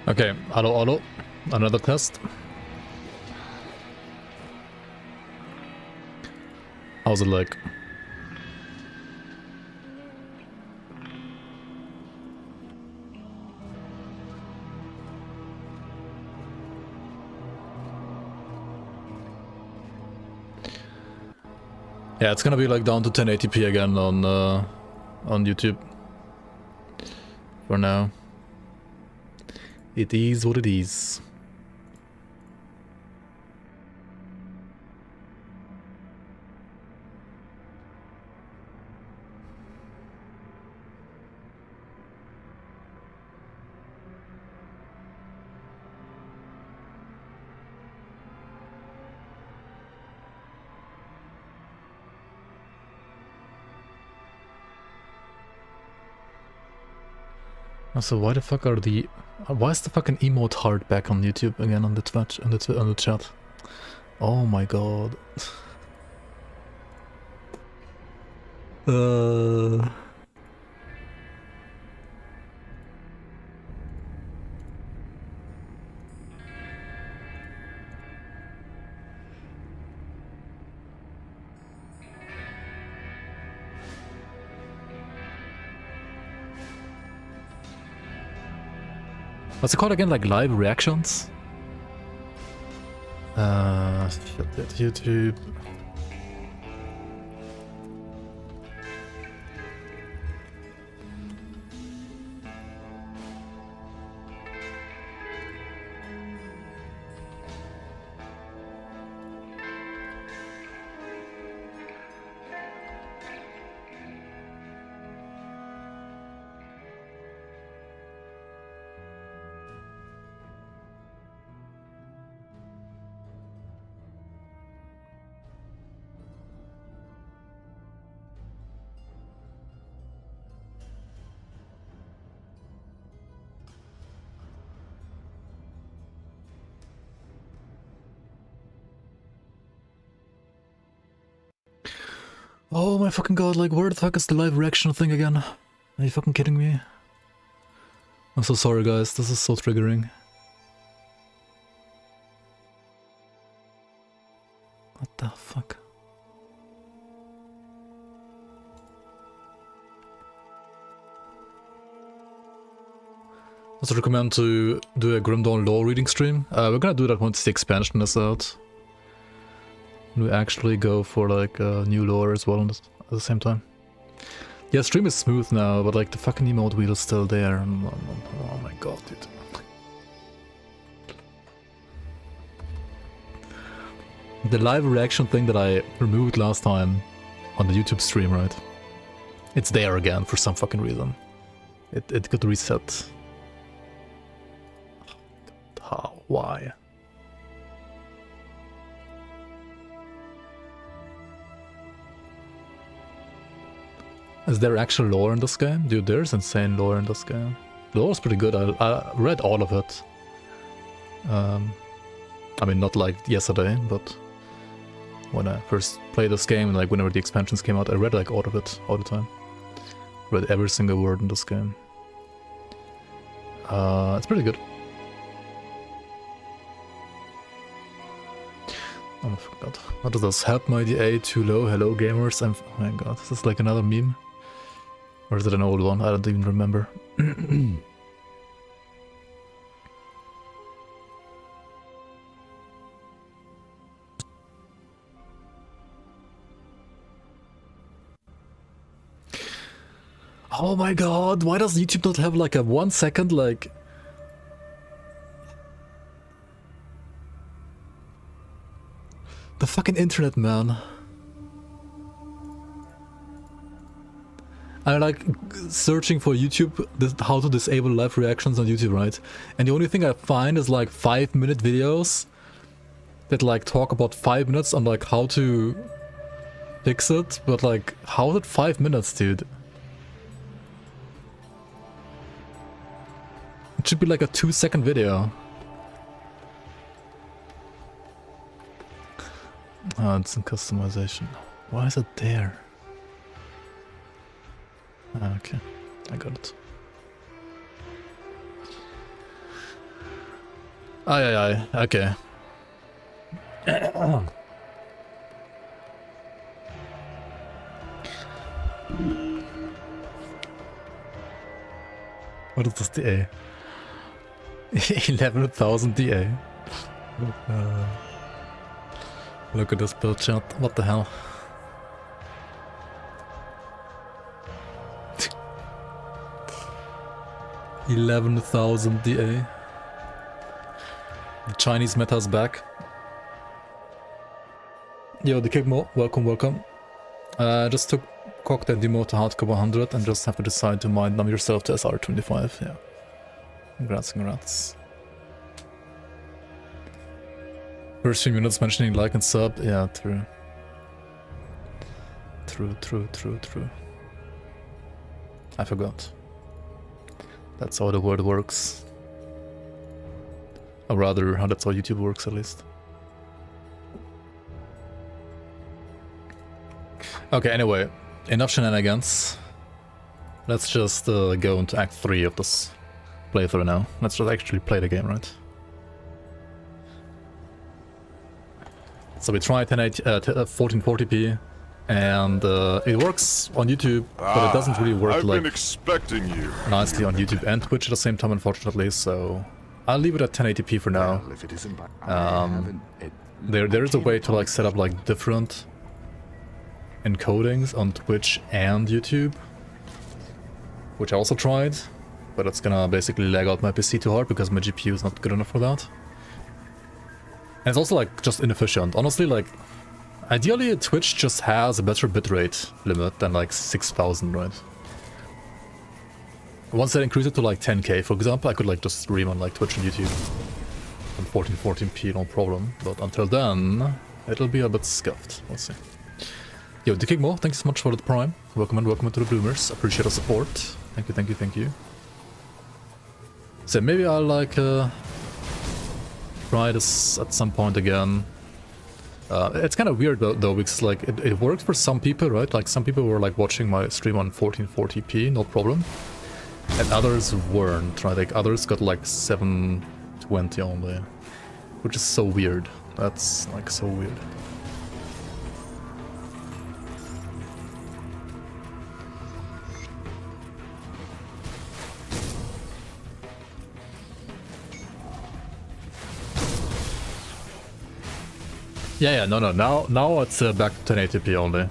Okay, hello, another test. How's it like? Yeah, it's gonna be like down to 1080p again on YouTube. For now. It is what it is. Also, why the fuck are the... Why is the fucking emote heart back on YouTube again on the Twitch, on the chat? Oh my god. What's it called again? Like live reactions? Shit, that YouTube. Oh my fucking god, like where the fuck is the live reaction thing again? Are you fucking kidding me? I'm so sorry guys, this is so triggering. What the fuck? I also recommend to do a Grim Dawn lore reading stream. We're gonna do that once the expansion is out. We actually go for like new lore as well at the same time. Yeah, stream is smooth now, but like the fucking emote wheel is still there. Oh my god, dude. The live reaction thing that I removed last time on the YouTube stream, right? It's there again for some fucking reason. It got reset. How? Why? Is there actual lore in this game? Dude, there's insane lore in this game. The lore is pretty good. I read all of it. I mean, not like yesterday, but when I first played this game, like whenever the expansions came out, I read like all of it all the time. Read every single word in this game. It's pretty good. Oh my god. What is this? Help my DA too low. Hello gamers. Oh my god. Is this like another meme? Or is it an old one? I don't even remember. Oh my god, why does YouTube not have like a 1 second like... The fucking internet, man. I'm like searching for YouTube, how to disable live reactions on YouTube, right? And the only thing I find is like 5-minute videos that like talk about 5 minutes on like how to fix it, but like how is it 5 minutes, dude? It should be like a 2-second video. Oh, it's in customization. Why is it there? Ah, okay, I got it. Aye, aye, aye. Okay. What is this DA? 11,000 DA. Look at this build chat. What the hell? $11,000 DA. The Chinese meta's back. Yo, the Kigmo, welcome, welcome. Just took cocked and demo to hardcore 100 and just have to decide to mind numb yourself to SR25. Yeah. Congrats, congrats. First few minutes mentioning like and sub. Yeah, true. True. I forgot. That's how the word works. Or rather, that's how YouTube works at least. Okay, anyway, enough shenanigans. Let's just go into Act 3 of this playthrough now. Let's just actually play the game, right? So we try 1440p, and it works on YouTube, but it doesn't really work like nicely on YouTube and Twitch at the same time, unfortunately. So I'll leave it at 1080p for now. There is a way to like set up like different encodings on Twitch and YouTube, which I also tried, but it's gonna basically lag out my PC too hard because my GPU is not good enough for that. And it's also like just inefficient. Honestly, like ideally Twitch just has a better bitrate limit than like 6,000, right? Once I increase it to like 10k, for example, I could like just stream on like Twitch and YouTube on 1440p, no problem. But until then, it'll be a bit scuffed. We'll see. Yo, Dikigmo, thanks so much for the prime. Welcome and welcome to the Bloomers. Appreciate the support. Thank you, thank you, thank you. So maybe I'll like try this at some point again. It's kind of weird though, because like it worked for some people, right? Like some people were like watching my stream on 1440p, no problem. And others weren't, right? Like others got like 720 only, which is so weird. That's like so weird. Yeah, no, now it's back to 1080p only.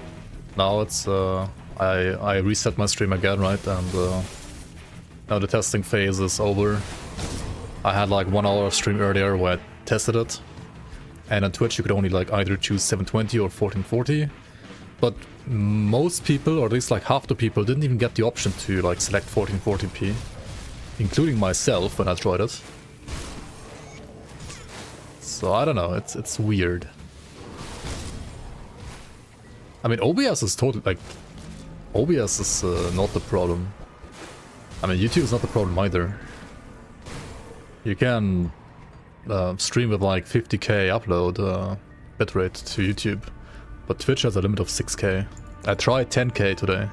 Now it's, I reset my stream again, right, and now the testing phase is over. I had like 1 hour of stream earlier where I tested it, and on Twitch you could only like either choose 720 or 1440, but most people, or at least like half the people, didn't even get the option to like select 1440p, including myself when I tried it. So I don't know, it's weird. I mean, OBS is totally, like, OBS is not the problem. I mean, YouTube is not the problem either. You can stream with like 50k upload bitrate to YouTube, but Twitch has a limit of 6k. I tried 10k today,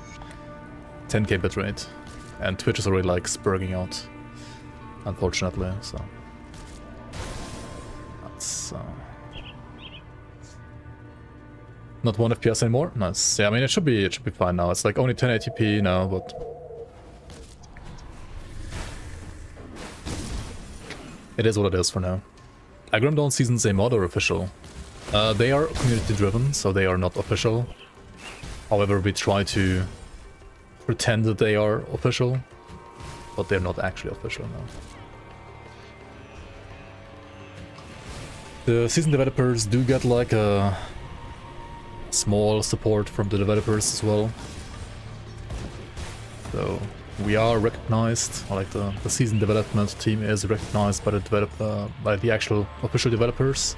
10k bitrate, and Twitch is already like spurging out, unfortunately, so. That's... Not 1 FPS anymore? Nice. Yeah, I mean, it should be fine now. It's like only 1080p now, but... It is what it is for now. Grim Dawn Seasons a mod or official? They are community driven, so they are not official. However, we try to pretend that they are official, but they're not actually official now. The season developers do get like a small support from the developers as well. So we are recognized, or like the season development team is recognized by the actual official developers,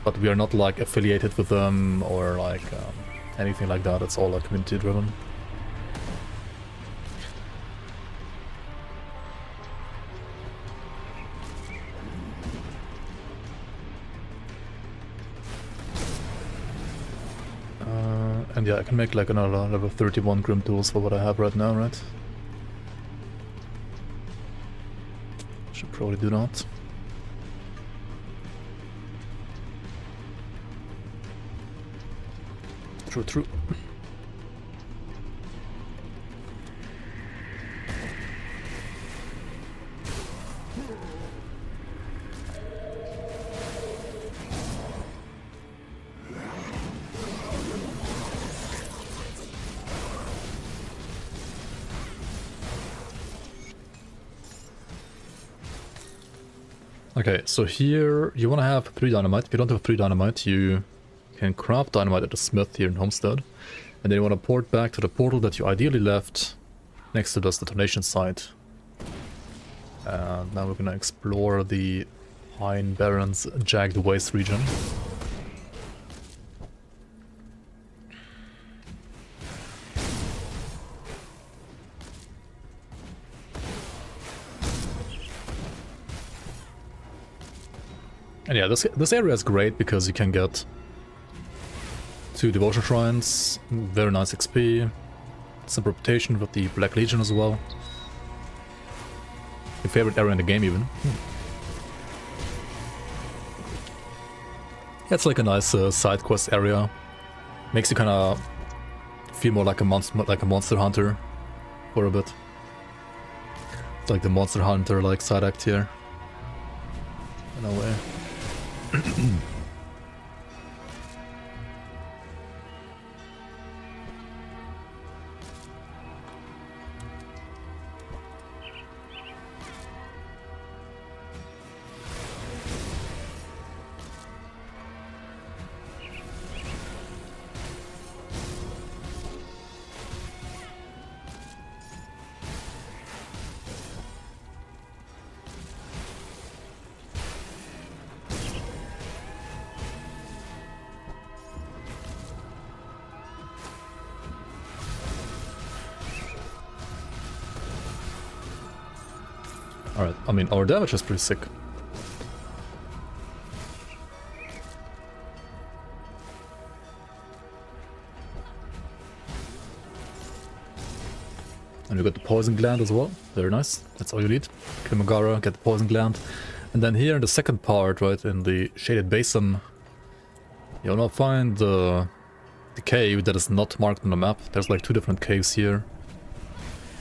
but we are not like affiliated with them or like anything like that. It's all like community driven. And yeah, I can make like another level 31 Grim tools for what I have right now, right? Should probably do that. True. Okay, so here you want to have 3 dynamite. If you don't have 3 dynamite, you can craft dynamite at the smith here in Homestead. And then you want to port back to the portal that you ideally left next to this detonation site. And now we're gonna explore the Pine Barrens Jagged Waste region. And yeah, this area is great because you can get 2 devotion shrines, very nice XP, some reputation with the Black Legion as well. Your favorite area in the game even. Yeah, it's like a nice side quest area. Makes you kind of feel more like a monster hunter for a bit. It's like the monster hunter like side act here. In a way. Alright, I mean, our damage is pretty sick. And we got the poison gland as well. Very nice. That's all you need. Kill Megara, get the poison gland. And then here in the second part, right, in the shaded basin, you'll now find the cave that is not marked on the map. There's like 2 different caves here.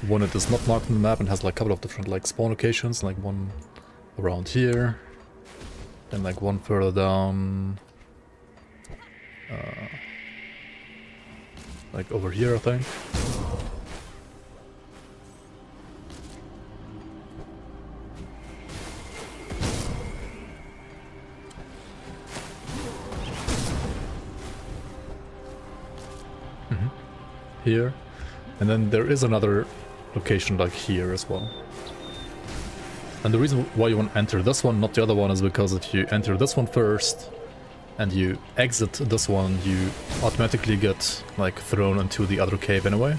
One that is not marked on the map and has like a couple of different like spawn locations, like one around here, then like one further down, like over here I think. Here, and then there is another location like here as well. And the reason why you want to enter this one, not the other one, is because if you enter this one first and you exit this one, you automatically get like thrown into the other cave anyway.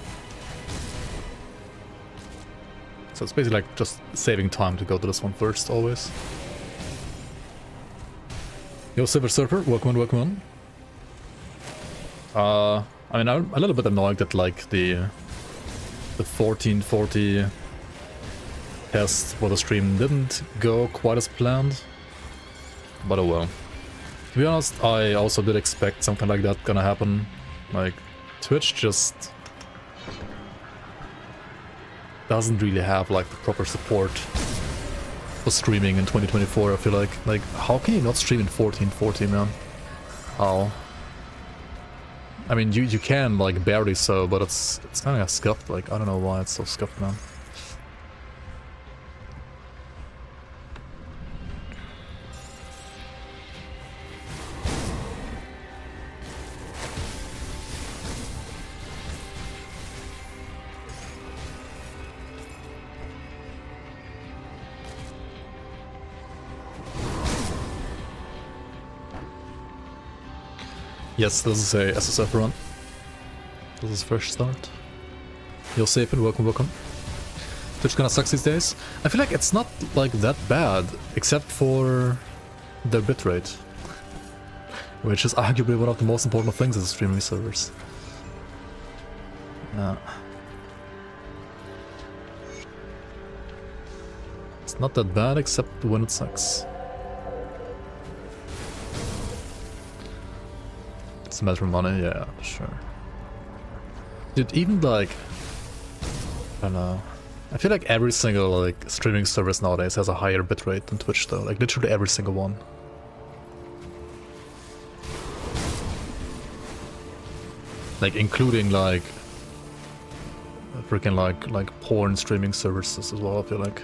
So it's basically like just saving time to go to this one first always. Yo, Silver Surfer, welcome on. I mean, I'm a little bit annoyed that like the 1440 test for the stream didn't go quite as planned, but oh well. To be honest, I also did expect something like that gonna happen. Like, Twitch just doesn't really have like the proper support for streaming in 2024, I feel like. Like, how can you not stream in 1440, man? How? I mean, you can, like, barely so, but it's kind of scuffed. Like, I don't know why it's so scuffed, man. Yes, this is a SSF run. This is first start. Yo, Sapin, welcome. Twitch kinda sucks these days. I feel like it's not like that bad, except for their bitrate, which is arguably one of the most important things as streaming servers. It's not that bad, except when it sucks. It's a matter of money, yeah, sure. Dude, even like, I don't know. I feel like every single like streaming service nowadays has a higher bitrate than Twitch though, like literally every single one. Like including like freaking like porn streaming services as well, I feel like.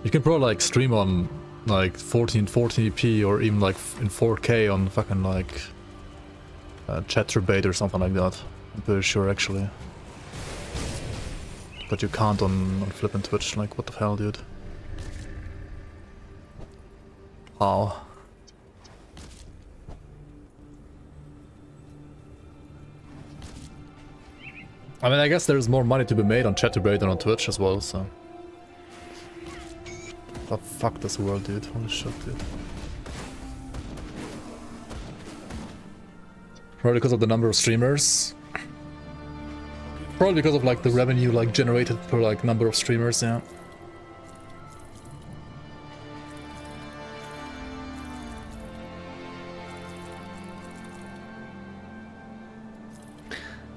You can probably like stream on like 1440p or even like in 4K on fucking like Chatterbait or something like that. I'm pretty sure actually. But you can't on flippin' Twitch, like what the hell, dude? How? I mean, I guess there's more money to be made on Chatterbait than on Twitch as well, so... Oh, fuck this world, dude. Holy shit, dude. Probably because of the number of streamers. Probably because of like the revenue like generated per like number of streamers, yeah.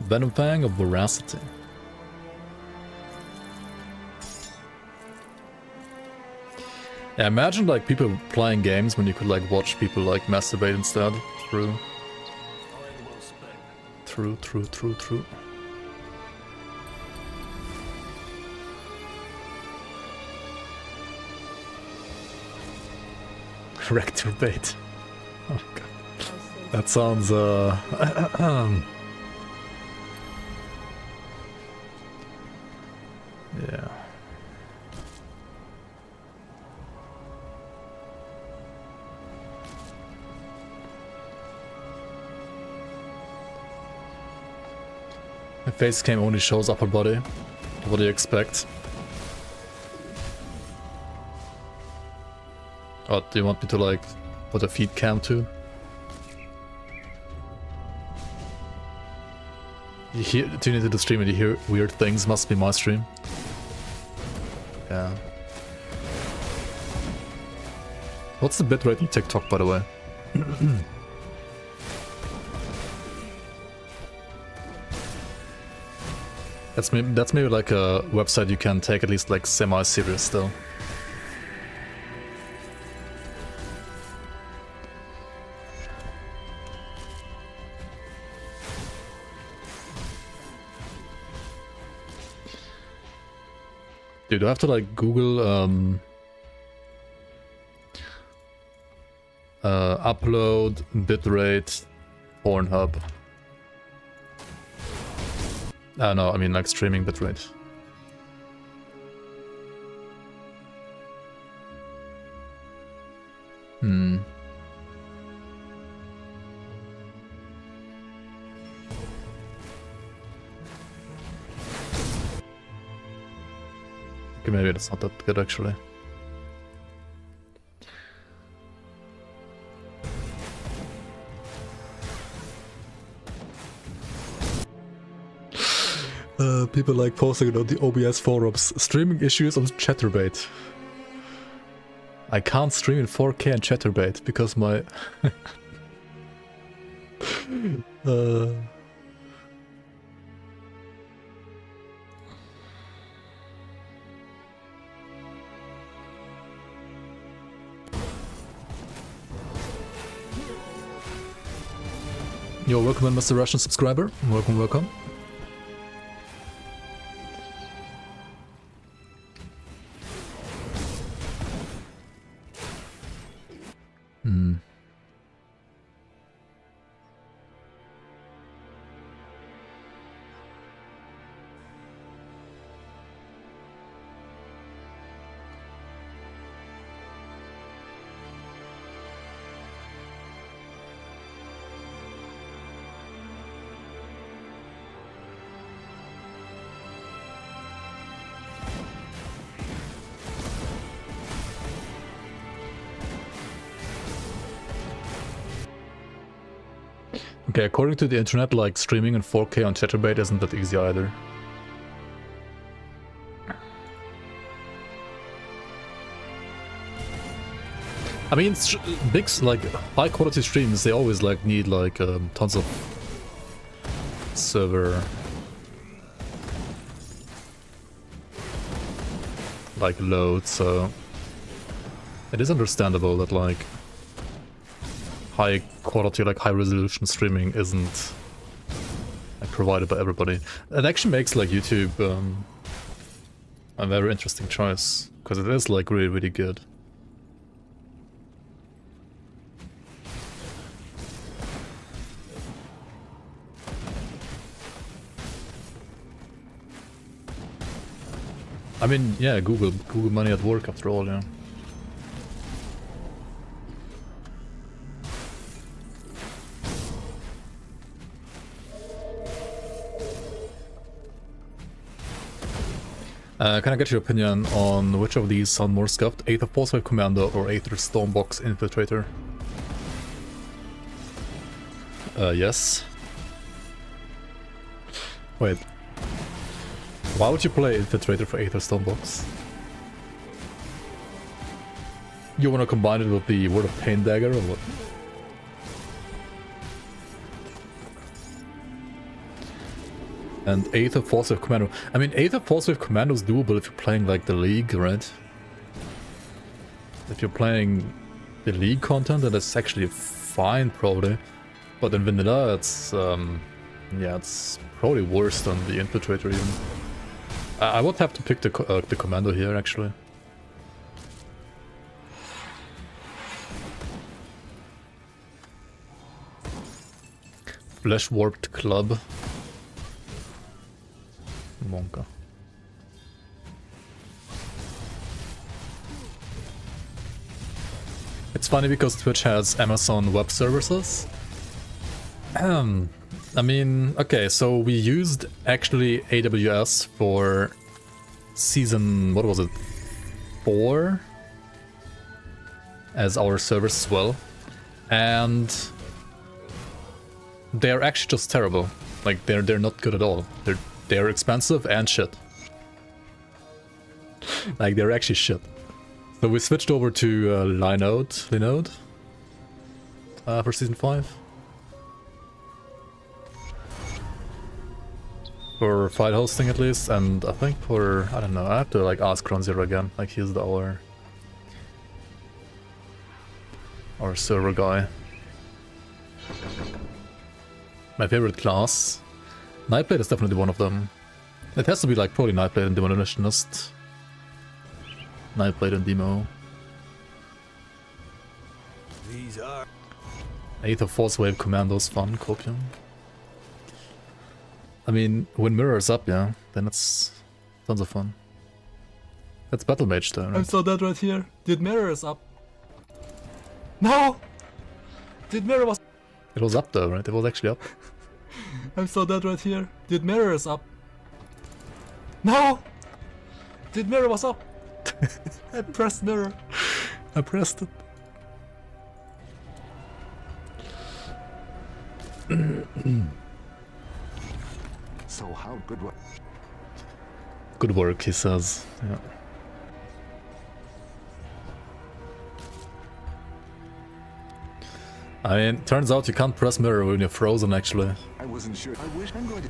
Venom Fang of Veracity. Yeah, imagine like people playing games when you could like watch people like masturbate instead. True. True. Rector bait. Oh god. That sounds yeah. My face cam only shows upper body. What do you expect? Oh, do you want me to like put a feed cam too? You hear, tune into the stream and you hear weird things, must be my stream. Yeah. What's the bitrate in TikTok, by the way? That's maybe like a website you can take at least like semi-serious still. Dude, do I have to like Google upload bitrate Pornhub? No, I mean like streaming bitrate. Okay, maybe that's not that good actually. People like posting on the OBS forums. Streaming issues on Chatterbait. I can't stream in 4K on Chatterbait because my... Yo, welcome in, Mr. Russian subscriber. Welcome, welcome. Okay, according to the internet, like streaming in 4K on Chatterbait isn't that easy either. I mean, big, like, high quality streams, they always, like, need, like, tons of server, like, load, so it is understandable that, like, high quality, like, high resolution streaming isn't, like, provided by everybody. It actually makes, like, YouTube a very interesting choice, because it is, like, really, really good. I mean, yeah, Google money at work after all, yeah. Can I get your opinion on which of these sound more scuffed? Aether Force Wave Commando or Aether Sandbox Infiltrator? Yes. Wait. Why would you play Infiltrator for Aether Sandbox? You wanna combine it with the Word of Pain dagger or what? And Aether Force Wave Commando. I mean, Aether Force Wave Commando is doable if you're playing like the League, right? If you're playing the League content, then it's actually fine, probably. But in vanilla, it's yeah, it's probably worse than the Infiltrator even. I would have to pick the Commando here, actually. Flesh Warped Club. Monka. It's funny because Twitch has Amazon Web Services. I mean, okay, so we used actually AWS for season, what was it, 4 as our service as well, and they're actually just terrible. Like they're not good at all. They're expensive and shit. Like they're actually shit. So we switched over to Linode for season 5. For file hosting at least, and I think for, I don't know, I have to like ask Kronzero again, like he's our server guy. My favorite class? Nightblade is definitely one of them. It has to be like probably Nightblade and Demolitionist. Nightblade and Demo. These are Aether Force Wave Commandos fun, Copium. I mean, when mirrors up, yeah, then it's tons of fun. That's Battle Mage though, right? I'm so dead right here. Did mirrors up? No! Did mirror was... It was up though, right? It was actually up. I'm so dead right here. Did mirrors up? No! Did mirror was up? I pressed mirror. I pressed it. So how good work? Good work, he says. Yeah. I mean, turns out you can't press mirror when you're frozen, actually. I wasn't sure. I wish I'm going to...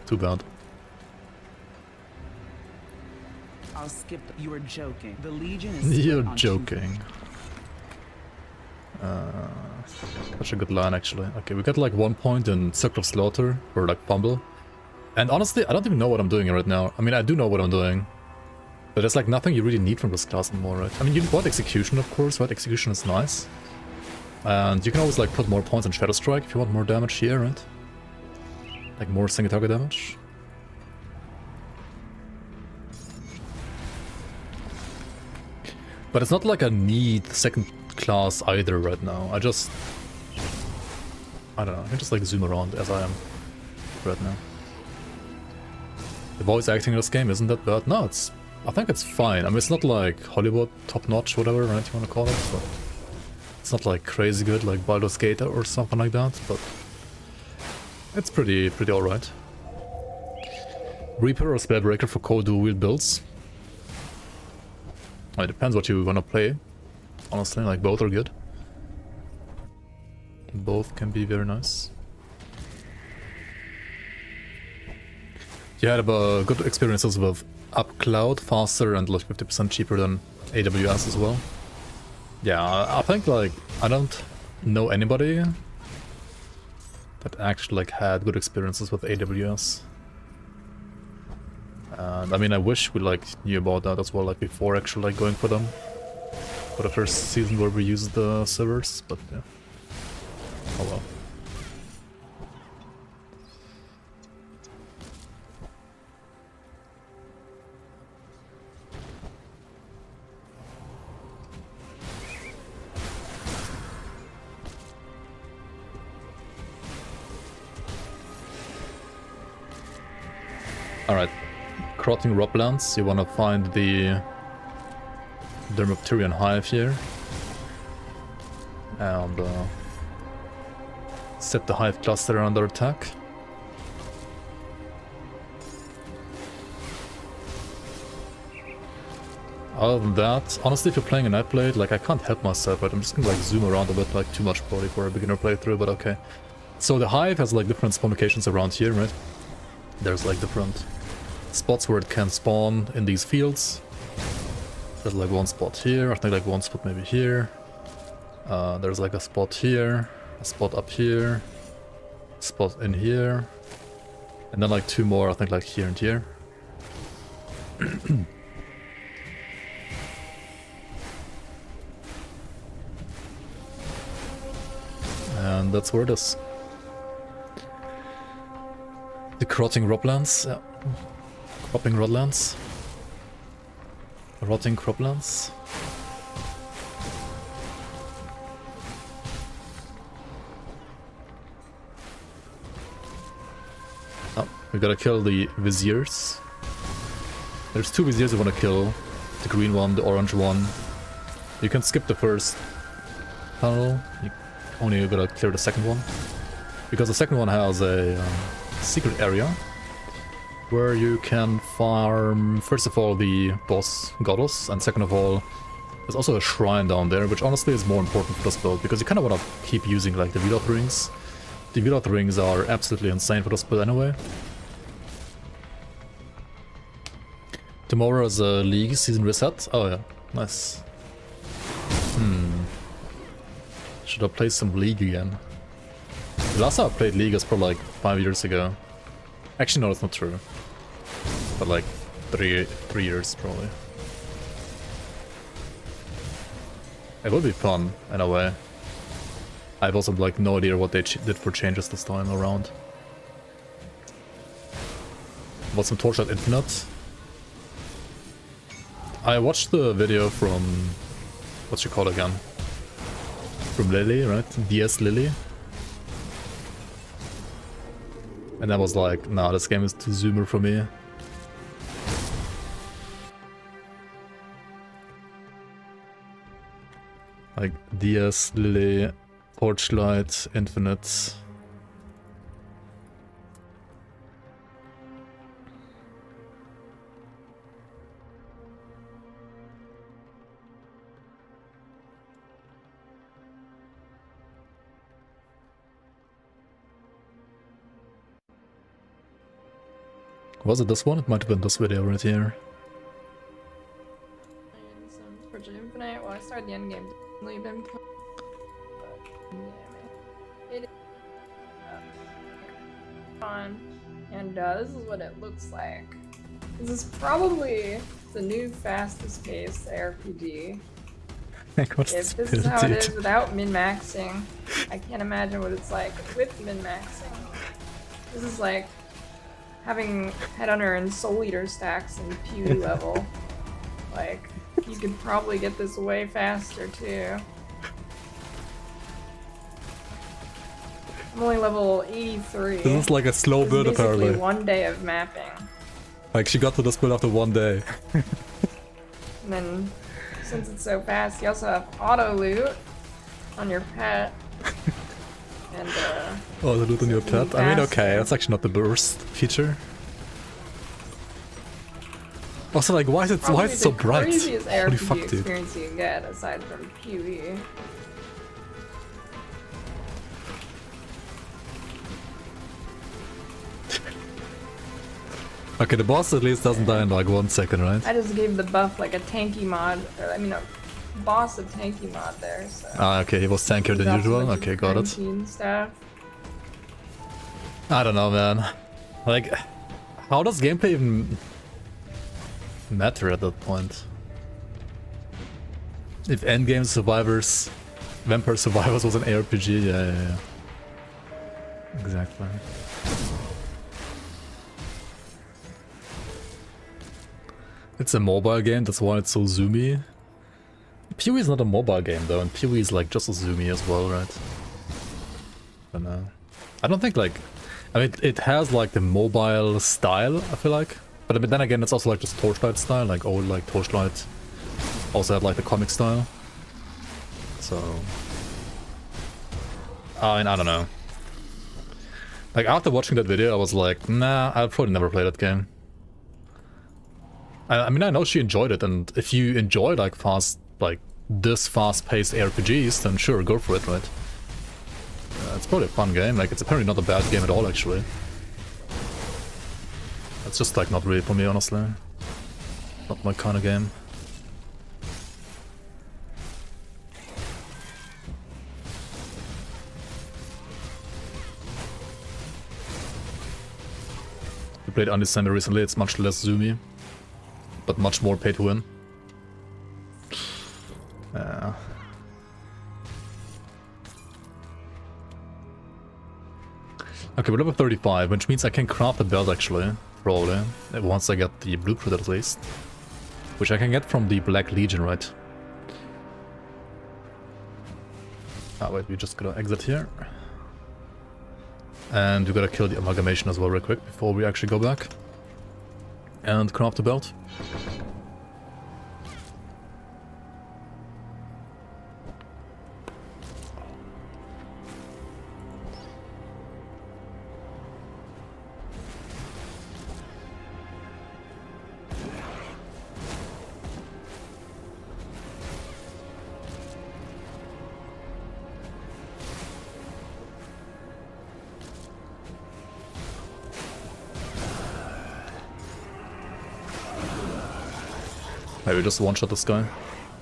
Too bad. I'll skip. You were joking. The Legion is... You're joking. Such a good line, actually. Okay, we got like 1 point in Circle of Slaughter for like fumble. And honestly, I don't even know what I'm doing right now. I mean, I do know what I'm doing. But there's like nothing you really need from this class anymore, right? I mean, you want Execution, of course, right? Execution is nice. And you can always like put more points on Shadow Strike if you want more damage here, right? Like more single target damage. But it's not like I need second class either right now. I don't know, I can just like zoom around as I am right now. The voice acting in this game isn't that bad. No, I think it's fine. I mean, it's not like Hollywood top-notch, whatever, right, you want to call it, but it's not like crazy good like Baldur's Gate or something like that, but it's pretty alright. Reaper or Spellbreaker for cold dual wield builds? It depends what you want to play. Honestly, like both are good. Both can be very nice. You had good experiences with UpCloud, faster and like 50% cheaper than AWS as well. Yeah, I think like I don't know anybody that actually like had good experiences with AWS. And I mean, I wish we like knew about that as well, like before actually like going for them. For the first season where we used the servers, but yeah. Oh well. Alright, Crotting Roblands, you wanna find the Dermopterian hive here. And set the hive cluster under attack. Other than that, honestly if you're playing a Nightblade, like I can't help myself, but I'm just gonna like zoom around a bit, like too much probably for a beginner playthrough, but okay. So the hive has like different spawn locations around here, right? There's like different spots where it can spawn in these fields. There's like one spot here, I think like one spot maybe here. There's like a spot here, a spot up here, a spot in here, and then like two more, I think like here and here. And that's where it is. The Crotting Roblands, yeah. Cropping Rodlands. Rotting Croplands. Oh, we gotta kill the Viziers. There's two Viziers you wanna kill. The green one, the orange one. You can skip the first tunnel. You only gotta clear the second one. Because the second one has a secret area where you can farm, first of all, the boss goddess, and second of all, there's also a shrine down there, which honestly is more important for this build, because you kind of want to keep using like the Veloth rings. The Veloth rings are absolutely insane for this build anyway. Tomorrow is a League season reset. Oh yeah, nice. Should I play some League again? The last time I played League was probably like 5 years ago. Actually, no, that's not true. But like 3 years probably. It would be fun in a way. I have also like no idea what they did for changes this time around. About some Torchlight Infinite. I watched the video from what's she called again? From Lily, right? DS Lily. And I was like, nah, this game is too zoomer for me. Like DS, Lily, Torchlight, Infinite. Was it this one? It might have been this video right here. Infinite. Well, I started the Endgame. Been it is fun, and this is what it looks like. This is probably the new fastest paced ARPG. If this is how it is without min-maxing, I can't imagine what it's like with min-maxing. This is like having Headhunter and Soul Eater stacks in Pew level. Like, you could probably get this way faster too. I'm only level 83. This is like a slow build apparently. Basically 1 day of mapping. Like she got to this build after 1 day. And then, since it's so fast, you also have auto loot on your pet. And oh, the loot on your pet? I mean, okay, that's actually not the burst feature. Also, like, why is it so bright? Craziest Holy ARPG fuck, dude. experience you can get aside from PvE. Okay, the boss at least doesn't die in like 1 second, right? I just gave the buff like a tanky mod, or I mean a boss a tanky mod there. So. Ah, okay, he was tankier than usual. Okay, got it. Stuff. I don't know, man. Like, how does gameplay even matter at that point? If Endgame Survivors, Vampire Survivors was an ARPG, yeah. Exactly. It's a mobile game, that's why it's so zoomy. PoE is not a mobile game though, and PoE is like just as zoomy as well, right? I don't know. I don't think like... I mean, it has like the mobile style, I feel like. But then again, it's also like just Torchlight style, like old like Torchlight also had like the comic style. So... I mean, I don't know. Like after watching that video, I was like, nah, I'll probably never play that game. I mean, I know she enjoyed it, and if you enjoy like this fast-paced ARPGs, then sure, go for it, right? It's probably a fun game. Like, it's apparently not a bad game at all, actually. It's just like not really for me, honestly. Not my kind of game. We played Undescended recently. It's much less zoomy, but much more pay to win. Okay, we're level 35, which means I can craft a belt actually, probably, once I get the blueprint at least. Which I can get from the Black Legion, right? Ah, wait, we just gotta exit here. And we gotta kill the amalgamation as well real quick before we actually go back. And craft the belt. Maybe just one-shot this guy.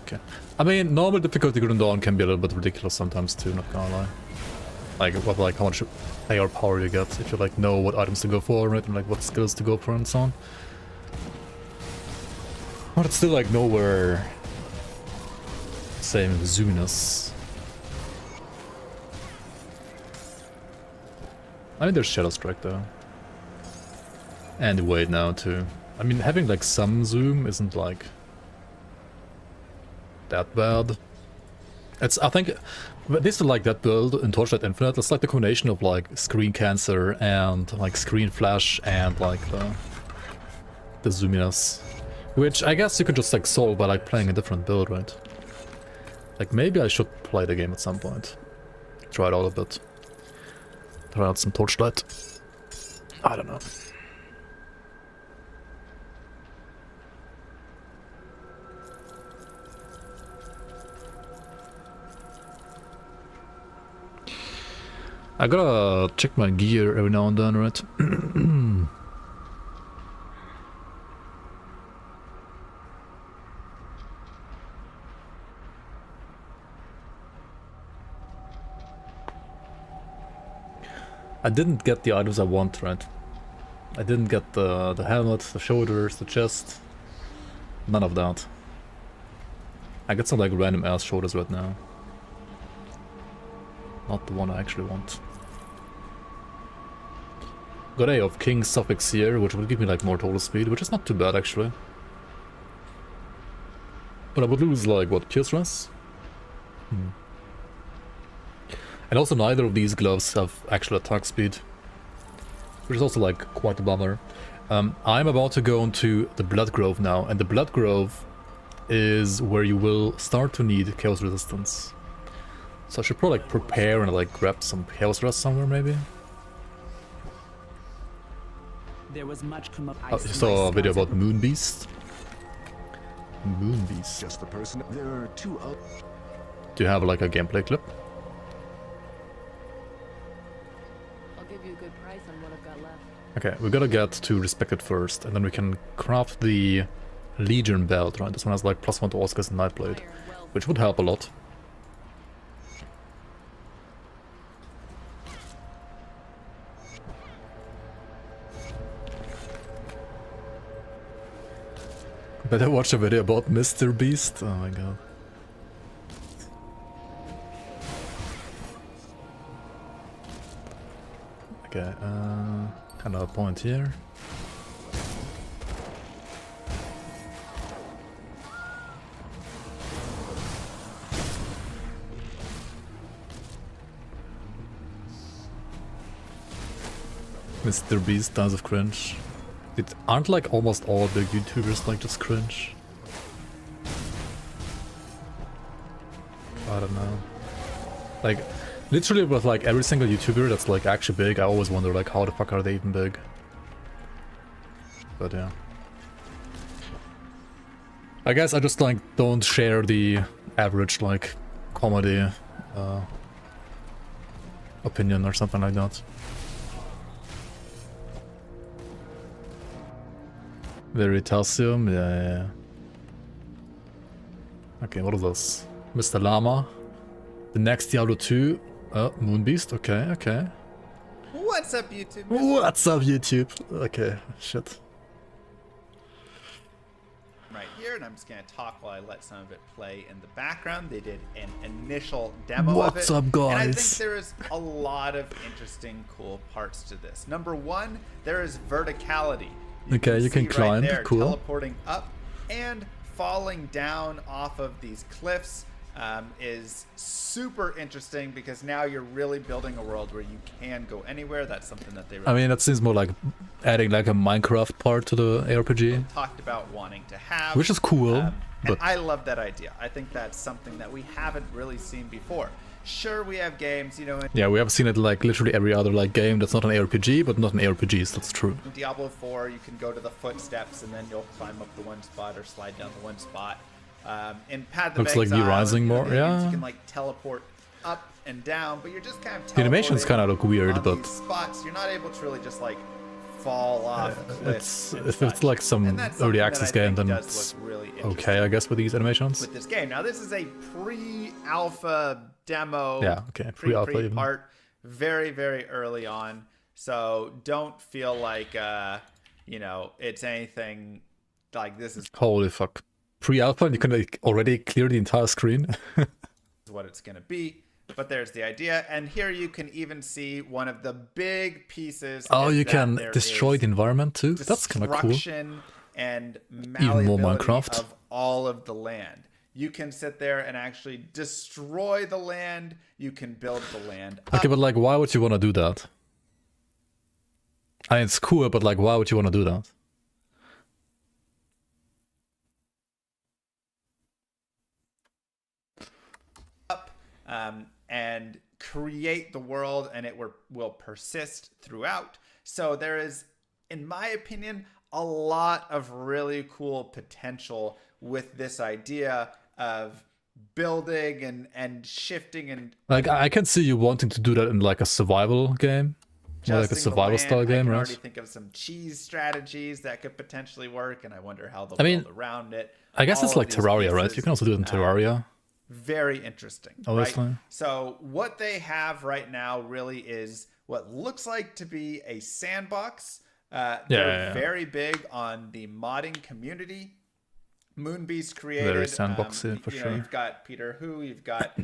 Okay. I mean, normal difficulty Grim Dawn can be a little bit ridiculous sometimes too, not gonna lie. Like, what, like how much AR power you get if you like know what items to go for, right? And like what skills to go for and so on. But it's still like nowhere same zoominess. I mean, there's Shadow Strike though. And Wade now too. I mean, having like some zoom isn't like that bad. It's, I think, this is like that build in Torchlight Infinite. It's like the combination of like screen cancer and like screen flash and like the zoominess, which I guess you could just like solve by like playing a different build, right? Like maybe I should play the game at some point. Try it out a bit. Try out some Torchlight. I don't know. I gotta check my gear every now and then, right? I didn't get the items I want, right? I didn't get the helmet, the shoulders, the chest. None of that. I get some like random ass shoulders right now. Not the one I actually want. Got a of King suffix here, which will give me like more total speed, which is not too bad actually. But I would lose like, what, Pierce Stress? And also neither of these gloves have actual attack speed, which is also like quite a bummer. I'm about to go into the Blood Grove now, and the Blood Grove is where you will start to need Chaos Resistance. So I should probably like prepare and like grab some Chaos Rest somewhere maybe. There was much You saw a video about Moon Beast. Moonbeast. Just the person. There are two other. Do you have like a gameplay clip? I'll give you a good price on what I've got left. Okay, we gotta get to Respected first, and then we can craft the Legion belt, right? This one has like +1 to Oscars and Nightblade, which would help a lot. Better watch a video about Mr. Beast. Oh my god. Okay, kind of a point here. Mr. Beast, Dance of Cringe. Aren't like almost all big YouTubers like just cringe? I don't know. Like, literally with like every single YouTuber that's like actually big, I always wonder like how the fuck are they even big? But yeah. I guess I just like don't share the average like comedy opinion or something like that. Veritasium, yeah. Okay, what is this? Mr. Llama. The next Diablo 2. Moonbeast, okay. What's up, YouTube? What's up, YouTube? Okay, shit. Right here, and I'm just gonna talk while I let some of it play in the background. They did an initial demo of it. What's up, guys? And I think there is a lot of interesting, cool parts to this. Number one, there is verticality. You can see climb, right there, cool. Teleporting up and falling down off of these cliffs is super interesting because now you're really building a world where you can go anywhere. That's something that they really I mean, that seems more like adding like a Minecraft part to the ARPG. talked about wanting to have. Which is cool, And but I love that idea. I think that's something that we haven't really seen before. Sure, we have games, you know, in yeah, we have seen it like literally every other like game that's not an ARPG, but not an ARPG, so that's true. Diablo 4, you can go to the footsteps and then you'll climb up the one spot or slide down the one spot. In Path of Looks like Exile, V-Rising you know, more, games, yeah. You can like teleport up and down, but you're just kind of The animations kind of look weird, on but these spots. You're not able to really just like fall off cliffs. and if it's such. like some And that's early something that access I game, think then does it's look really okay, I guess, with these animations. with this game. Now, this is a pre-alpha demo. Yeah, okay, pre-alpha even. part, very, very early on. So don't feel like, you know, it's anything like this is Holy fuck. Pre-alpha and you can like already clear the entire screen. what it's going to be. But there's the idea. And here you can even see one of the big pieces. Oh, is you that can there destroy is the environment too? That's kind of cool. destruction and Even more malleability Minecraft. of all of the land. You can sit there and actually destroy the land. You can build the land up. Okay, but like, why would you want to do that? I mean, it's cool, but like, why would you want to do that? And create the world, and it will persist throughout. So there is, in my opinion, a lot of really cool potential with this idea of building and shifting and Like, I can see you wanting to do that in like a survival game. Or like a adjusting the survival land. style I game, can right? already think of some cheese strategies that could potentially work, and I wonder how they'll I mean, build around it. I guess it's All like of these Terraria, right? pieces, You can also do it in Terraria. very interesting. Obviously. Right? So what they have right now really is what looks like to be a sandbox. They're yeah. very big on the modding community. Moonbeast created. Very sandboxy, for you know, sure. You've got Peter Hu, you've got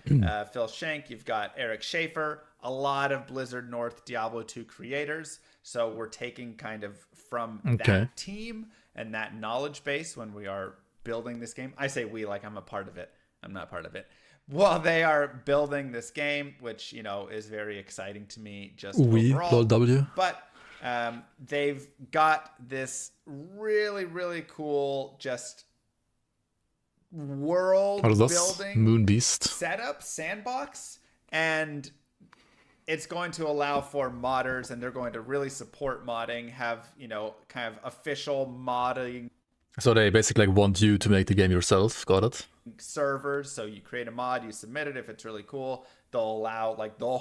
Phil Schenk, you've got Eric Schaefer, a lot of Blizzard North Diablo 2 creators. So we're taking kind of from that team and that knowledge base when we are building this game. I say we like I'm a part of it. I'm not part of it. Well, they are building this game, which, you know, is very exciting to me just overall. lol W. But they've got this really, really cool just world What is this? building Moonbeast. setup, sandbox, and it's going to allow for modders, and they're going to really support modding, have, you know, kind of official modding. So they basically like want you to make the game yourself. Got it. servers. So you create a mod, you submit it. If it's really cool, they'll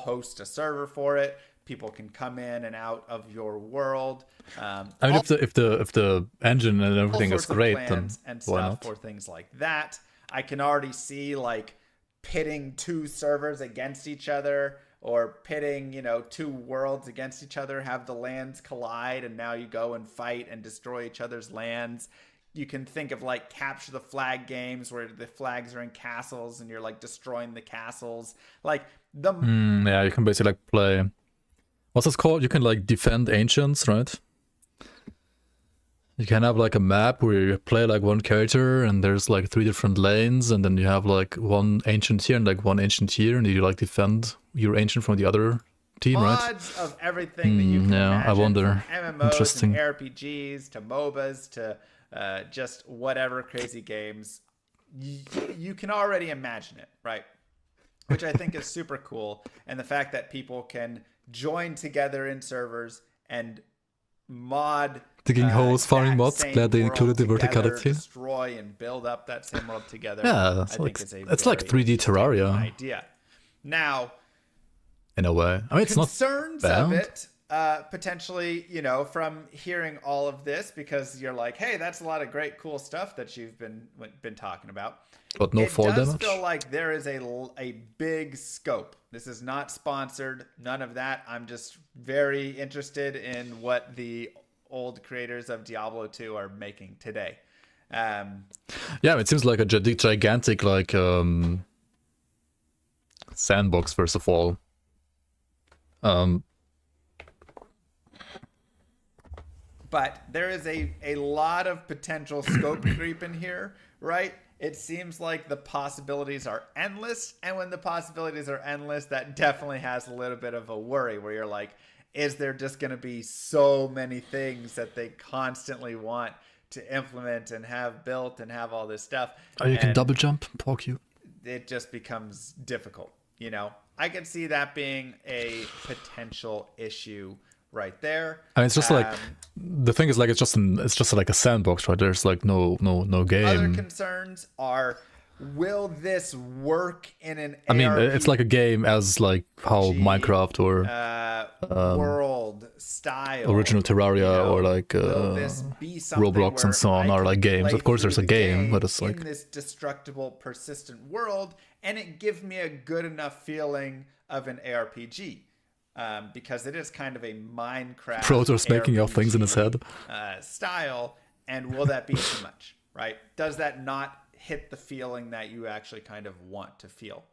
host a server for it. People can come in and out of your world. I mean, if the engine and everything is great, then and why stuff not? for things like that. I can already see like pitting two servers against each other, or pitting, two worlds against each other, have the lands collide, and now you go and fight and destroy each other's lands. You can think of like capture the flag games where the flags are in castles and you're like destroying the castles. Like the Yeah, you can basically like play. What's this called? You can like defend ancients, right? You can have like a map where you play like one character and there's like 3 different lanes, and then you have like one ancient here and like one ancient here, and you like defend your ancient from the other team, right? mods of everything that you can yeah, imagine, I wonder. from MMOs Interesting. and RPGs to MOBAs to just whatever crazy games. You can already imagine it, right? Which I think is super cool. And the fact that people can join together in servers and mod Digging holes, farming that mods. same Glad they world included the together, verticality. destroy and build up that same world together. Yeah, I it's think is a it's like very 3D Terraria idea. Now, in a way. I mean, it's not concerns bad. of it potentially, from hearing all of this, because you're like, hey, that's a lot of great cool stuff that you've been talking about. But no It fall does damage. feel like there is a big scope. This is not sponsored, none of that. I'm just very interested in what the old creators of Diablo 2 are making today. Yeah, it seems like a gigantic like sandbox. First of all, but there is a lot of potential scope creep in here, right? It seems like the possibilities are endless, and when the possibilities are endless, that definitely has a little bit of a worry where you're like, is there just going to be so many things that they constantly want to implement and have built and have all this stuff? oh, you can And double jump. Poke you. it just becomes difficult. I could see that being a potential issue right there. I mean, it's just like the thing is like it's just like a sandbox, right? There's like no Other game. concerns are, will this work in an I mean, ARPG it's like a game as like how Minecraft or world style, original Terraria or like will this be something Roblox and where so on I are can like games. play Of course, through there's a the game, but it's like in this destructible, persistent world, and it gives me a good enough feeling of an ARPG. Because it is kind of a Minecraft Proto's making up things in his head. style, and will that be too much, right? Does that not hit the feeling that you actually kind of want to feel?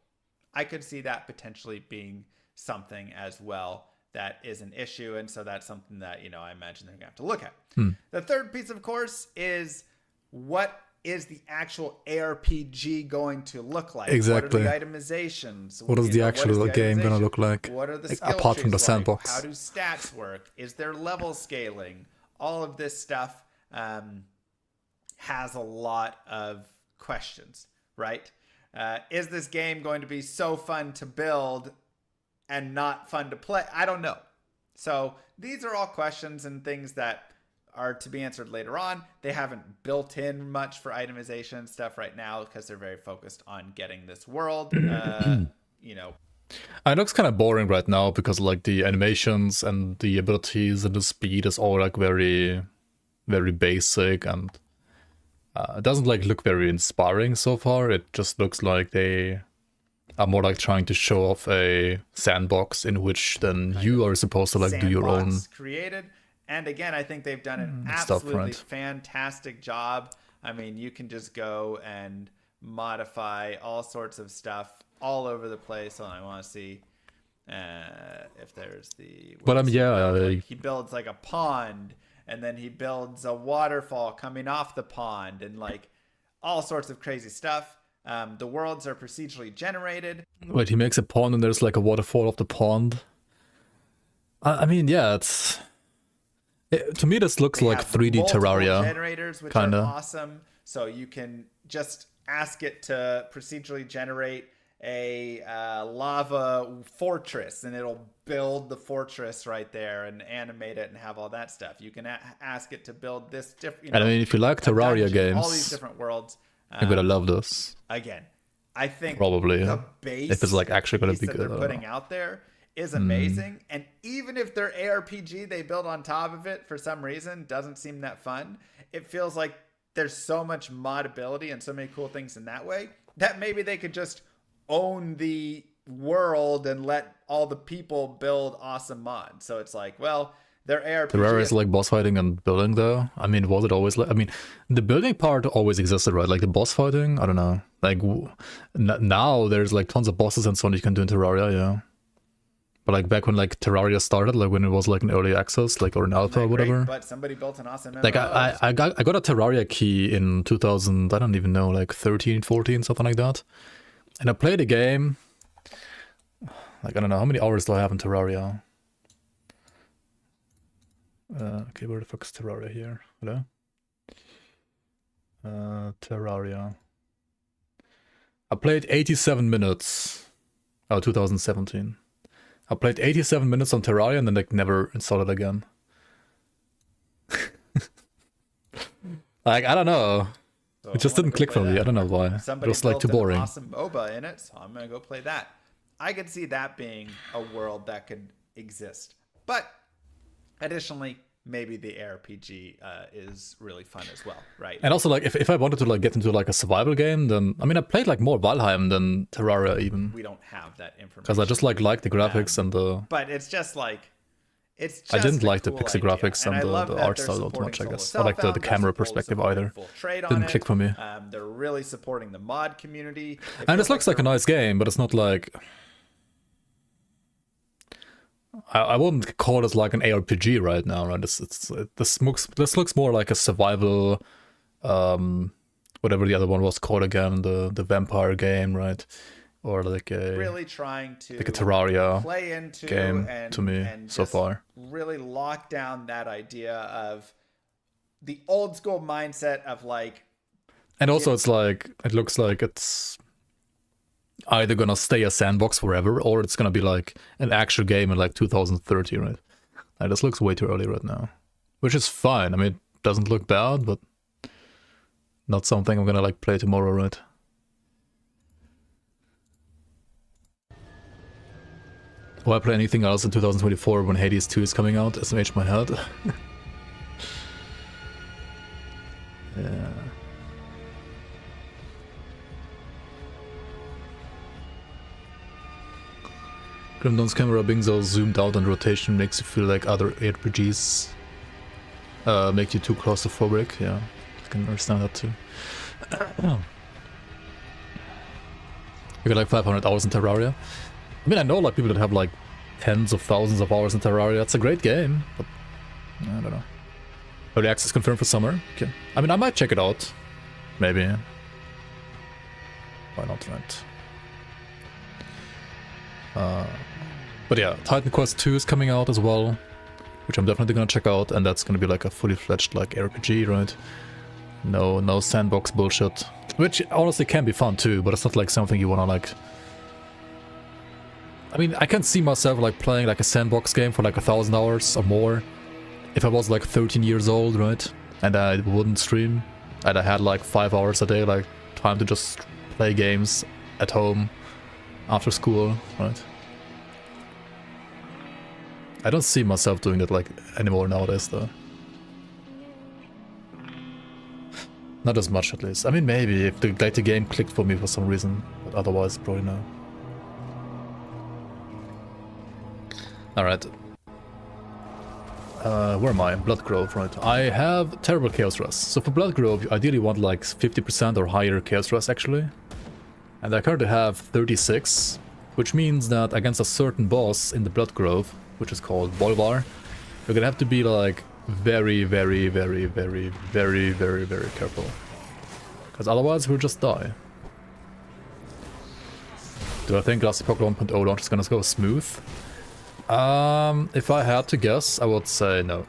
I could see that potentially being something as well that is an issue, and so that's something that, I imagine they're going to have to look at. The third piece, of course, is what is the actual ARPG going to look like? Exactly. What are the itemizations? What is the actual game gonna look like? What are the Like, skill apart from the trees like? sandbox? How do stats work? Is there level scaling? All of this stuff has a lot of questions, right? Is this game going to be so fun to build and not fun to play? I don't know. So these are all questions and things that are to be answered later on. They haven't built in much for itemization and stuff right now because they're very focused on getting this world, It looks kind of boring right now because like the animations and the abilities and the speed is all like very, very basic, and it doesn't like look very inspiring so far. It just looks like they are more like trying to show off a sandbox in which then you are supposed to like do your own Sandbox created. And again, I think they've done an stuff, absolutely right? fantastic job. I mean, you can just go and modify all sorts of stuff all over the place. And I want to see if there's the... But yeah, he builds like a pond, and then he builds a waterfall coming off the pond, and like all sorts of crazy stuff. The worlds are procedurally generated. wait, he makes a pond and there's like a waterfall of the pond. I mean, yeah, to me this looks They like have 3D multiple Terraria. generators, which kinda. are awesome. So you can just ask it to procedurally generate a lava fortress, and it'll build the fortress right there and animate it and have all that stuff. You can ask it to build this different. And I mean, if you like Terraria games, all these different worlds, you're gonna love this. Again, I think Probably, the yeah. base If it's like actually gonna piece be that good, I they're don't putting know. out there is amazing. And even if their ARPG they build on top of it for some reason doesn't seem that fun, it feels like there's so much modability and so many cool things in that way that maybe they could just own the world and let all the people build awesome mods. So it's like, well, their ARPG Terraria is like boss fighting and building though. I mean, was it always like, I mean, the building part always existed, right? Like the boss fighting, I don't know. Like now there's like tons of bosses and so on you can do in Terraria, yeah. But like back when like Terraria started, like when it was like an early access, like or an alpha or whatever. But somebody built an awesome MMO. Like I got a Terraria key in 2000, I don't even know, like 13, 14, something like that. And I played a game. Like I don't know, how many hours do I have in Terraria? Okay, where the fuck is Terraria here? Hello? Terraria. I played 87 minutes. Oh, 2017. I played 87 minutes on Terraria and then like never installed it again. Like, I don't know. So It just I wanna didn't go click play for me. that. I don't know why. Somebody It was like built too an boring. awesome MOBA in it, so I'm gonna go play that. I could see that being a world that could exist. But additionally, maybe the ARPG is really fun as well, right? And also, like, if I wanted to like get into like a survival game, then I mean, I played like more Valheim than Terraria even, We don't have that information. because I just like the graphics and the. But it's just like, it's just I didn't a like the cool pixel idea. graphics and I the love that art they're style not supporting much, I guess. Solo I like the Self-Found, camera they're perspective supporting either. Full Trade on Didn't it. click for me. They're really supporting the mod community. It And feels this looks like a they're- nice game, but it's not like. I wouldn't call it like an ARPG right now, right? This looks more like a survival, whatever the other one was called again, the vampire game, right? Or like a really trying to like a Terraria play into game and, to me and so just far. really lock down that idea of the old school mindset of like, And also, it's like it looks like it's either gonna stay a sandbox forever, or it's gonna be like an actual game in like 2030, right? Like, this looks way too early right now, which is fine. I mean, it doesn't look bad, but not something I'm gonna like play tomorrow, right? Will I play anything else in 2024 when Hades 2 is coming out? SMH my head. Yeah. Grim Dawn's camera being so zoomed out and rotation makes you feel like other ARPGs make you too claustrophobic. Yeah, I can understand that too. You got like 500 hours in Terraria. I mean, I know like people that have like tens of thousands of hours in Terraria. It's a great game, but I don't know. Early access confirmed for summer. Okay. I mean, I might check it out. Maybe. Why not, right? But yeah, Titan Quest 2 is coming out as well, which I'm definitely gonna check out, and that's gonna be like a fully fledged like RPG, right? No sandbox bullshit, which honestly can be fun too, but it's not like something you wanna like. I mean, I can see myself like playing like a sandbox game for like 1,000 hours or more if I was like 13 years old, right? And I wouldn't stream, and I had like 5 hours a day, like time to just play games at home after school, right? I don't see myself doing that like anymore nowadays though. Not as much at least. I mean, maybe if the game clicked for me for some reason, but otherwise probably no. Alright. Where am I? Blood Grove, right. I have terrible Chaos Rest. So for Blood Grove, you ideally want like 50% or higher Chaos Rest actually. And I currently have 36, which means that against a certain boss in the Blood Grove, which is called Bolvar, you're gonna have to be like very careful. Because otherwise we'll just die. Do I think Last Epoch 1.0 launch is gonna go smooth? If I had to guess, I would say no.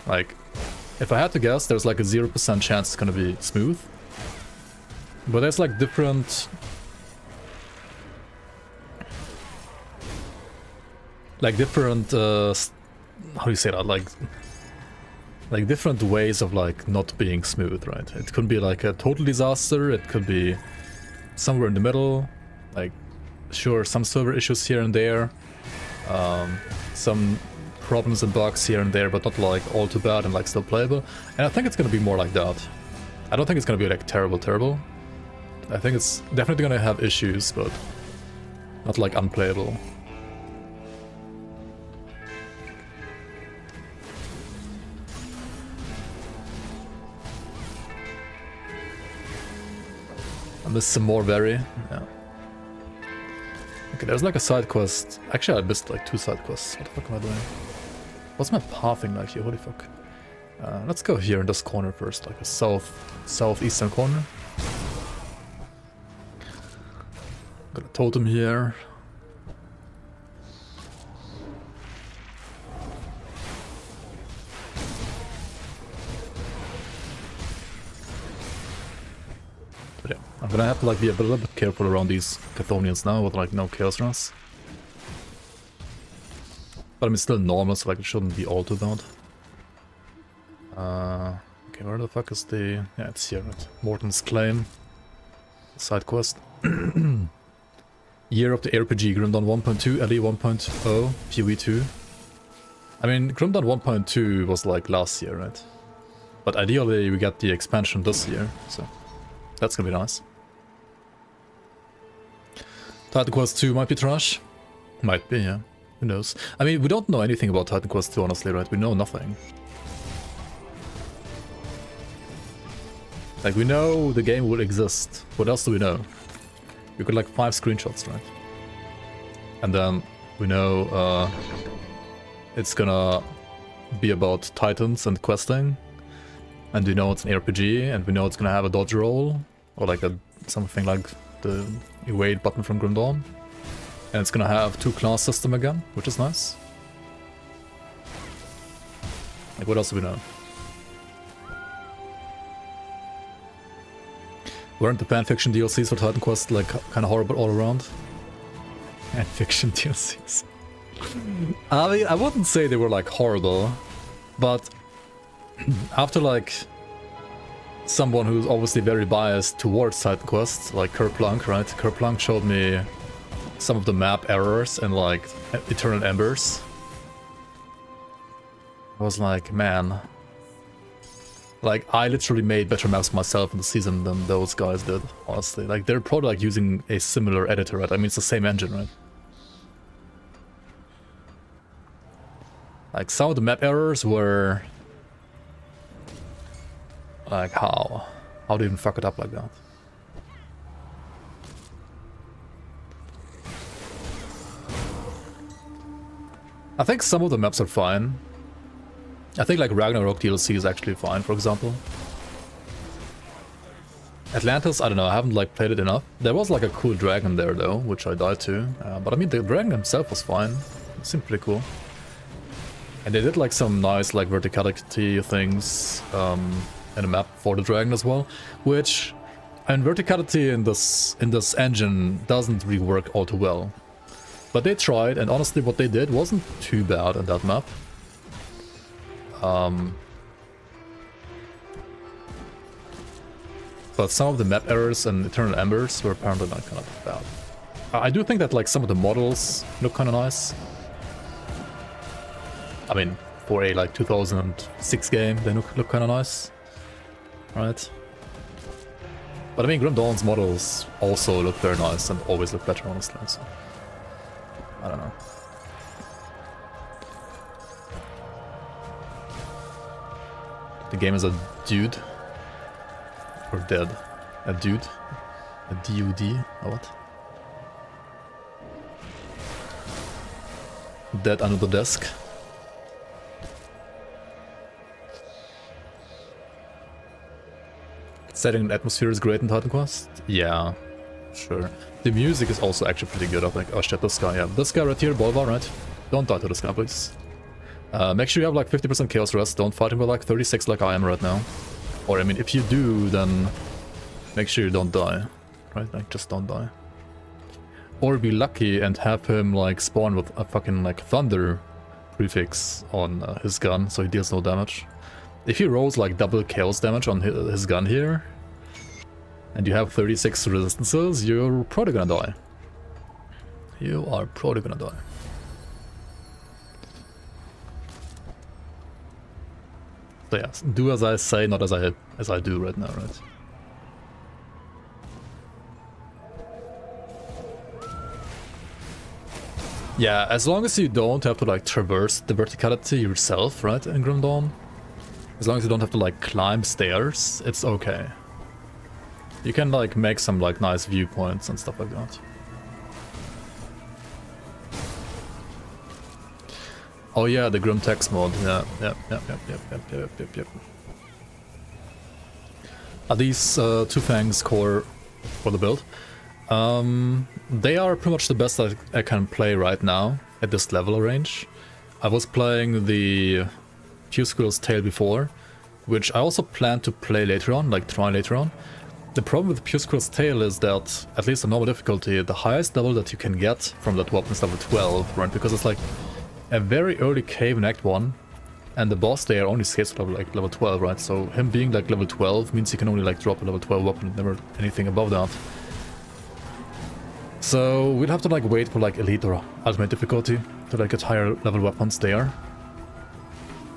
Like, if I had to guess, there's like a 0% chance it's gonna be smooth. But there's like different like different how do you say that, like different ways of like not being smooth, right? It could be like a total disaster, it could be somewhere in the middle, like sure, some server issues here and there, some problems and bugs here and there, but not like all too bad and like still playable. And I think it's gonna be more like that. I don't think it's gonna be like terrible. I think it's definitely gonna have issues, but not like unplayable. I missed some more berry. Yeah. Okay, there's like a side quest. Actually, I missed like 2 side quests. What the fuck am I doing? What's my pathing like here? Holy fuck. Let's go here in this corner first, like a southeastern corner. Got a totem here. But yeah, I'm gonna have to like be a little bit careful around these Chthonians now with like no chaos runs. But I mean, still normal, so like it shouldn't be all too bad. Okay, where the fuck is the... Yeah, it's here, right? Morton's Claim. Side quest. Year of the ARPG, Grim Dawn 1.2, LE 1.0, PoE 2. I mean, Grim Dawn 1.2 was like last year, right? But ideally we got the expansion this year, so that's gonna be nice. Titan Quest 2 might be trash. Might be, yeah. Who knows? I mean, we don't know anything about Titan Quest 2, honestly, right? We know nothing. Like, we know the game will exist. What else do we know? We got like 5 screenshots, right? And then we know it's gonna be about Titans and questing. And we know it's an RPG, and we know it's gonna have a dodge roll, or like something like the evade button from Grim Dawn. And it's gonna have 2 class system again, which is nice. Like, what else do we know? Weren't the fanfiction DLCs for Titan Quest like kind of horrible all around? Fanfiction DLCs. I mean, I wouldn't say they were like horrible, but after like someone who's obviously very biased towards Titan Quest, like Kerplunk, right? Kerplunk showed me some of the map errors and like Eternal Embers. I was like, man. Like, I literally made better maps myself in the season than those guys did, honestly. Like, they're probably like using a similar editor, right? I mean, it's the same engine, right? Like, some of the map errors were... Like, how? How do you even fuck it up like that? I think some of the maps are fine. I think like Ragnarok DLC is actually fine, for example. Atlantis, I don't know, I haven't like played it enough. There was like a cool dragon there though, which I died to. But I mean, the dragon himself was fine. It seemed pretty cool. And they did like some nice like verticality things in the map for the dragon as well. Which, and verticality in this engine doesn't really work all too well. But they tried, and honestly what they did wasn't too bad in that map. But some of the map errors and Eternal Embers were apparently not kind of bad. I do think that like some of the models look kind of nice. I mean, for a like 2006 game, they look kind of nice, right? But I mean, Grim Dawn's models also look very nice and always look better, honestly. So I don't know. The game is a dude. Or dead. A dude. A DUD. Or what? Dead under the desk. Setting and atmosphere is great in Titan Quest? Yeah, sure. The music is also actually pretty good. I think. Oh shit, this guy, yeah. This guy right here, Bolvar, right? Don't die to this guy, please. Make sure you have like 50% chaos rest. Don't fight him with like 36 like I am right now. Or I mean, if you do, then make sure you don't die. Right? Like, just don't die. or be lucky and have him like spawn with a fucking like thunder prefix on his gun, so he deals no damage. If he rolls like double chaos damage on his gun here, and you have 36 resistances, you're probably gonna die. You are probably gonna die. So yeah, do as I say, not as I do right now, right? Yeah, as long as you don't have to like traverse the verticality yourself, right, in Grim Dawn. As long as you don't have to like climb stairs, it's okay. You can like make some like nice viewpoints and stuff like that. Oh yeah, the Grim Text mod. Yep. These two fangs core for the build. They are pretty much the best I can play right now at this level range. I was playing the Few Squirrel's Tale before, which I also plan to play later on, like try later on. The problem with Few Squirrel's Tale is that, at least on normal difficulty, the highest level that you can get from that weapon is level 12, right? Because it's like a very early cave in Act 1, and the boss there only scales to level 12, right? So him being like level 12 means he can only like drop a level 12 weapon, never anything above that. So we'll have to like wait for like elite or ultimate difficulty to like get higher level weapons there.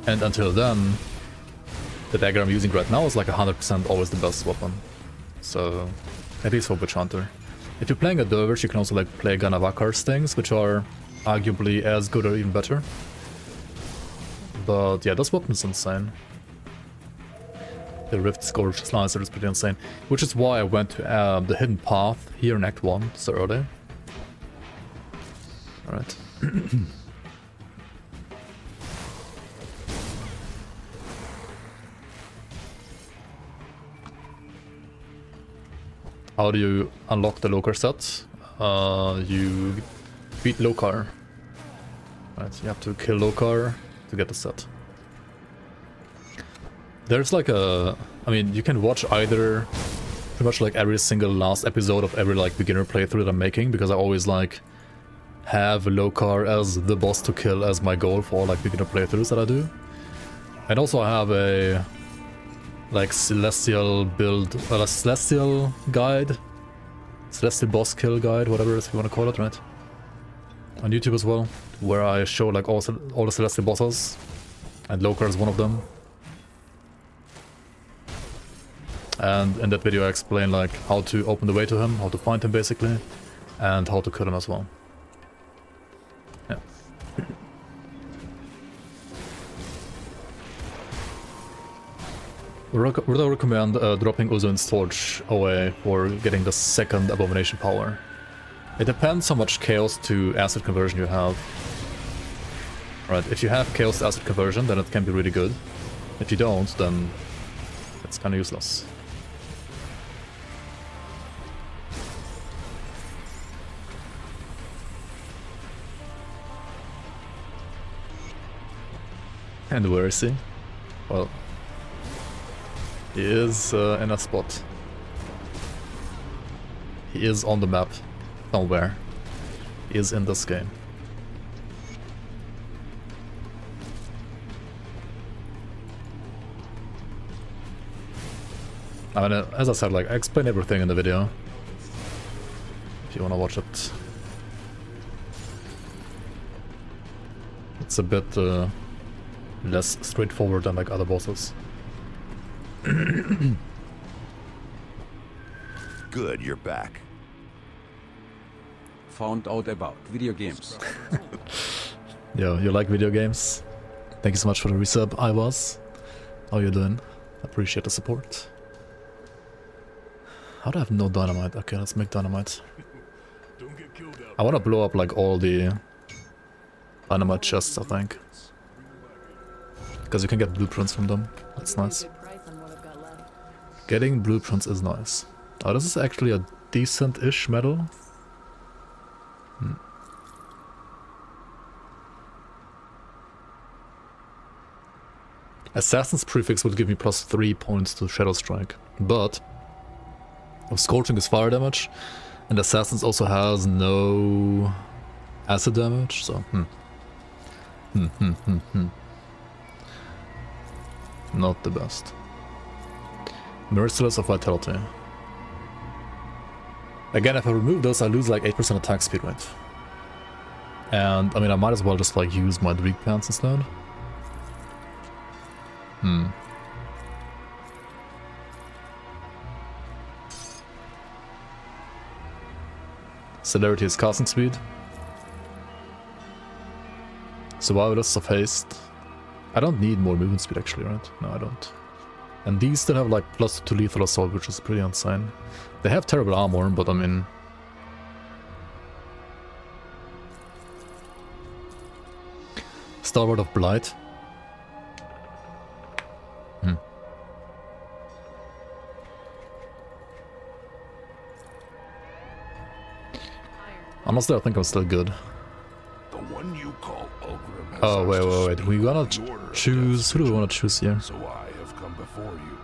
And until then, the dagger I'm using right now is like 100% always the best weapon. So, at least for Witch Hunter. If you're playing a Dervish, you can also like play Ganavakar's things, which are arguably as good or even better. But yeah, this weapon is insane. The Rift Scourge Slicer is pretty insane, which is why I went to the Hidden Path here in Act 1 so early. Alright. How do you unlock the Lokar set? You beat Lokar. Right, you have to kill Lokar to get the set. There's like a... I mean, you can watch either pretty much like every single last episode of every like beginner playthrough that I'm making, because I always like have Lokar as the boss to kill as my goal for like beginner playthroughs that I do. And also I have a like celestial build, a celestial guide, celestial boss kill guide, whatever it is you want to call it, right? On YouTube as well, where I show like all the celestial bosses, and Lokar is one of them. And in that video I explain like how to open the way to him, how to find him basically, and how to kill him as well. Yeah. Would I recommend dropping Uzuin's Torch away for getting the second Abomination power? It depends how much Chaos to Acid conversion you have. Right, if you have Chaos to Acid conversion, then it can be really good. If you don't, then it's kind of useless. And where is he? Well, he is in a spot. He is on the map somewhere. He is in this game. I mean, as I said, like I explain everything in the video. If you want to watch it, it's a bit less straightforward than like other bosses. Good, you're back. Found out about video games. Yo, you like video games? Thank you so much for the resub, I was. How you doing? Appreciate the support. How do I have no dynamite? Okay, let's make dynamite. I want to blow up like all the dynamite chests, I think. Because you can get blueprints from them. That's nice. Getting blueprints is nice. Oh, this is actually a decent-ish medal. Assassin's Prefix would give me plus 3 points to Shadow Strike, but if Scorching is fire damage, And Assassins also has no acid damage, so not the best. Merciless of Vitality. Again, if I remove those, I lose like 8% attack speed, right? And I mean, I might as well just like use my Dream Pants instead. Celerity is casting speed. Survivalist of haste. I don't need more movement speed actually, right? No, I don't. And these still have like +2 lethal assault, which is pretty insane. They have terrible armor, but I mean... Starboard of Blight. Honestly, I think I'm still good. The one you call Ulgrim has Oh, wait. We gotta the order of choose... Who do we want to choose here? So I have come before you.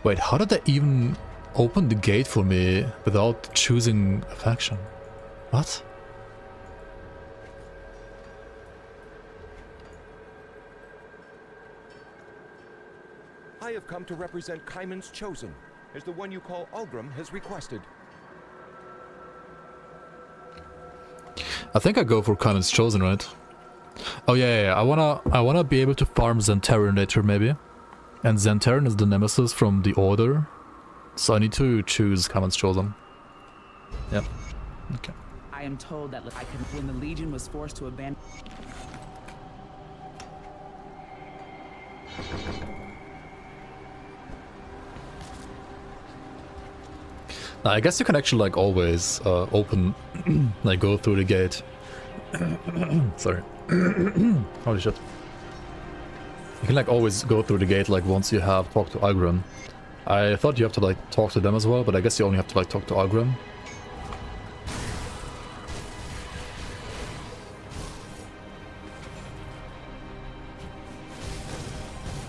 Wait, how did they even open the gate for me without choosing a faction? What? I have come to represent Kaiman's Chosen, as the one you call Ulgrim has requested. I think I go for Kaiman's Chosen, right? Oh yeah. I wanna be able to farm Zentaran later, maybe. And Zentaran is the nemesis from the Order, so I need to choose Kaiman's Chosen. Yep. Okay. I am told that when the Legion was forced to abandon. Now, I guess you can actually like always open, like go through the gate. Sorry. Holy shit. You can like always go through the gate like once you have talked to Ulgrim. I thought you have to like talk to them as well, but I guess you only have to like talk to Ulgrim.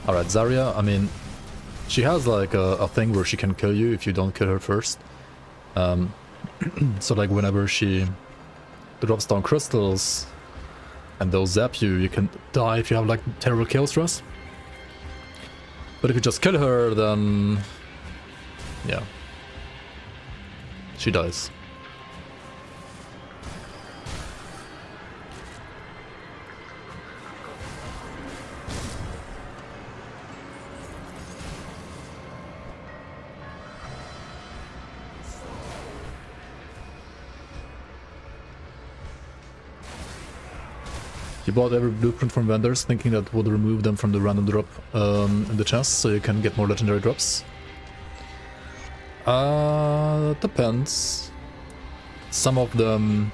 Alright, Zarya, I mean, she has like a thing where she can kill you if you don't kill her first. So like whenever she drops down crystals and they'll zap you, you can die if you have like terrible kill stress. But if you just kill her, then yeah, she dies. You bought every blueprint from vendors, thinking that would remove them from the random drop in the chest, so you can get more legendary drops. Depends. Some of them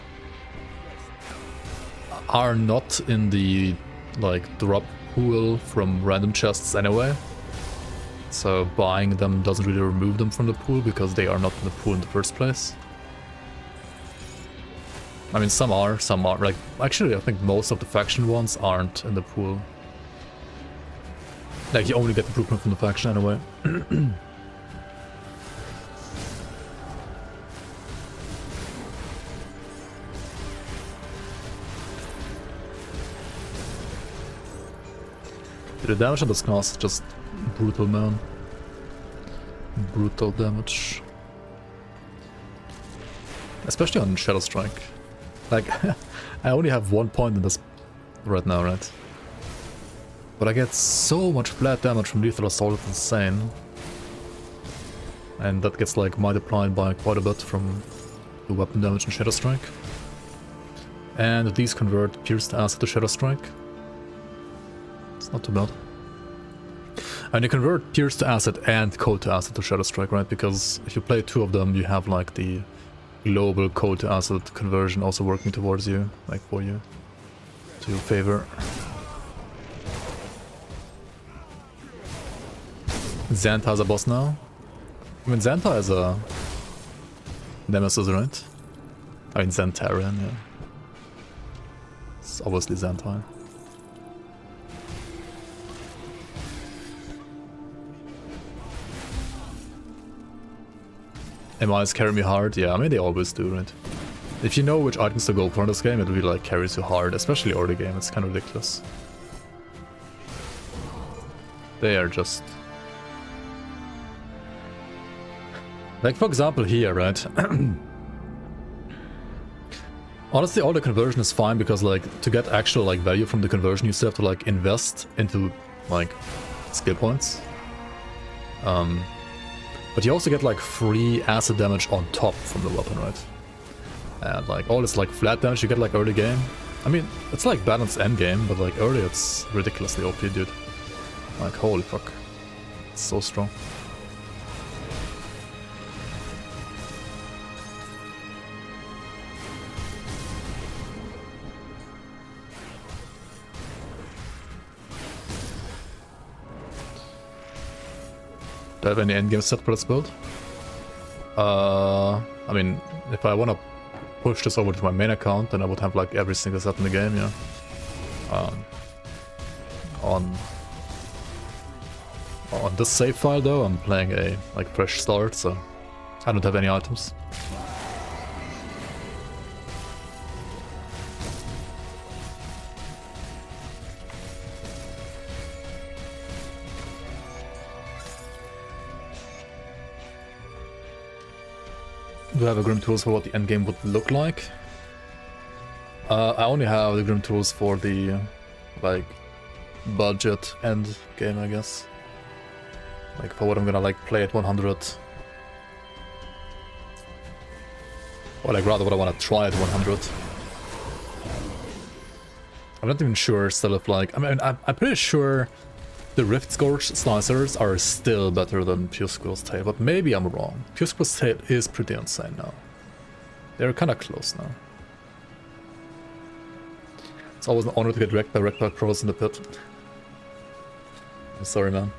are not in the like drop pool from random chests anyway, so buying them doesn't really remove them from the pool because they are not in the pool in the first place. I mean, some are, like, actually I think most of the faction ones aren't in the pool. Like, you only get the blueprint from the faction anyway. The damage on this class is just brutal, man. Brutal damage. Especially on Shadow Strike. Like, I only have 1 point in this right now, right? But I get so much flat damage from Lethal Assault, it's insane. And that gets like multiplied by quite a bit from the weapon damage in Shadow Strike. And these convert Pierced Acid to Shadow Strike. It's not too bad. And you convert Pierced Acid and Cold to Acid to Shadow Strike, right? Because if you play 2 of them, you have like the global Cold to Acid conversion also working towards you, like for you, to your favor. Xanta is a boss now. I mean, Xanta is a nemesis, right? I mean, Zentaran, yeah. It's obviously Xanta. MIs carry me hard. Yeah, I mean they always do, right? If you know which items to go for in this game, it really like carries you hard, especially early game. It's kind of ridiculous. They are just... Like for example here, right? Honestly, all the conversion is fine because like to get actual like value from the conversion, you still have to like invest into like skill points. But you also get like free acid damage on top from the weapon, right? And like all this like flat damage you get like early game. I mean, it's like balanced end game, but like early it's ridiculously OP, dude. Like holy fuck, it's so strong. Do I have any endgame set for this build? I mean, if I wanna push this over to my main account, then I would have like every single set in the game, yeah. On this save file though, I'm playing a like fresh start, so I don't have any items. Do I have a Grim Tools for what the endgame would look like? I only have the Grim Tools for the like budget end game, I guess. Like for what I'm gonna like play at 100. Or like rather what I wanna try at 100. I'm not even sure still if like, I mean I'm pretty sure the Rift Scourge slicers are still better than Pure Squirrel's Tail, but maybe I'm wrong. Pure Squirrel's Tail is pretty insane now. They're kinda close now. It's always an honor to get wrecked by reptile crows in the pit. I'm sorry, man.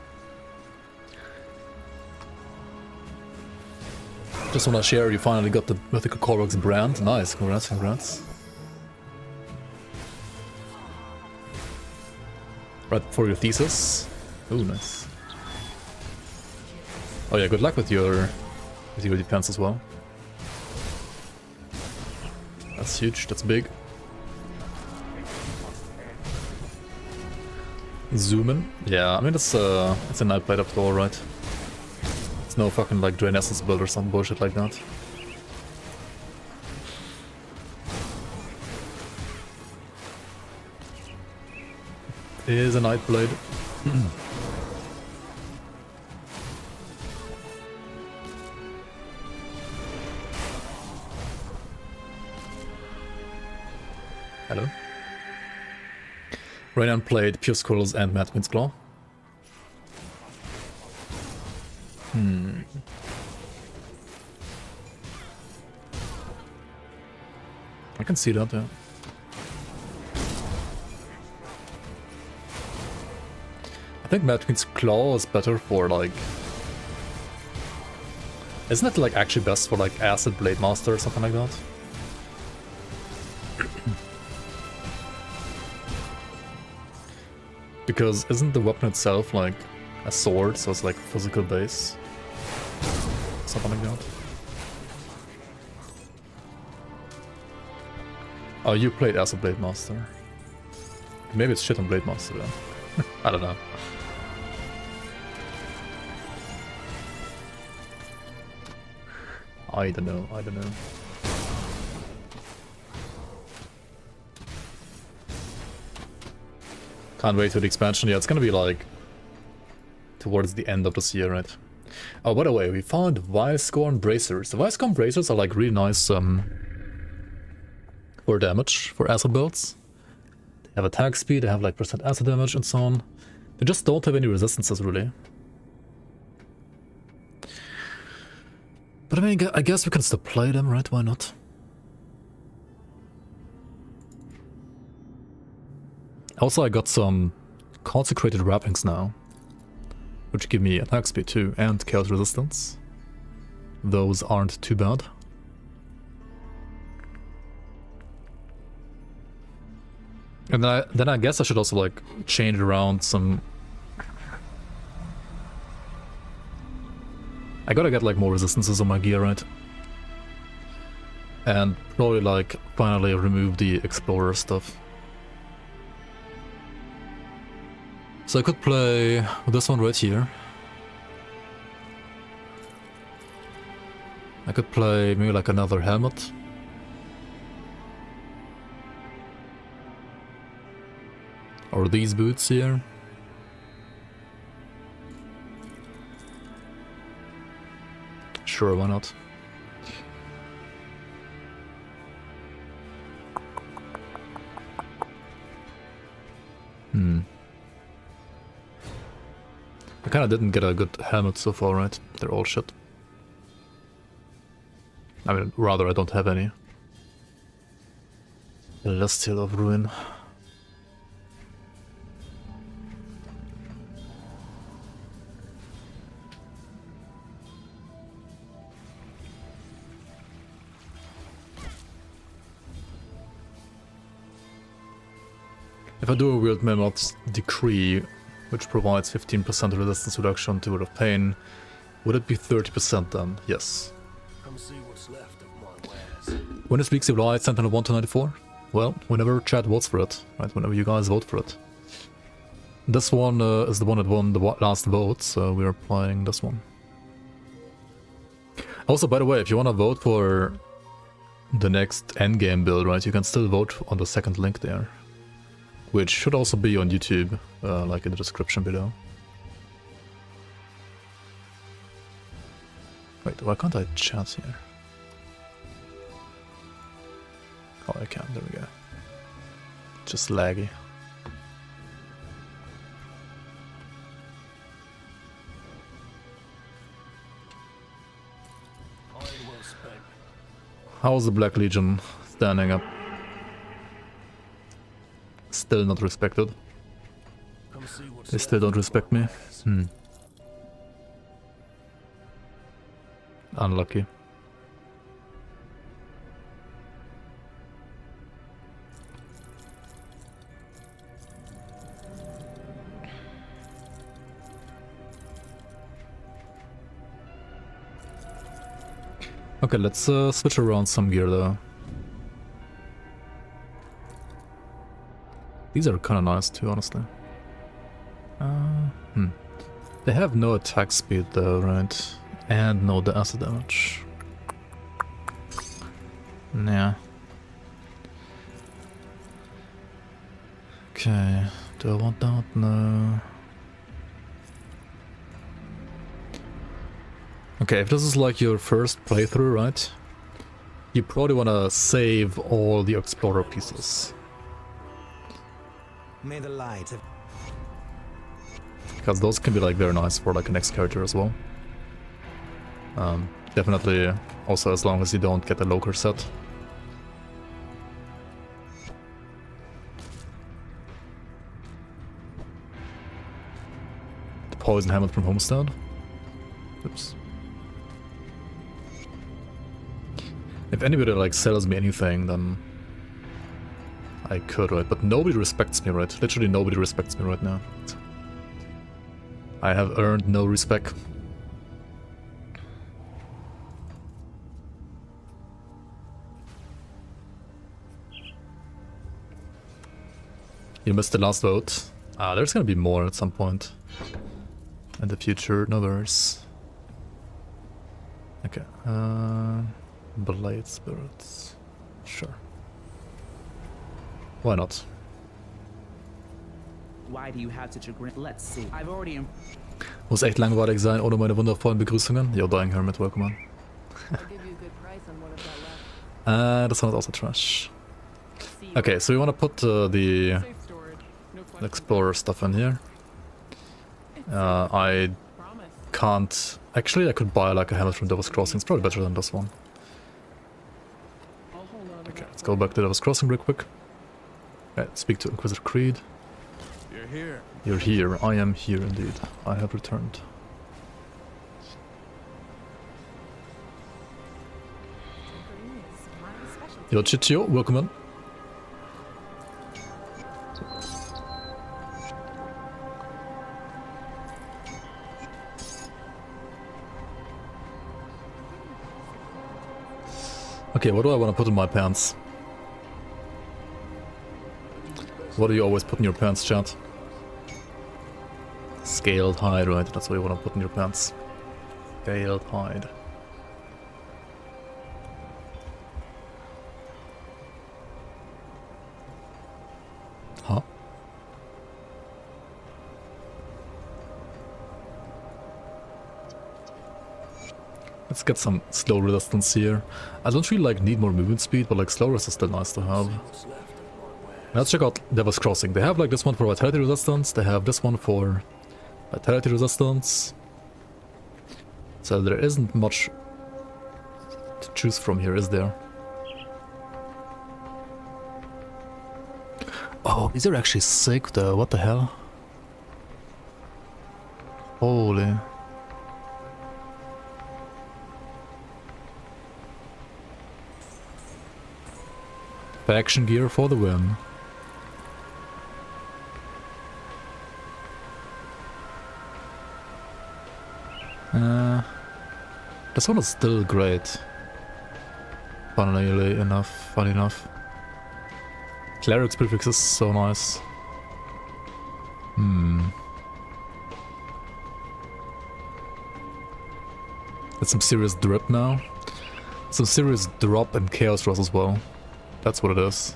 Just wanna share, you finally got the Mythical Korvax brand. Nice, congrats, congrats. Right for your thesis. Oh, nice. Oh yeah, good luck with your defense as well. That's huge, that's big. Zoom in. Yeah, I mean it's a night blade after all, right? It's no fucking like Drain Essence build or some bullshit like that. It is a night blade. Hello. Raynan played Pure Squirrels and Mad Queen's Claw. I can see that, yeah. I think Mad Queen's Claw is better for like... Isn't it like actually best for like Acid Blade Master or something like that? Because isn't the weapon itself like a sword, so it's like physical base? Something like that. Oh, you played Acid Blade Master. Maybe it's shit on Blade Master then. I don't know. I don't know, I don't know. Can't wait for the expansion. Yeah, it's gonna be like towards the end of this year, right? Oh, by the way, we found Vilescorn Bracers. The Vilescorn Bracers are like really nice for damage, for acid builds. They have attack speed, they have like % acid damage and so on. They just don't have any resistances really. But I mean, I guess we can still play them, right? Why not? Also, I got some consecrated wrappings now, which give me attack speed too and chaos resistance. Those aren't too bad. And then I guess I should also like change around some. I gotta get like more resistances on my gear, right? And probably like finally remove the explorer stuff. So I could play this one right here. I could play maybe like another helmet. Or these boots here. Sure, why not? I kinda didn't get a good helmet so far, right? They're all shit. I mean, rather I don't have any. Celestial of Ruin. If I do a weird Mammoth's Decree, which provides 15% resistance reduction to Word of Pain, would it be 30% then? Yes. Come see what's left of my wares. When is Week's Light Sentinel 1 to 94? Well, whenever chat votes for it, right? Whenever you guys vote for it. This one is the one that won the last vote, so we're playing this one. Also, by the way, if you want to vote for the next Endgame build, right, you can still vote on the second link there. Which should also be on YouTube, like in the description below. Wait, why can't I chat here? Oh, I can, there we go. Just laggy. How's the Black Legion standing up? Still not respected. They still don't respect me. Unlucky. Okay, let's switch around some gear though. These are kind of nice too, honestly. They have no attack speed though, right? And no acid damage. Yeah. Okay, do I want that? No. Okay, if this is like your first playthrough, right? You probably want to save all the explorer pieces. May the light of... Because those can be like very nice for like a next character as well. Definitely also as long as you don't get a local set. The poison helmet from Homestead. Oops. If anybody like sells me anything, then I could, right? But nobody respects me, right? Literally nobody respects me right now. I have earned no respect. You missed the last vote. There's gonna be more at some point in the future. No worries. Okay. Blade Spirits. Sure. Why not? Why do you have such a grin? Let's see. I've already... Muss echt langweilig sein ohne meine wundervollen Begrüßungen. Yo, Dying Hermit, welcome on. I'll give you a good price on what I've got left. Das one is also trash. Okay, so we want to put the Explorer stuff in here. I can't... Actually, I could buy like a helmet from Devil's Crossing. It's probably better than this one. Okay, let's go back to Devil's Crossing real quick. Okay, speak to Inquisitor Creed. You're here. You're here. I am here indeed. I have returned. Yo, Chichio, welcome in. Okay, what do I want to put in my pants? What do you always put in your pants, chat? Scaled hide, right? That's what you want to put in your pants. Scaled hide. Huh? Let's get some slow resistance here. I don't really like need more movement speed, but like slow resist is still nice to have. Let's check out Devil's Crossing. They have like this one for vitality resistance, they have this one for vitality resistance. So there isn't much to choose from here, is there? Oh, these are actually sick though, what the hell? Holy. Faction gear for the win. This one is still great. Funny enough. Cleric's prefix is so nice. That's some serious drip now. Some serious drop and chaos rush as well. That's what it is.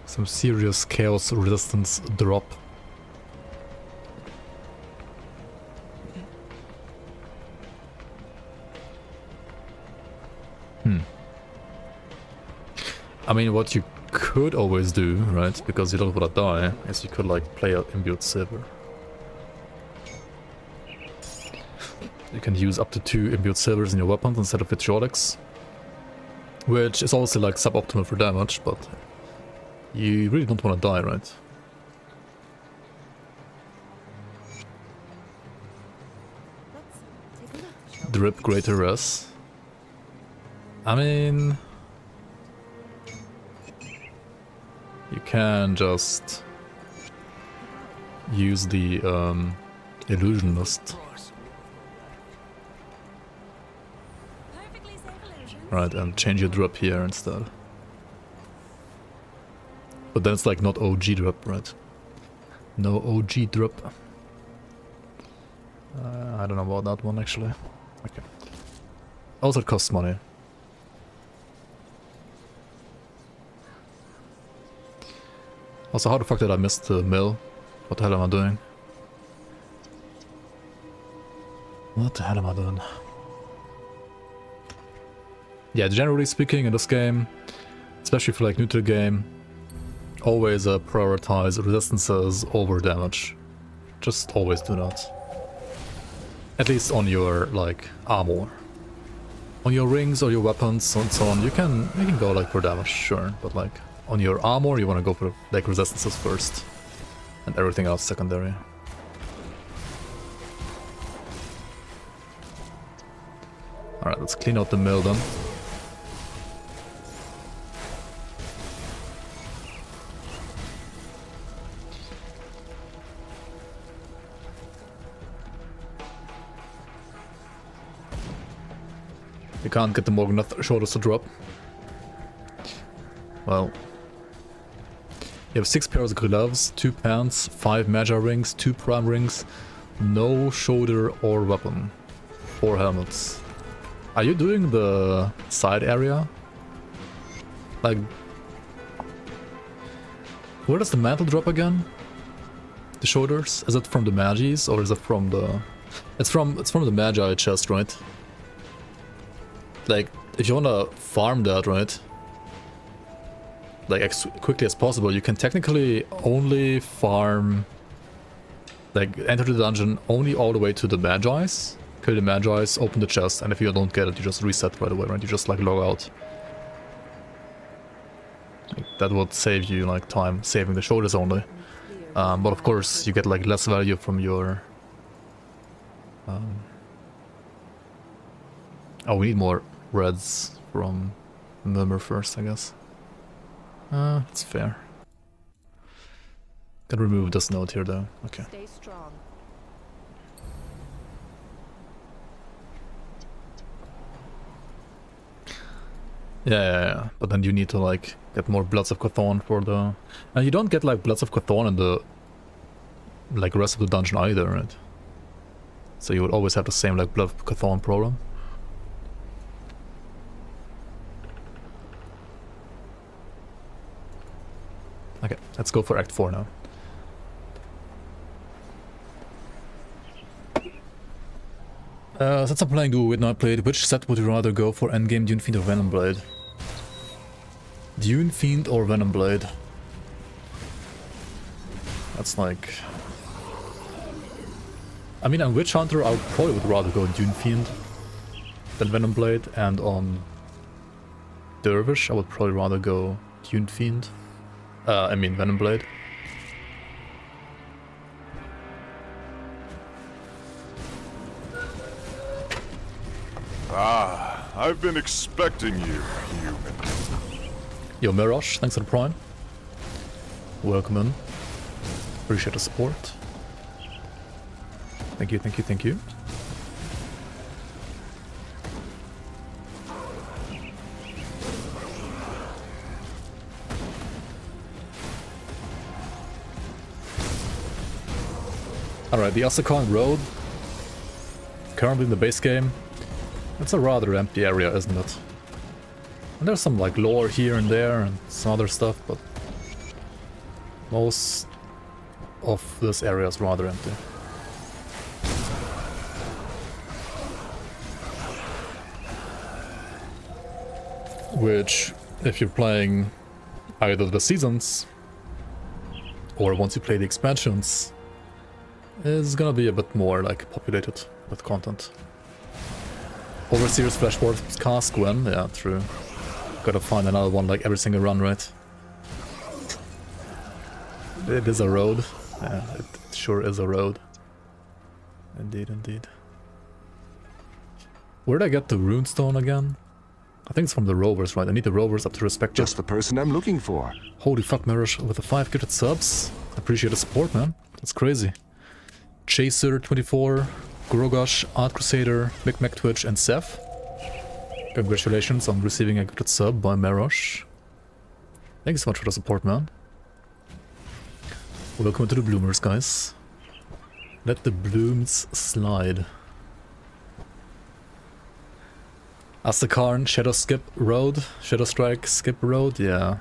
Some serious chaos resistance drop. I mean, what you could always do, right, because you don't want to die, is you could like play out imbued silver. You can use up to 2 imbued silvers in your weapons instead of vitriolics. Which is also like suboptimal for damage, but you really don't want to die, right? Drip greater res. I mean, you can just use the illusionist. Right, and change your drop here instead. But then it's like not OG drop, right? No OG drop. I don't know about that one actually. Okay. Also it costs money. Also, how the fuck did I miss the mill? What the hell am I doing? What the hell am I doing? Yeah, generally speaking in this game, especially if you're like new to the game, always prioritize resistances over damage. Just always do that. At least on your like armor. On your rings or your weapons and so on, you can go like for damage, sure, but like on your armor you want to go for like resistances first and everything else secondary. Alright, let's clean out the mill then. You can't get the Morganath shoulders to drop. Well, you have 6 pairs of gloves, 2 pants, 5 Magi rings, 2 prime rings, no shoulder or weapon, 4 helmets. Are you doing the side area? Like, where does the mantle drop again? The shoulders? Is it from the Magis or is it from the? It's from the Magi chest, right? Like, if you wanna farm that, right? Like, as quickly as possible, you can technically only farm... Like, enter the dungeon only all the way to the Magi's, kill the Magi's, open the chest, and if you don't get it, you just reset right away, right? You just, like, log out. Like, that would save you, like, time saving the shoulders only. But of course, you get, like, less value from your... Oh, we need more reds from Murmur first, I guess. That's fair. Can remove this note here though. Okay. Stay strong. Yeah. But then you need to like get more Bloods of Cthulhu for the... And you don't get like Bloods of Cthulhu in the like rest of the dungeon either, right? So you would always have the same like Blood of Cthulhu problem. Okay, let's go for Act 4 now. Since I'm playing Duo with not played, which set would you rather go for? Endgame, Dune Fiend or Venom Blade? Dune Fiend or Venom Blade? That's like... I mean, on Witch Hunter I probably would rather go Dune Fiend than Venom Blade, and on Dervish I would probably rather go Dune Fiend. I mean Venom Blade. Ah, I've been expecting you, human. Yo, Mirage, thanks for the prime. Welcome in. Appreciate the support. Thank you, thank you, thank you. Alright, the Asakon Road. Currently in the base game. It's a rather empty area, isn't it? And there's some like lore here and there and some other stuff, but most of this area is rather empty. Which, if you're playing either the seasons or once you play the expansions, is gonna be a bit more like populated with content. Overseer's Flashboard Cask Gwen, yeah, true. Gotta find another one like every single run, right? It is a road. Yeah, it sure is a road. Indeed, indeed. Where'd I get the runestone again? I think it's from the rovers, right? I need the rovers up to respect. Just the person I'm looking for. Holy fuck, Mirage, with the 5 gifted subs. Appreciate the support, man. That's crazy. Chaser24, Grogosh, Art Crusader, Big Mac Twitch, and Seth. Congratulations on receiving a gifted sub by Mirage. Thank you so much for the support, man. Welcome to the bloomers, guys. Let the blooms slide. Asakarn, Shadow Skip Road, Shadow Strike Skip Road, yeah.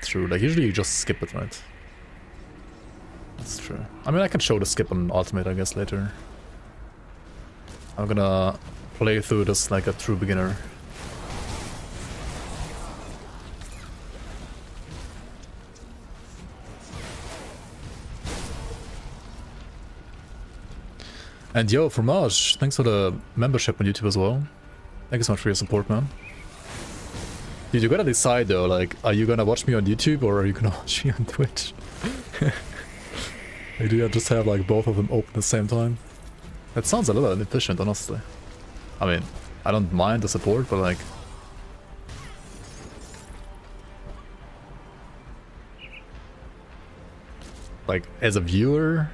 True, like usually you just skip it, right? That's true. I mean, I can show the skip on Ultimate, I guess, later. I'm gonna play through this like a true beginner. And yo, Fromage, thanks for the membership on YouTube as well. Thank you so much for your support, man. Dude, you gotta decide though, like, are you gonna watch me on YouTube or are you gonna watch me on Twitch? Like, do you just have like both of them open at the same time? That sounds a little inefficient, honestly. I mean, I don't mind the support, but like... Like, as a viewer,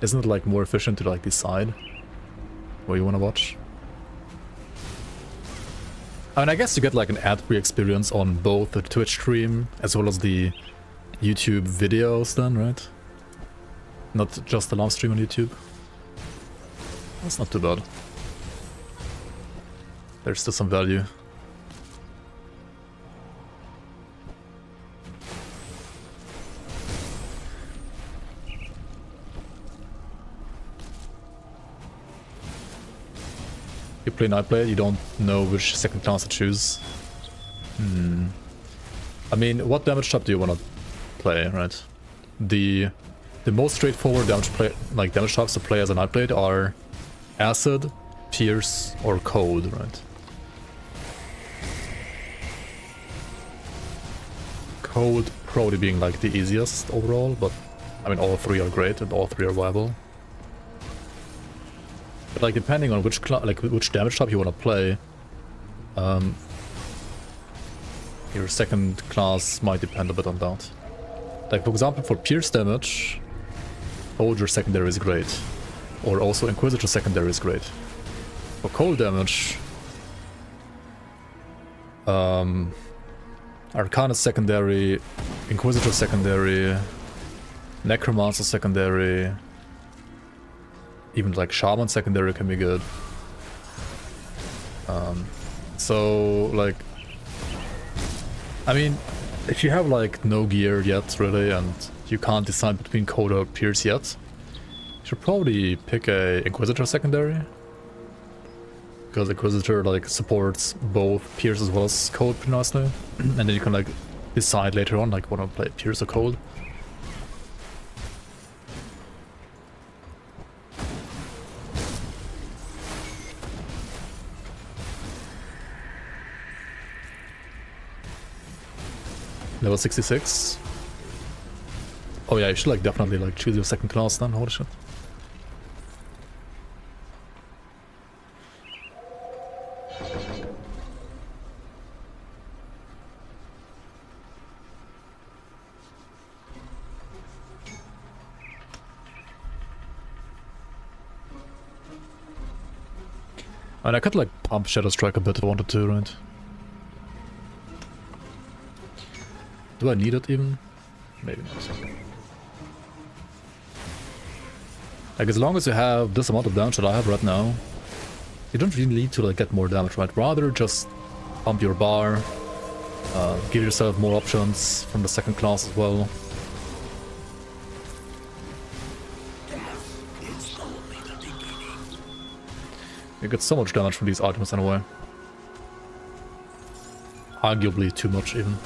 isn't it like more efficient to like decide what you wanna watch? I mean, I guess you get like an ad-free experience on both the Twitch stream as well as the YouTube videos then, right? Not just the live stream on YouTube. That's not too bad. There's still some value. You play Nightblade, you don't know which second class to choose. I mean, what damage type do you want to play, right? The most straightforward damage types to play as a Nightblade are Acid, Pierce, or Cold, right? Cold probably being like the easiest overall, but I mean all three are great and all three are viable. But like depending on which damage type you want to play, your second class might depend a bit on that. Like for example, for Pierce damage, Soldier secondary is great, or also Inquisitor secondary is great. For cold damage, Arcana secondary, Inquisitor secondary, Necromancer secondary, even like Shaman secondary can be good. So like, I mean, if you have like no gear yet really and you can't decide between Code or Pierce yet, you should probably pick a Inquisitor secondary. Because Inquisitor like supports both Pierce as well as Code pretty nicely. And then you can like decide later on like want to play Pierce or Code. Level 66. Oh yeah, you should like definitely like choose your second class then, holy shit. And I could like pump Shadow Strike a bit if I wanted to, right? Do I need it even? Maybe not. Like as long as you have this amount of damage that I have right now, you don't really need to like get more damage, right? Rather just pump your bar, give yourself more options from the second class as well. You get so much damage from these items in a way. Arguably too much even.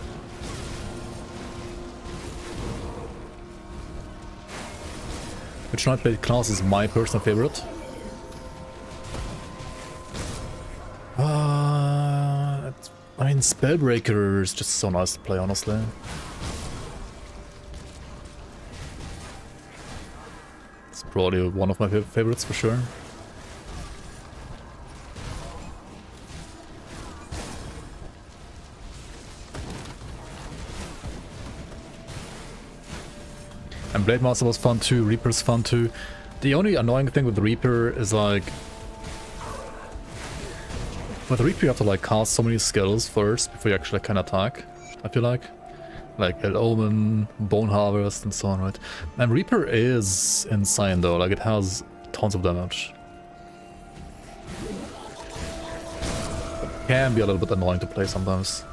Which Nightblade class is my personal favorite? I mean, Spellbreaker is just so nice to play, honestly. It's probably one of my favorites for sure. And Blade Master was fun too, Reaper's fun too. The only annoying thing with the Reaper is like... With the Reaper you have to like cast so many skills first before you actually can attack, I feel like. Like El Omen, Bone Harvest and so on, right? And Reaper is insane though, like it has tons of damage. It can be a little bit annoying to play sometimes.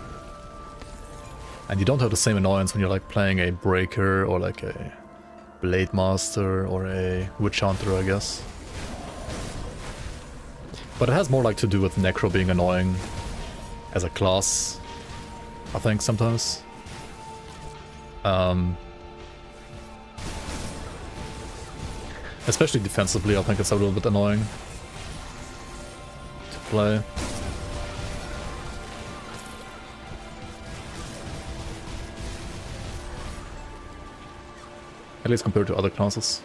And you don't have the same annoyance when you're like playing a Breaker or like a Blade Master or a Witch Hunter, I guess. But it has more like to do with Necro being annoying as a class, I think, sometimes. Especially defensively, I think it's a little bit annoying to play. At least compared to other classes.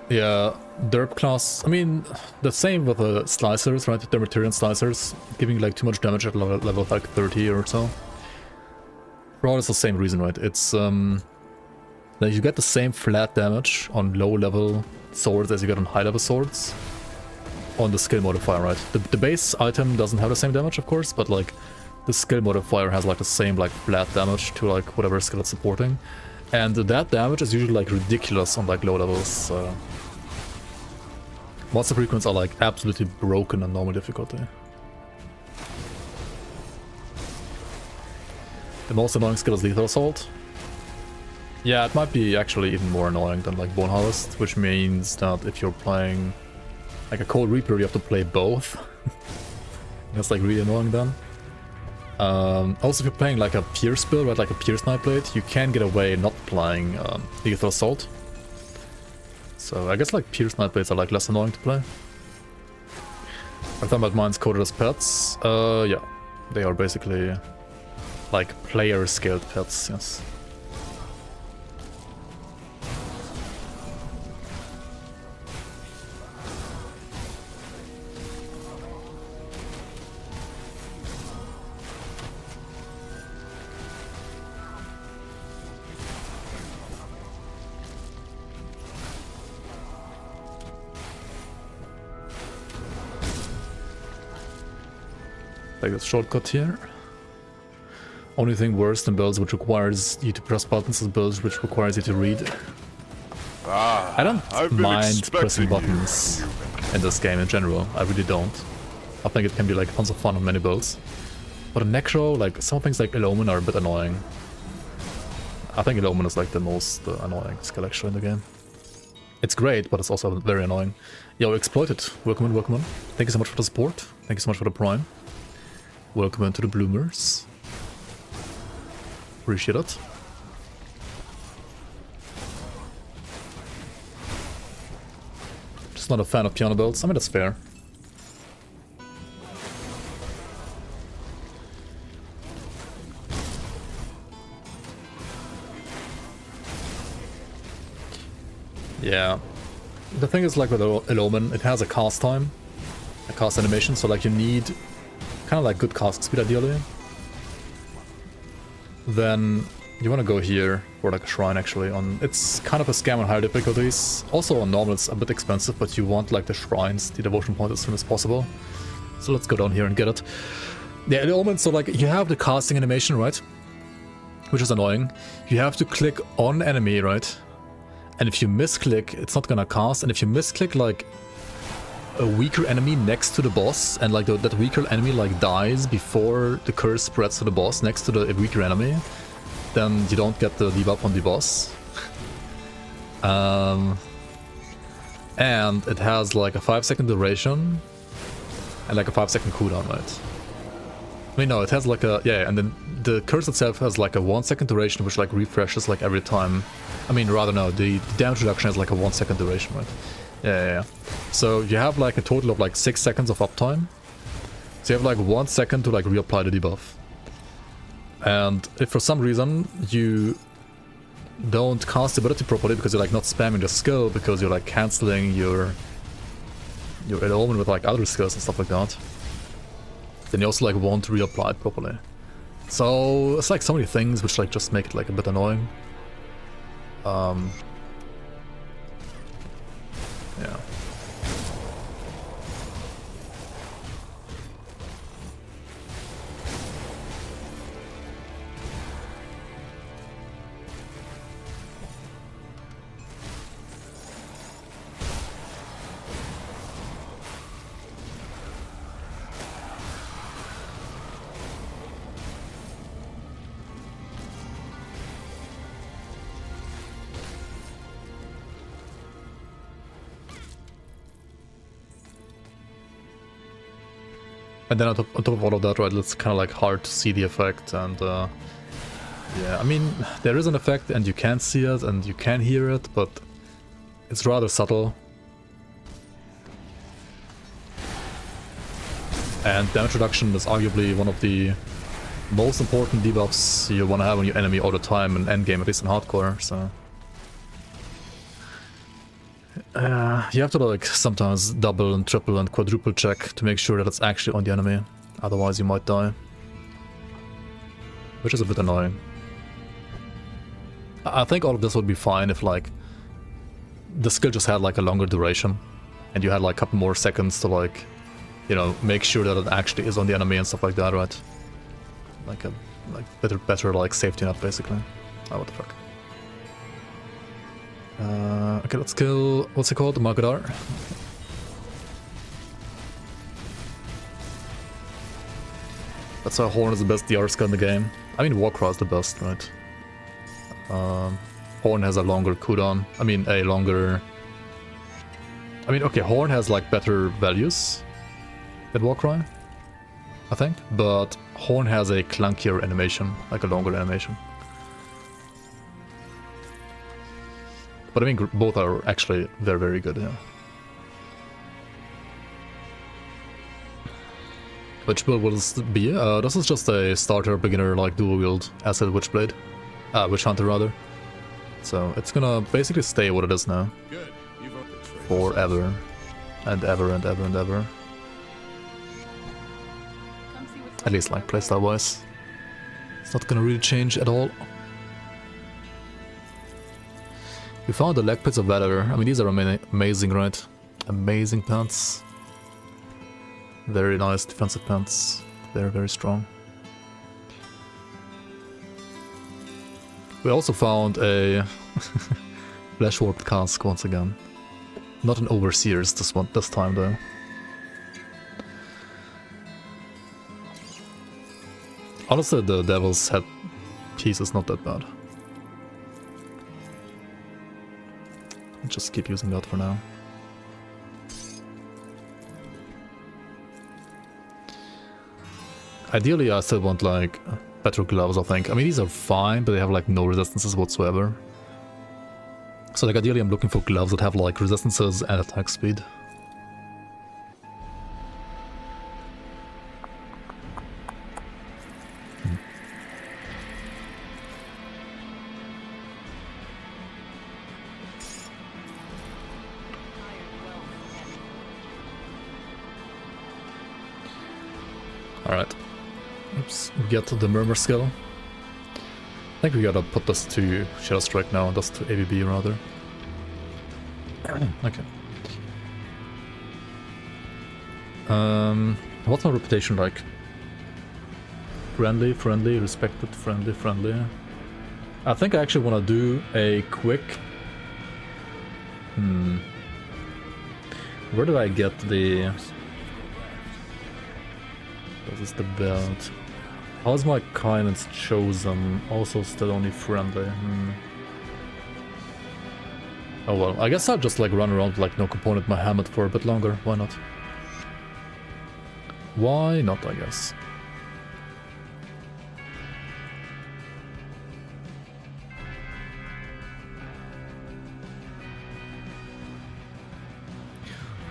Yeah, derp class, I mean, the same with the slicers, right? The Materian slicers, giving like too much damage at level like 30 or so. For all it's the same reason, right? It's that you get the same flat damage on low level swords as you get on high level swords on the skill modifier, right? The base item doesn't have the same damage, of course, but like the skill modifier has like the same like flat damage to like whatever skill it's supporting. And that damage is usually like ridiculous on like low levels. Monster frequencies are like absolutely broken on normal difficulty. The most annoying skill is Lethal Assault. Yeah, it might be actually even more annoying than like Bone Harvest, which means that if you're playing like a Cold Reaper, you have to play both. That's like really annoying then. Also, if you're playing like a Pierce build, right, like a Pierce Nightblade, you can get away not playing Lethal Assault. So I guess like Pierce Nightblades are like less annoying to play. I thought about mine's coded as pets. Yeah, they are basically like player scaled pets, yes. Take this shortcut here. Only thing worse than builds which requires you to press buttons is builds which requires you to read. I don't mind pressing buttons in this game in general. I really don't. I think it can be like tons of fun on many builds. But in Necro, like some things like Eloman are a bit annoying. I think Eloman is like the most annoying skill actually in the game. It's great, but it's also very annoying. Yo, Exploited, welcome in, welcome in. Thank you so much for the support. Thank you so much for the prime. Welcome into the Bloomers. Appreciate it. Just not a fan of piano builds. I mean, that's fair. Yeah. The thing is, like with Eloman, it has a cast time, a cast animation, so like you need kind of like good cast speed ideally. Then you want to go here for like a shrine actually. It's kind of a scam on higher difficulties. Also on normal it's a bit expensive, but you want like the shrines, the devotion point as soon as possible. So let's go down here and get it. Yeah, Eloman, so like you have the casting animation, right? Which is annoying. You have to click on enemy, right? And if you misclick, it's not gonna cast. And if you misclick like a weaker enemy next to the boss, and like that weaker enemy like dies before the curse spreads to the boss next to the weaker enemy, then you don't get the debuff on the boss. And it has like a 5-second duration and like a 5-second cooldown, right? I mean, no, it has like a, yeah, and then the curse itself has like a 1-second duration, which like refreshes like every time. I mean, rather no, the damage reduction has like a 1-second duration, right? Yeah. So you have like a total of like 6 seconds of uptime. So you have like 1 second to like reapply the debuff. And if for some reason you don't cast the ability properly because you're like not spamming the skill, because you're like cancelling your Eloman with like other skills and stuff like that, then you also like won't reapply it properly. So it's like so many things which like just make it like a bit annoying. Yeah. And then on top of all of that, right, it's kind of like hard to see the effect, and yeah, I mean, there is an effect and you can see it and you can hear it, but it's rather subtle. And damage reduction is arguably one of the most important debuffs you want to have on your enemy all the time in endgame, at least in hardcore, so... you have to like sometimes double and triple and quadruple check to make sure that it's actually on the enemy, otherwise you might die. Which is a bit annoying. I think all of this would be fine if like the skill just had like a longer duration and you had like a couple more seconds to like, you know, make sure that it actually is on the enemy and stuff like that, right? Like a better like safety net basically. Oh, what the fuck. Okay, let's kill, what's it called, the Magadar. That's why Horn is the best DR skill in the game. I mean, Warcraft is the best, right? Horn has a longer cooldown. I mean, okay, Horn has like better values than Warcry, I think, but Horn has a clunkier animation, like a longer animation. But I mean, both are actually very, very good, yeah. Which build will this be? This is just a starter beginner like dual wield Acid Witchblade. Witch Hunter rather. So it's gonna basically stay what it is now. Good. Forever. And ever and ever and ever. At least like playstyle wise. It's not gonna really change at all. We found the leg pits of Valor. I mean, these are amazing, right? Amazing pants. Very nice defensive pants. very, very strong. We also found a flesh warped cask once again. Not an overseers this time though. Honestly, the devil's head piece is not that bad. I'll just keep using that for now. Ideally, I still want like better gloves, I think. I mean, these are fine, but they have like no resistances whatsoever. So like ideally I'm looking for gloves that have like resistances and attack speed. Alright. Oops, we get the Murmur skill. I think we gotta put this to Shadow Strike now, and that's to ABB rather. Okay. What's my reputation like? Friendly, friendly, respected, friendly, friendly. I think I actually want to do a quick... Where did I get the... This is the belt. How's my kindness chosen? Also still only friendly. Oh well, I guess I'll just like run around with like no component my helmet for a bit longer. Why not? Why not, I guess.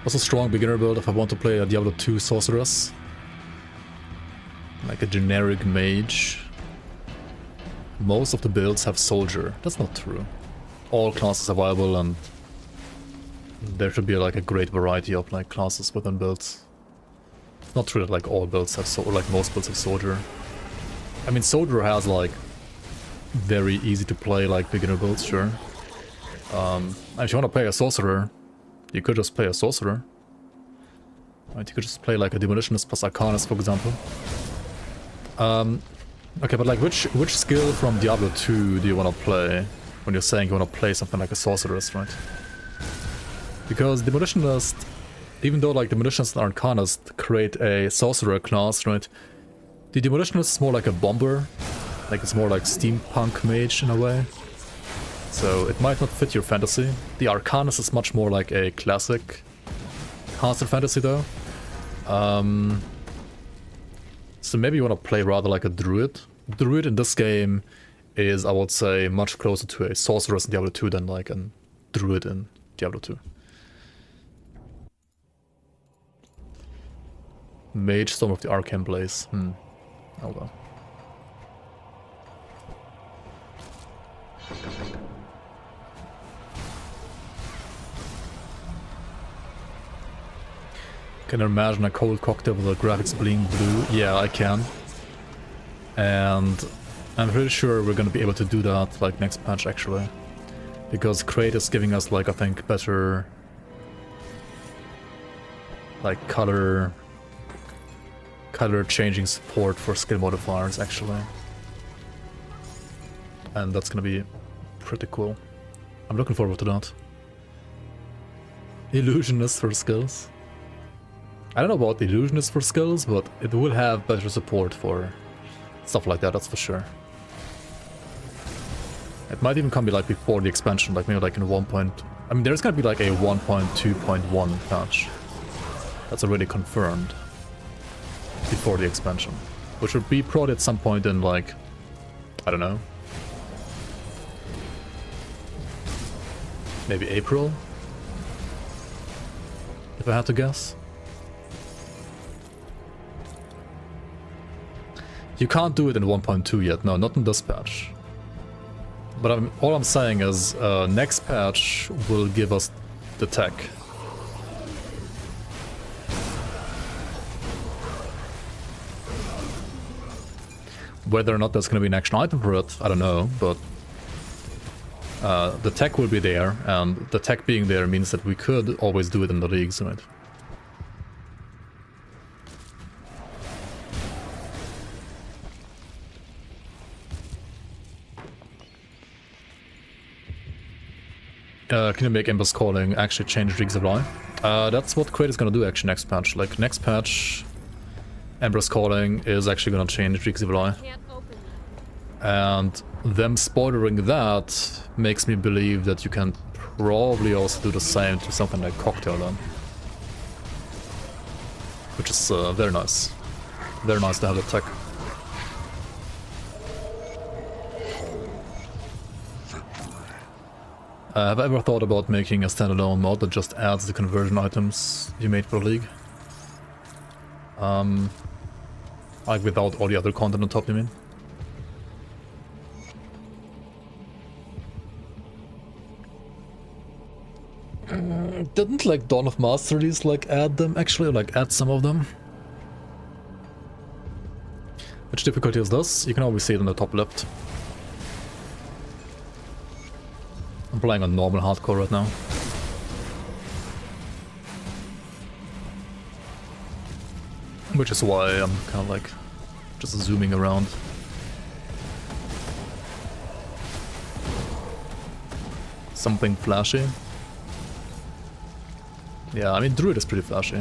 Also strong beginner build if I want to play a Diablo 2 sorceress. Like a generic mage. Most of the builds have soldier. That's not true. All classes are viable and there should be like a great variety of like classes within builds. It's not true that like all builds have like most builds have soldier. I mean soldier has like very easy to play like beginner builds, sure. If you want to play a sorcerer, you could just play a sorcerer. Right, you could just play like a demolitionist plus arcanist, for example. Okay, but like which skill from Diablo 2 do you want to play when you're saying you want to play something like a sorceress, right? Because demolitionist, even though like demolitionist and arcanist create a sorcerer class, right? The demolitionist is more like a bomber, like it's more like steampunk mage in a way. So it might not fit your fantasy. The arcanist is much more like a classic caster fantasy though. So maybe you want to play rather like a druid. Druid in this game is, I would say, much closer to a sorceress in Diablo 2 than like a druid in Diablo 2. Mage, Storm of the Arcane Blaze. Oh well. Can you imagine a cold cocktail with the graphics bleeding blue? Yeah, I can. And I'm pretty sure we're gonna be able to do that like next patch actually. Because Crate is giving us like I think better like color changing support for skill modifiers actually. And that's gonna be pretty cool. I'm looking forward to that. Illusionist for skills. I don't know about illusionist for skills, but it will have better support for stuff like that, that's for sure. It might even come like before the expansion, like maybe like in 1. I mean, there's gonna be like a 1.2.1 patch. That's already confirmed. Before the expansion. Which would be probably at some point in like, I don't know. Maybe April? If I had to guess. You can't do it in 1.2 yet, no, not in this patch. But all I'm saying is, next patch will give us the tech. Whether or not there's going to be an action item for it, I don't know, but the tech will be there, and the tech being there means that we could always do it in the leagues, right? can you make Ember's Calling actually change Reeks of Life? That's what Crate is gonna do actually next patch. Like next patch, Ember's Calling is actually gonna change Reeks of Life. And them spoilering that makes me believe that you can probably also do the same to something like Cocktail then. Which is very nice. Very nice to have the tech. Have I ever thought about making a standalone mod that just adds the conversion items you made for the League? Like without all the other content on top, you mean? Didn't like Dawn of Masteries like add them actually, like add some of them? Which difficulty is this? You can always see it on the top left. I'm playing on normal hardcore right now. Which is why I'm kind of like just zooming around. Something flashy. Yeah, I mean Druid is pretty flashy.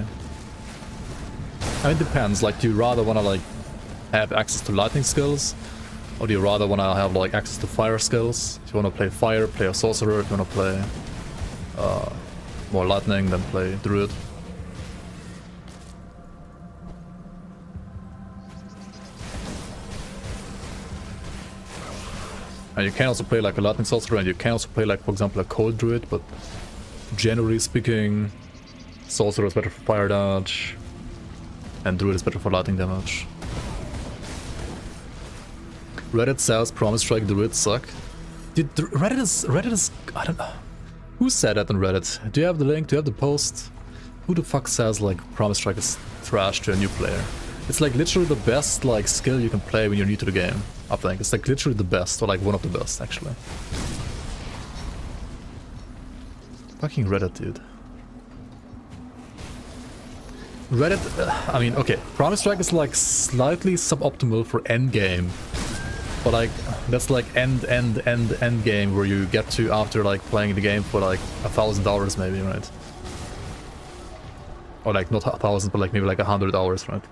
I mean it depends, like do you rather wanna like have access to lightning skills? Or do you rather want to have like access to fire skills? If you want to play fire, play a sorcerer. If you want to play more lightning, then play druid. And you can also play like a lightning sorcerer, and you can also play like, for example, a cold druid, but generally speaking, sorcerer is better for fire damage, and druid is better for lightning damage. Reddit says Promise Strike Druids suck. Dude, Reddit is I don't know. Who said that on Reddit? Do you have the link? Do you have the post? Who the fuck says like Promise Strike is trash to a new player? It's like literally the best like skill you can play when you're new to the game. I think it's like literally the best, or like one of the best actually. Fucking Reddit, dude. Reddit, I mean, okay, Promise Strike is like slightly suboptimal for endgame. But like, that's like end game where you get to after like playing the game for like $1,000 maybe, right? Or like not 1,000, but like maybe like 100 hours, right?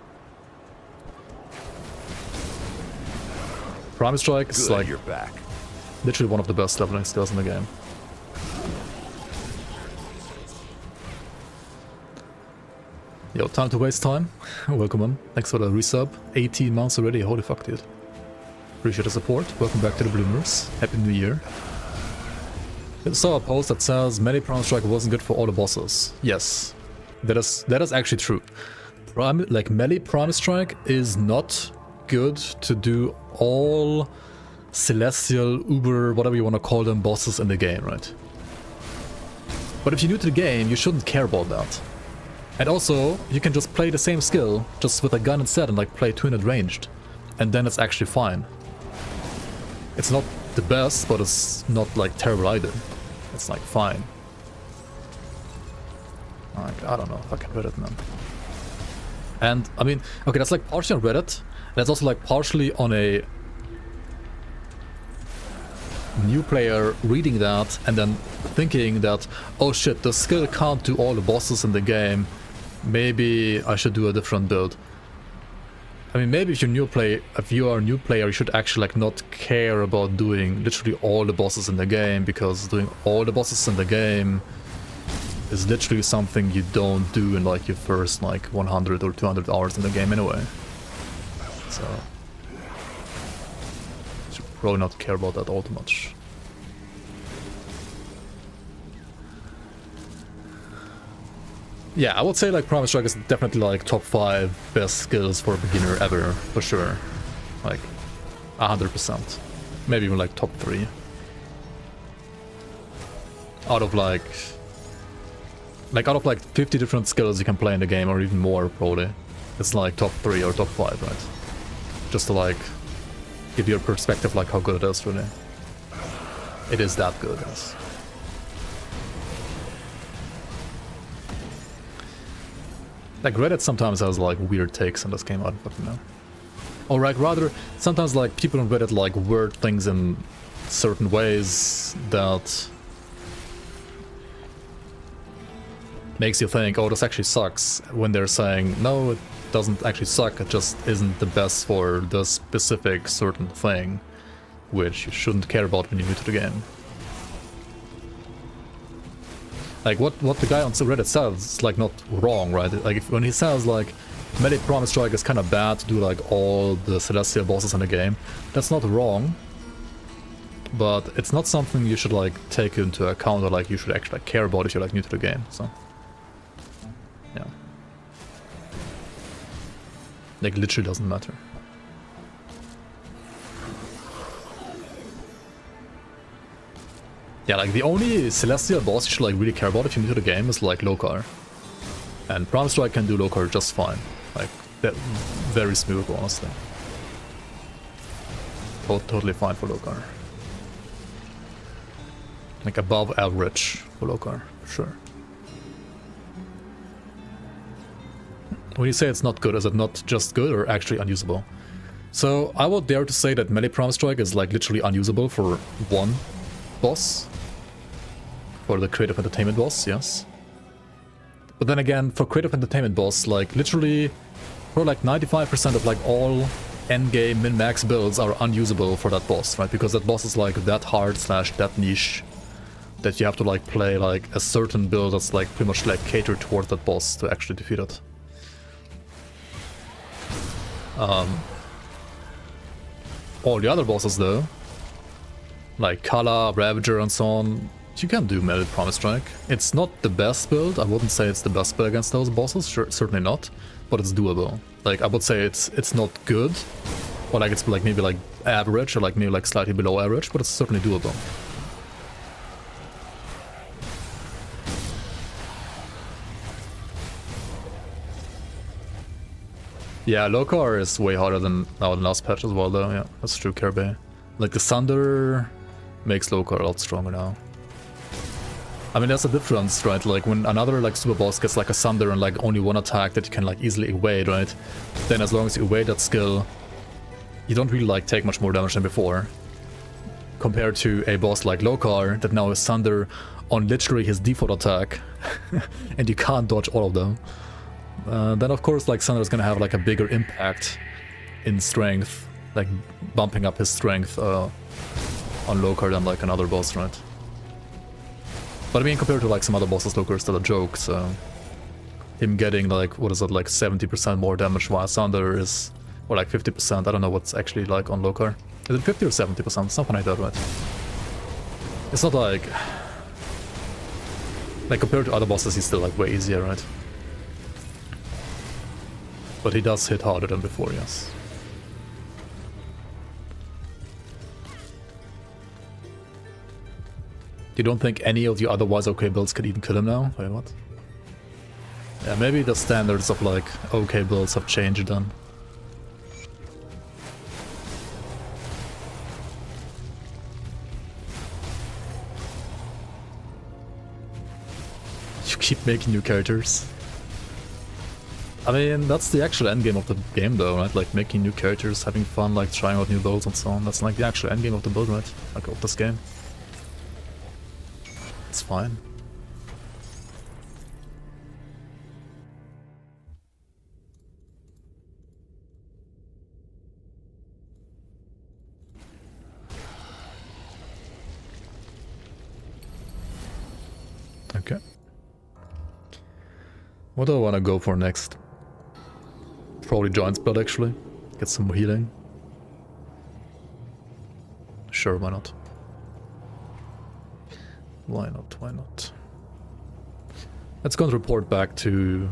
Promise Strike is like you're back. Literally one of the best leveling skills in the game. Yo, time to waste time. Welcome on. Thanks for the resub. 18 months already. Holy fuck, dude. Appreciate the support. Welcome back to the Bloomers. Happy New Year. I saw a post that says Melee Promise Strike wasn't good for all the bosses. Yes, that is actually true. Like Melee Promise Strike is not good to do all celestial, uber, whatever you want to call them, bosses in the game, right? But if you're new to the game, you shouldn't care about that. And also, you can just play the same skill, just with a gun instead, and like play 200 ranged. And then it's actually fine. It's not the best, but it's not like terrible either. It's like fine. Like, I don't know, fucking Reddit, man. And I mean, okay, that's like partially on Reddit. That's also like partially on a new player reading that and then thinking that, oh shit, the skill can't do all the bosses in the game. Maybe I should do a different build. I mean, maybe if you are a new player, you should actually like not care about doing literally all the bosses in the game, because doing all the bosses in the game is literally something you don't do in like your first like 100 or 200 hours in the game anyway. So you should probably not care about that all too much. Yeah, I would say like Promise Strike is definitely like top 5 best skills for a beginner ever, for sure. Like 100%. Maybe even like top 3. Out of like 50 different skills you can play in the game, or even more probably. It's like top 3 or top 5, right? Just to like give you a perspective like how good it is, really. It is that good, yes. Like Reddit sometimes has like weird takes on this game, I don't fucking know. Or like rather, sometimes like people on Reddit like word things in certain ways that makes you think, oh, this actually sucks, when they're saying, no, it doesn't actually suck, it just isn't the best for the specific certain thing, which you shouldn't care about when you're new to the game. Like, what the guy on Reddit says is, like, not wrong, right? Like, when he says, like, Melee Promise Strike is kind of bad to do, like, all the Celestial bosses in the game, that's not wrong. But it's not something you should, like, take into account, or, like, you should actually, like, care about if you're, like, new to the game, so... yeah. Like, literally doesn't matter. Yeah, like, the only Celestial boss you should, like, really care about if you're new to the game is, like, Lokar. And Promise Strike can do Lokar just fine. Like, that very smooth, honestly. Totally fine for Lokar. Like, above average for Lokar, for sure. When you say it's not good, is it not just good or actually unusable? So, I would dare to say that Melee Promise Strike is, like, literally unusable for one boss. For the Creative Entertainment boss, yes. But then again, for Creative Entertainment boss, like, literally, for like 95% of, like, all endgame min-max builds are unusable for that boss, right? Because that boss is, like, that hard / that niche that you have to, like, play, like, a certain build that's, like, pretty much, like, catered toward that boss to actually defeat it. All the other bosses, though, like Kala, Ravager, and so on, you can do Melee Promise Strike. It's not the best build, I wouldn't say it's the best build against those bosses, certainly not, but it's doable. Like, I would say it's not good, or like it's like maybe like average, or like maybe like slightly below average, but it's certainly doable. Yeah, Lokar is way harder than now in last patch as well, though. Yeah, that's true, Kirby. Like, the Thunder makes Lokar a lot stronger now. I mean, there's a difference, right? Like, when another, like, super boss gets, like, a Thunder and, like, only one attack that you can, like, easily evade, right? Then as long as you evade that skill, you don't really, like, take much more damage than before. Compared to a boss like Lokar that now has Thunder on literally his default attack. And you can't dodge all of them. Then of course, like, Thunder is gonna have, like, a bigger impact in strength, like bumping up his strength on Lokar than, like, another boss, right? But I mean, compared to, like, some other bosses, Lokar is still a joke, so him getting, like, what is it, like 70% more damage while Thunder is, or like 50%, I don't know what's actually like on Lokar. Is it 50 or 70%? Something like that, right? It's not like compared to other bosses, he's still, like, way easier, right? But he does hit harder than before, yes. You don't think any of the otherwise okay builds could even kill him now? Wait, what? Yeah, maybe the standards of, like, okay builds have changed then. You keep making new characters. I mean, that's the actual endgame of the game, though, right? Like, making new characters, having fun, like, trying out new builds and so on. That's, like, the actual endgame of the build, right? Like, of this game. It's fine. Okay. What do I want to go for next? Probably Giant's Blood, actually. Get some more healing. Sure, why not? Why not? Why not? Let's go and report back to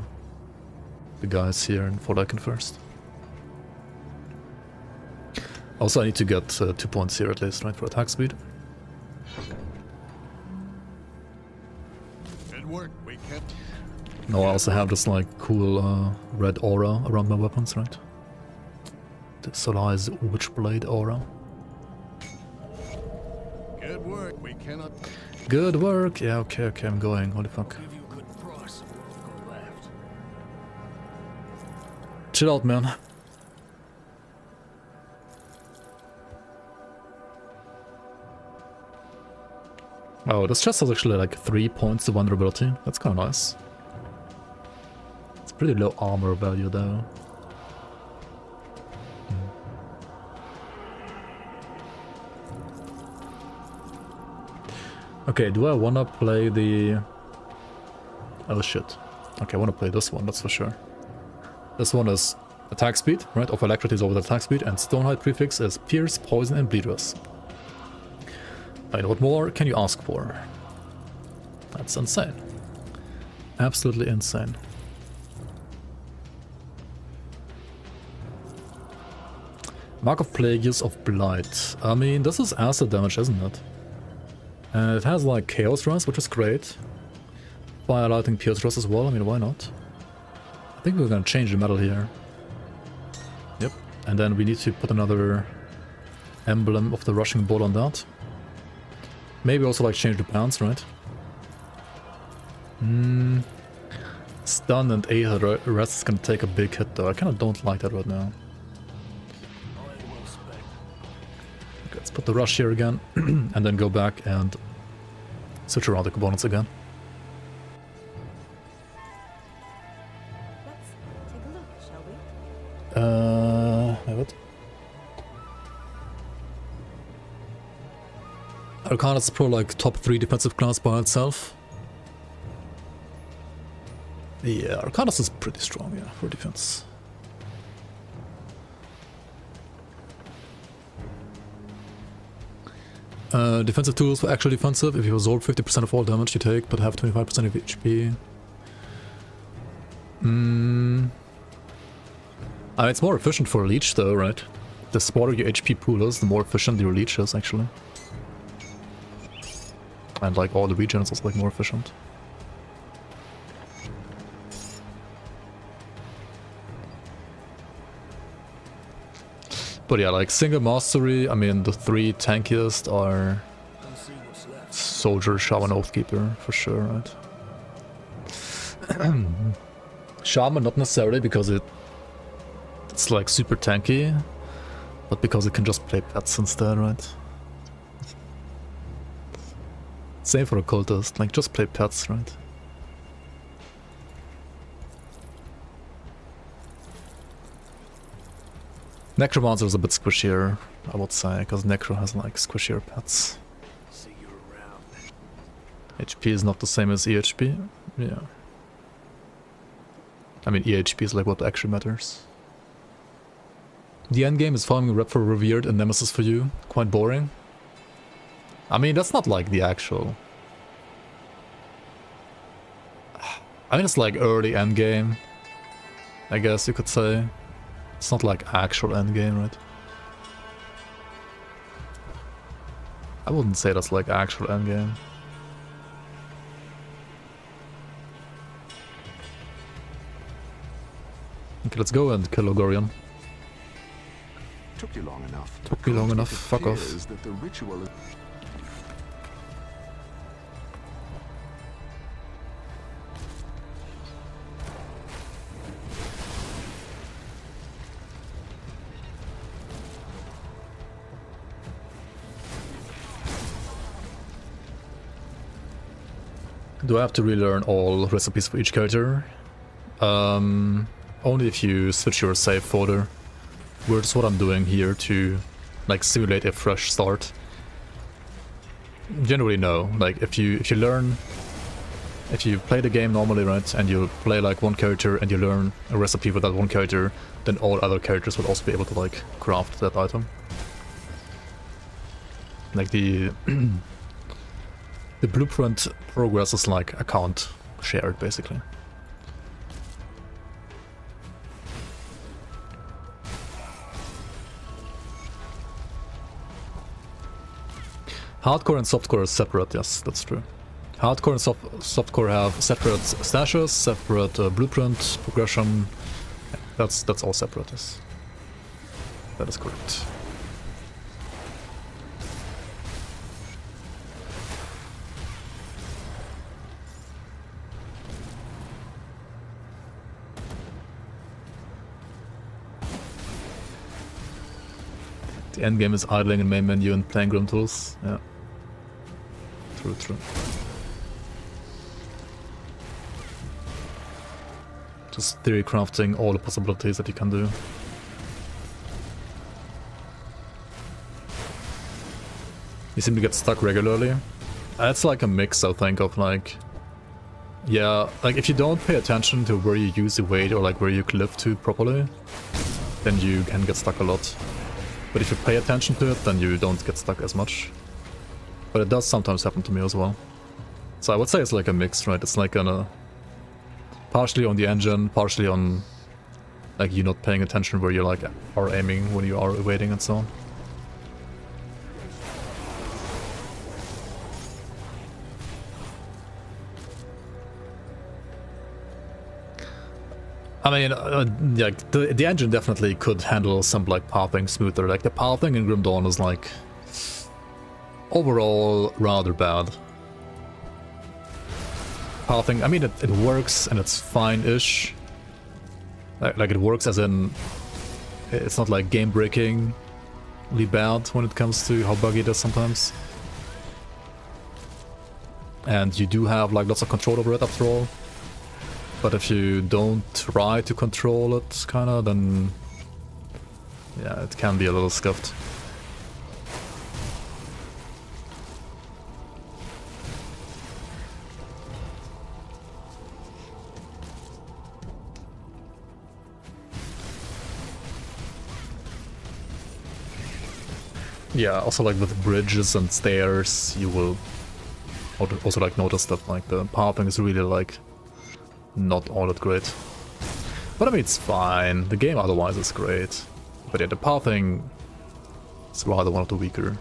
the guys here in Fordyken first. Also, I need to get 2 points here at least, right, for attack speed. Good work. We kept. No, I also have this, like, cool red aura around my weapons, right? The Solaris Witchblade aura. Good work. We cannot. Good work! Yeah, okay, I'm going. Holy fuck. Give you a good price on what's got left. Chill out, man. Oh, this chest has actually, like, 3 points of vulnerability. That's kind of nice. Pretty low armor value though. Okay, do I wanna play the... Oh shit. Okay, I wanna play this one, that's for sure. This one is attack speed, right? Of Electricity is over the attack speed, and Stonehide prefix is Pierce, Poison, and Bleeders. I mean, what more can you ask for? That's insane. Absolutely insane. Mark of Plagueis of Blight. I mean, this is acid damage, isn't it? And it has like Chaos Rust, which is great. Fire Lightning Pierce Rust as well, I mean, why not? I think we're gonna change the metal here. Yep. And then we need to put another emblem of the rushing ball on that. Maybe also like change the pants, right? Stun and 8 rest is gonna take a big hit though. I kinda don't like that right now. Okay, let's put the rush here again and then go back and switch around the components again. Let's take a look, shall we? What? Arcanus is probably like top 3 defensive class by itself. Yeah, Arcanus is pretty strong, yeah, for defense. Defensive tools for actual defensive. If you absorb 50% of all damage you take, but have 25% of HP. It's more efficient for a leech though, right? The smaller your HP pool is, the more efficient your leech is, actually. And like all the regen is also like more efficient. But yeah, like single mastery, I mean the 3 tankiest are Soldier, Shaman, Oathkeeper, for sure, right? Shaman not necessarily because it's like super tanky, but because it can just play pets instead, right? Same for a cultist, like just play pets, right? Necromancer is a bit squishier, I would say, because Necro has like squishier pets. HP is not the same as EHP, yeah. I mean EHP is like what actually matters. The endgame is farming rep for Revered and Nemesis for you, quite boring. I mean, that's not like the actual... I mean, it's like early endgame, I guess you could say. It's not like actual endgame, right? I wouldn't say that's like actual endgame. Okay, let's go and kill Ogorion. Took you long enough. Took me long enough, fuck off. That the ritual is... Do I have to relearn all recipes for each character? Only if you switch your save folder. Which is what I'm doing here to like simulate a fresh start. Generally no, like if you play the game normally, right, and you play like one character and you learn a recipe for that one character, then all other characters will also be able to like craft that item. Like the the blueprint progress is like account shared, basically. Hardcore and softcore are separate, yes, that's true. Hardcore and softcore have separate stashes, separate blueprint, progression. That's all separate, yes. That is correct. The endgame is idling in main menu and playing Grim Tools. Yeah. True. just theory crafting all the possibilities that you can do. You seem to get stuck regularly. It's like a mix, I think, of like... Yeah, like if you don't pay attention to where you use the weight or like where you cliff to properly, then you can get stuck a lot. But if you pay attention to it, then you don't get stuck as much. But it does sometimes happen to me as well. So I would say it's like a mix, right? It's like partially on the engine, partially on like you not paying attention where you like are aiming when you are evading and so on. I mean, yeah, the engine definitely could handle some like pathing smoother. Like the pathing in Grim Dawn is like overall rather bad. Pathing, I mean, it works and it's fine-ish. Like it works as in, it's not like game-breakingly bad when it comes to how buggy it is sometimes. And you do have like lots of control over it after all. But if you don't try to control it, kinda, then yeah, it can be a little scuffed. Yeah, also like with bridges and stairs, you will also like notice that like the pathing is really like not all that great. But I mean, it's fine. The game otherwise is great. But yeah, the pathing is rather one of the weaker.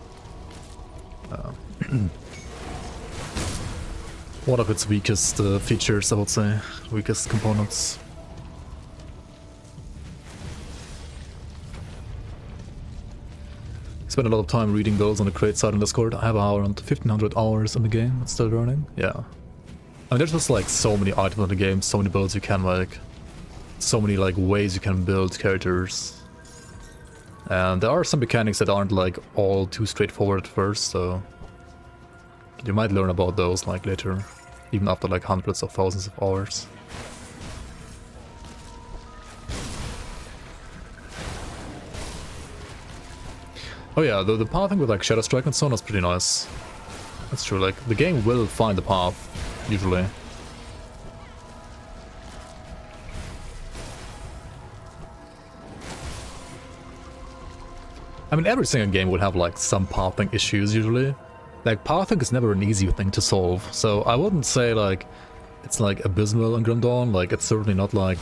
One of its weakest features, I would say. Weakest components. Spent a lot of time reading builds on the crate side on Discord. I have around 1500 hours in the game. It's still learning. Yeah. I mean, there's just like so many items in the game, so many builds you can like, so many like ways you can build characters. And there are some mechanics that aren't like all too straightforward at first, so you might learn about those like later, even after like hundreds of thousands of hours. Oh yeah, the pathing with like Shadow Strike and so on is pretty nice. That's true, like the game will find the path, usually. I mean, every single game will have like some pathing issues usually. Like pathing is never an easy thing to solve, so I wouldn't say like it's like abysmal in Grim Dawn. Like it's certainly not like,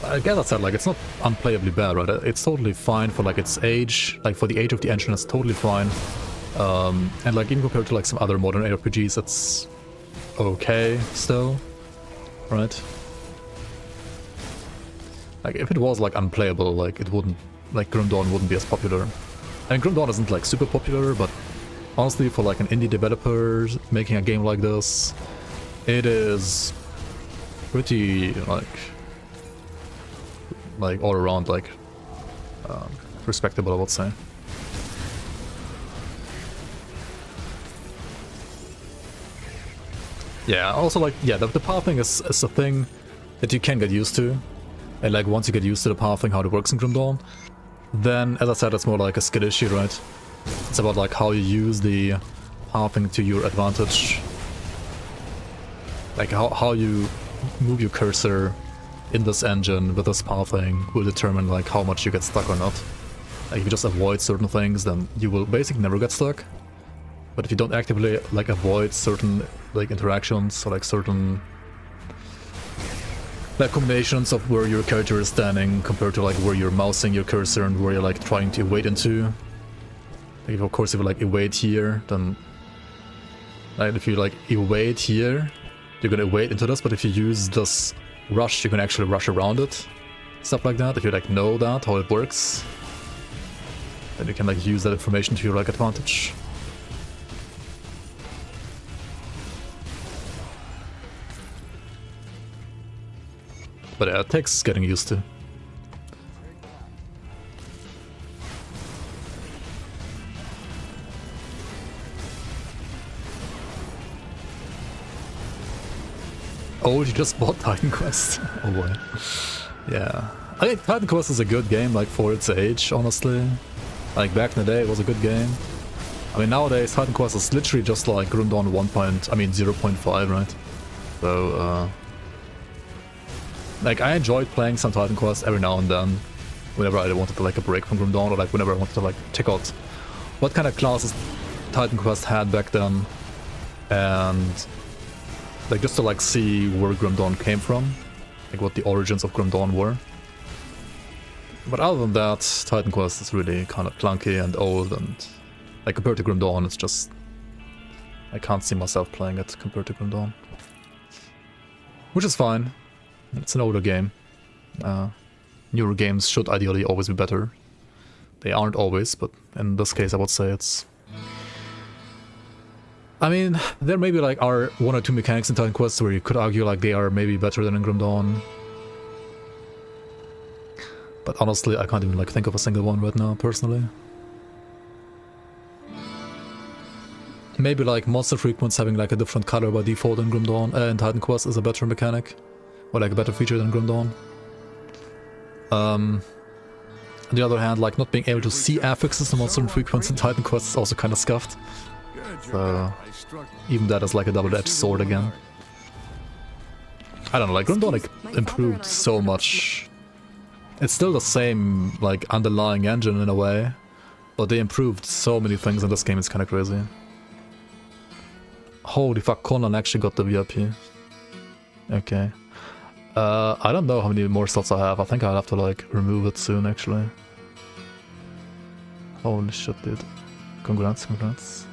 I guess I said like it's not unplayably bad, right? It's totally fine for like its age, like for the age of the engine, it's totally fine. And like even compared to like some other modern ARPGs, it's okay still, right? Like if it was like unplayable, like it wouldn't, like Grim Dawn wouldn't be as popular. And Grim Dawn isn't like super popular, but honestly for like an indie developer making a game like this, it is pretty like all around like respectable, I would say. Yeah, also like, yeah, the pathing is a thing that you can get used to. And like once you get used to the pathing, how it works in Grim Dawn, then as I said, it's more like a skill issue, right? It's about like how you use the pathing to your advantage. Like how you move your cursor in this engine with this pathing will determine like how much you get stuck or not. Like if you just avoid certain things, then you will basically never get stuck. But if you don't actively like avoid certain like interactions or like certain like combinations of where your character is standing compared to like where you're mousing your cursor and where you're like trying to evade into. Like of course if you like evade here, then like if you like evade here, you're gonna evade into this, but if you use this rush, you can actually rush around it. Stuff like that. If you like know that, how it works, then you can like use that information to your like advantage. But yeah, it takes getting used to. old, you just bought Titan Quest. Oh boy. Yeah. I think Titan Quest is a good game, like, for its age, honestly. Like, back in the day, it was a good game. I mean, nowadays, Titan Quest is literally just like Grim Dawn 0.5, right? So, like, I enjoyed playing some Titan Quest every now and then, whenever I wanted to, like, a break from Grim Dawn, or, like, whenever I wanted to, like, check out what kind of classes Titan Quest had back then, and, like, just to, like, see where Grim Dawn came from, like, what the origins of Grim Dawn were. But other than that, Titan Quest is really kind of clunky and old, and like compared to Grim Dawn, it's just... I can't see myself playing it compared to Grim Dawn. Which is fine. It's an older game. Newer games should ideally always be better. They aren't always, but in this case I would say it's... I mean, there maybe like are one or two mechanics in Titan Quest where you could argue like they are maybe better than in Grim Dawn. But honestly, I can't even like think of a single one right now, personally. Maybe like monster frequency having like a different color by default in Grim Dawn in Titan Quest is a better mechanic, or like a better feature than Grim Dawn. On the other hand, like not being able to see affixes in monster frequency in Titan Quest is also kind of scuffed. So even that is like a double-edged sword again. I don't know, like Grim Dawn like, improved so much. It's still the same, like, underlying engine in a way, but they improved so many things in this game, it's kind of crazy. Holy fuck, Conan actually got the VIP. Okay. I don't know how many more slots I have. I think I'll have to, like, remove it soon, actually. Holy shit, dude. Congrats, congrats.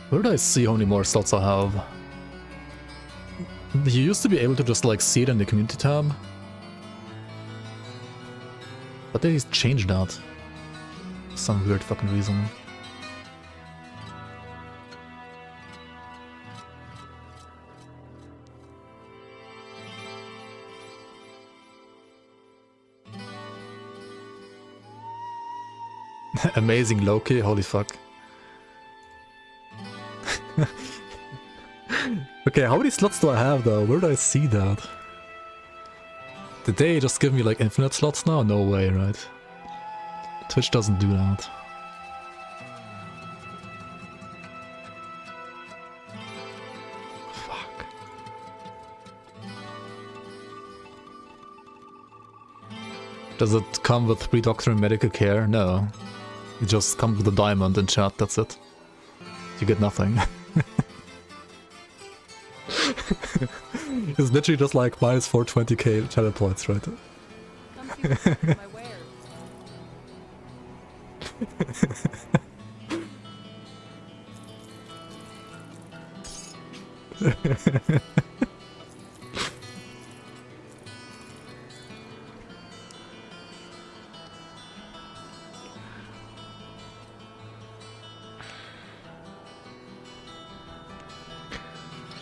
Where did I see how many more slots I have? You used to be able to just like see it in the community tab. But they changed that. For some weird fucking reason. Amazing Loki, holy fuck. Okay, how many slots do I have though? Where did I see that? Did they just give me like infinite slots now? No way, right? Twitch doesn't do that. Fuck. Does it come with free doctor and medical care? No. It just comes with a diamond in chat, that's it. You get nothing. It's literally just like minus 420k channel points, right? Come see my wares.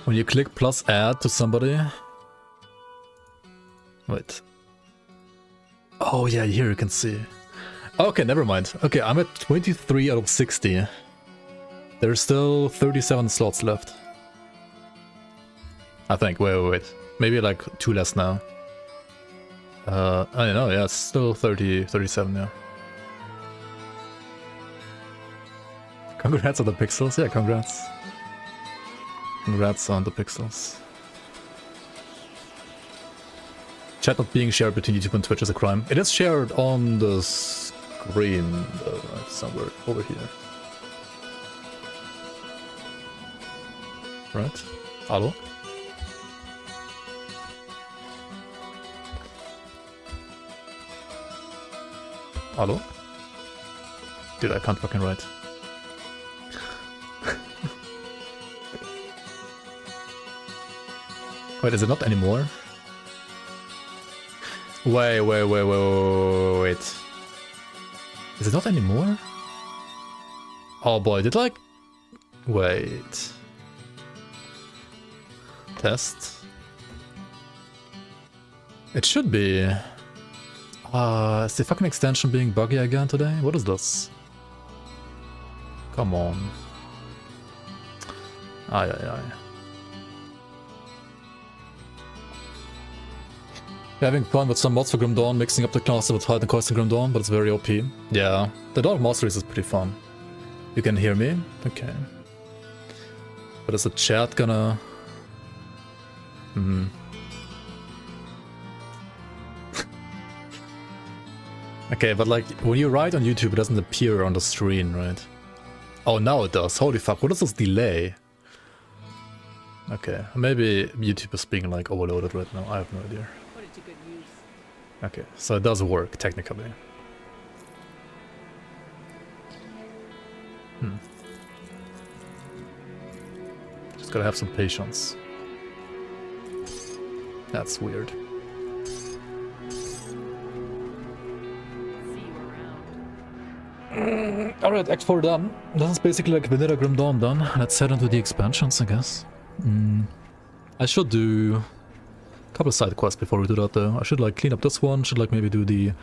When you click plus add to somebody... Wait. Oh yeah, here you can see. Okay, never mind. Okay, I'm at 23 out of 60. There's still 37 slots left. I think. Wait. Maybe like 2 less now. I don't know, yeah, it's still 37, yeah. Congrats on the pixels, yeah, congrats. Congrats on the pixels. Chat not being shared between YouTube and Twitch is a crime. It is shared on the screen, though, right? Somewhere over here. Right? Hello? Hello? Dude, I can't fucking write. Wait, is it not anymore? Wait. Is it not anymore? Oh boy, did like... Wait. Test. It should be. Is the fucking extension being buggy again today? What is this? Come on. Aye, aye, aye. Having fun with some mods for Grim Dawn, mixing up the classes with Titan Quest and Grim Dawn, but it's very OP. Yeah, the Dawn of Masteries is pretty fun. You can hear me? Okay. But is the chat gonna... Okay, but like, when you write on YouTube, it doesn't appear on the screen, right? Oh, now it does. Holy fuck, what is this delay? Okay, maybe YouTube is being like overloaded right now. I have no idea. Put it to good use. Okay, so it does work, technically. Just gotta have some patience. That's weird. Alright, X4 done. This is basically like vanilla Grim Dawn done. Let's head into the expansions, I guess. I should do a couple of side quests before we do that though. I should like clean up this one, should like maybe do the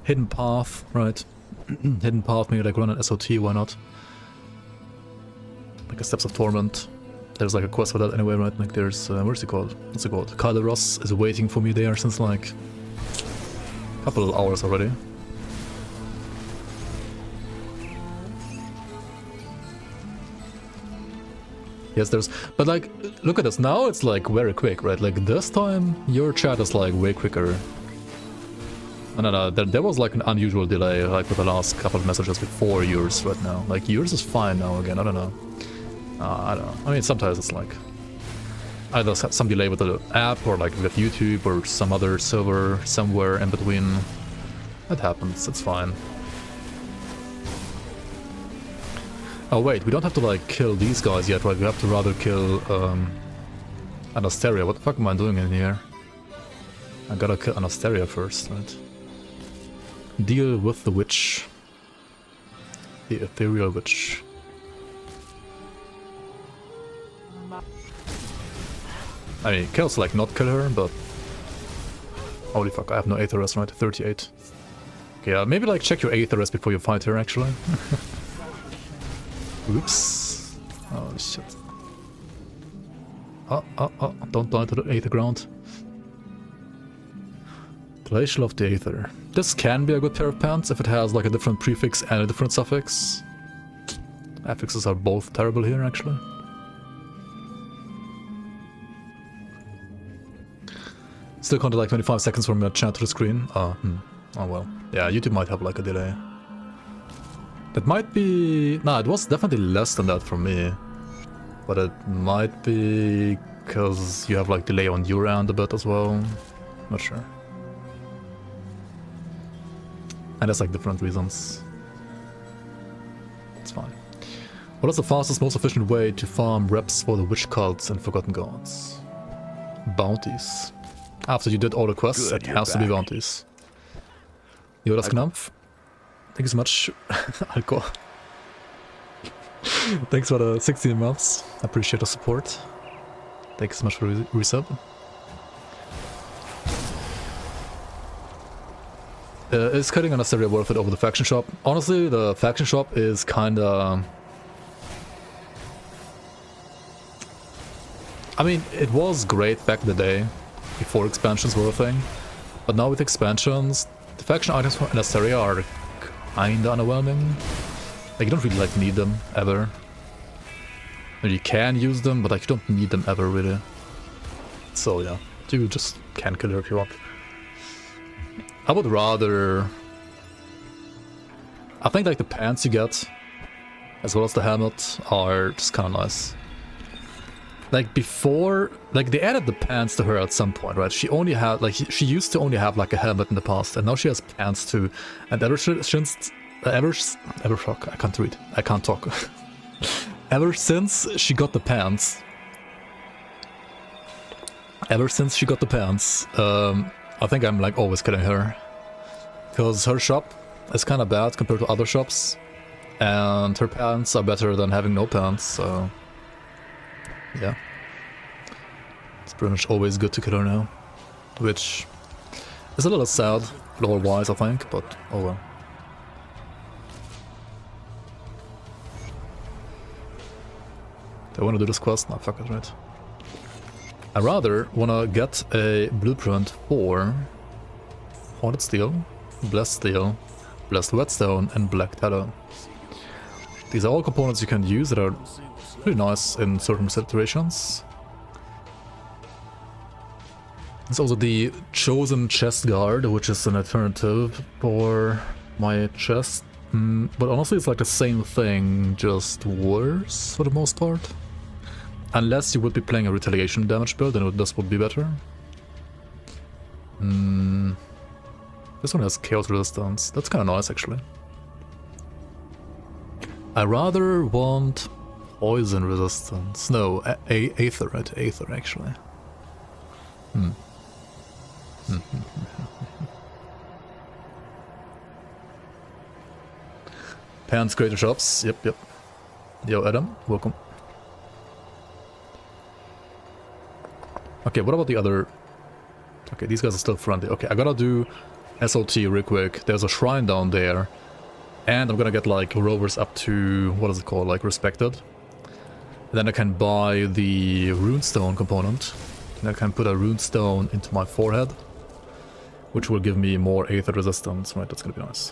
hidden path, right? Hidden path, maybe like run an SOT, why not? Like a Steps of Torment. There's like a quest for that anyway, right? Like there's, where's it called? What's it called? Kairos is waiting for me there since like a couple of hours already. Yes, there's... But like, look at this, now it's like very quick, right? Like this time, your chat is like way quicker. No, there was like an unusual delay, like with the last couple of messages before yours right now. Like yours is fine now again, I don't know. I don't know. I mean, sometimes it's like... either some delay with the app, or like with YouTube, or some other server somewhere in between. It happens, it's fine. Oh wait, we don't have to like kill these guys yet, right? We have to rather kill Anastasia. What the fuck am I doing in here? I gotta kill Anastasia first, right? Deal with the witch. The ethereal witch. I mean, kills like not kill her, but... holy fuck, I have no Aetheress, right? 38. Okay, yeah, maybe like check your Aetheress before you fight her, actually. Oops. Oh shit. Oh, don't die to the Aether ground. Glacial of the Aether. This can be a good pair of pants if it has like a different prefix and a different suffix. Affixes are both terrible here, actually. Still counted like 25 seconds from your chat to the screen. Oh well. Yeah, YouTube might have like a delay. That might be... nah, it was definitely less than that for me. But it might be because you have like delay on your end a bit as well. Not sure. And there's like different reasons. It's fine. What is the fastest, most efficient way to farm reps for the witch cults and forgotten gods? Bounties. After you did all the quests, it has to be bounties. Jodas Knampf. Thank you so much, Alco. Thanks for the 16 months. I appreciate the support. Thank you so much for resub. Is cutting Anastasia worth it over the faction shop? Honestly, the faction shop is kinda... I mean, it was great back in the day, before expansions were a thing. But now with expansions, the faction items for Anastasia are kinda underwhelming. Like, you don't really like need them ever. And you can use them, but like you don't need them ever really. So yeah, you just can kill her if you want. I would rather... I think like the pants you get, as well as the helmet, are just kinda nice. Like before, like they added the pants to her at some point, right? She only had, like, she used to only have like a helmet in the past, and now she has pants too. And ever since I can't read, I can't talk. Ever since she got the pants, I think I'm like always killing her. Because her shop is kind of bad compared to other shops, and her pants are better than having no pants, so... yeah. It's pretty much always good to kill her now. Which It's a little sad, lore-wise, I think, but oh well. Do I want to do this quest? No, fuck it, right. I rather want to get a blueprint for Haunted Steel, Blessed Whetstone, and Black Tallow. These are all components you can use that are pretty nice in certain situations. There's also the Chosen Chest Guard, which is an alternative for my chest. But honestly, it's like the same thing, just worse for the most part. Unless you would be playing a retaliation damage build, then this would be better. This one has chaos resistance. That's kind of nice, actually. I rather want poison resistance. No, aether, right? Aether, actually. Pants Creator Shops. Yep. Yo, Adam, welcome. Okay, what about the other... Okay, these guys are still friendly. Okay, I gotta do SOT real quick. There's a shrine down there. And I'm gonna get, like, rovers up to... What is it called? Like, respected. And then I can buy the runestone component. And I can put a runestone into my forehead. Which will give me more aether resistance. Right, that's gonna be nice.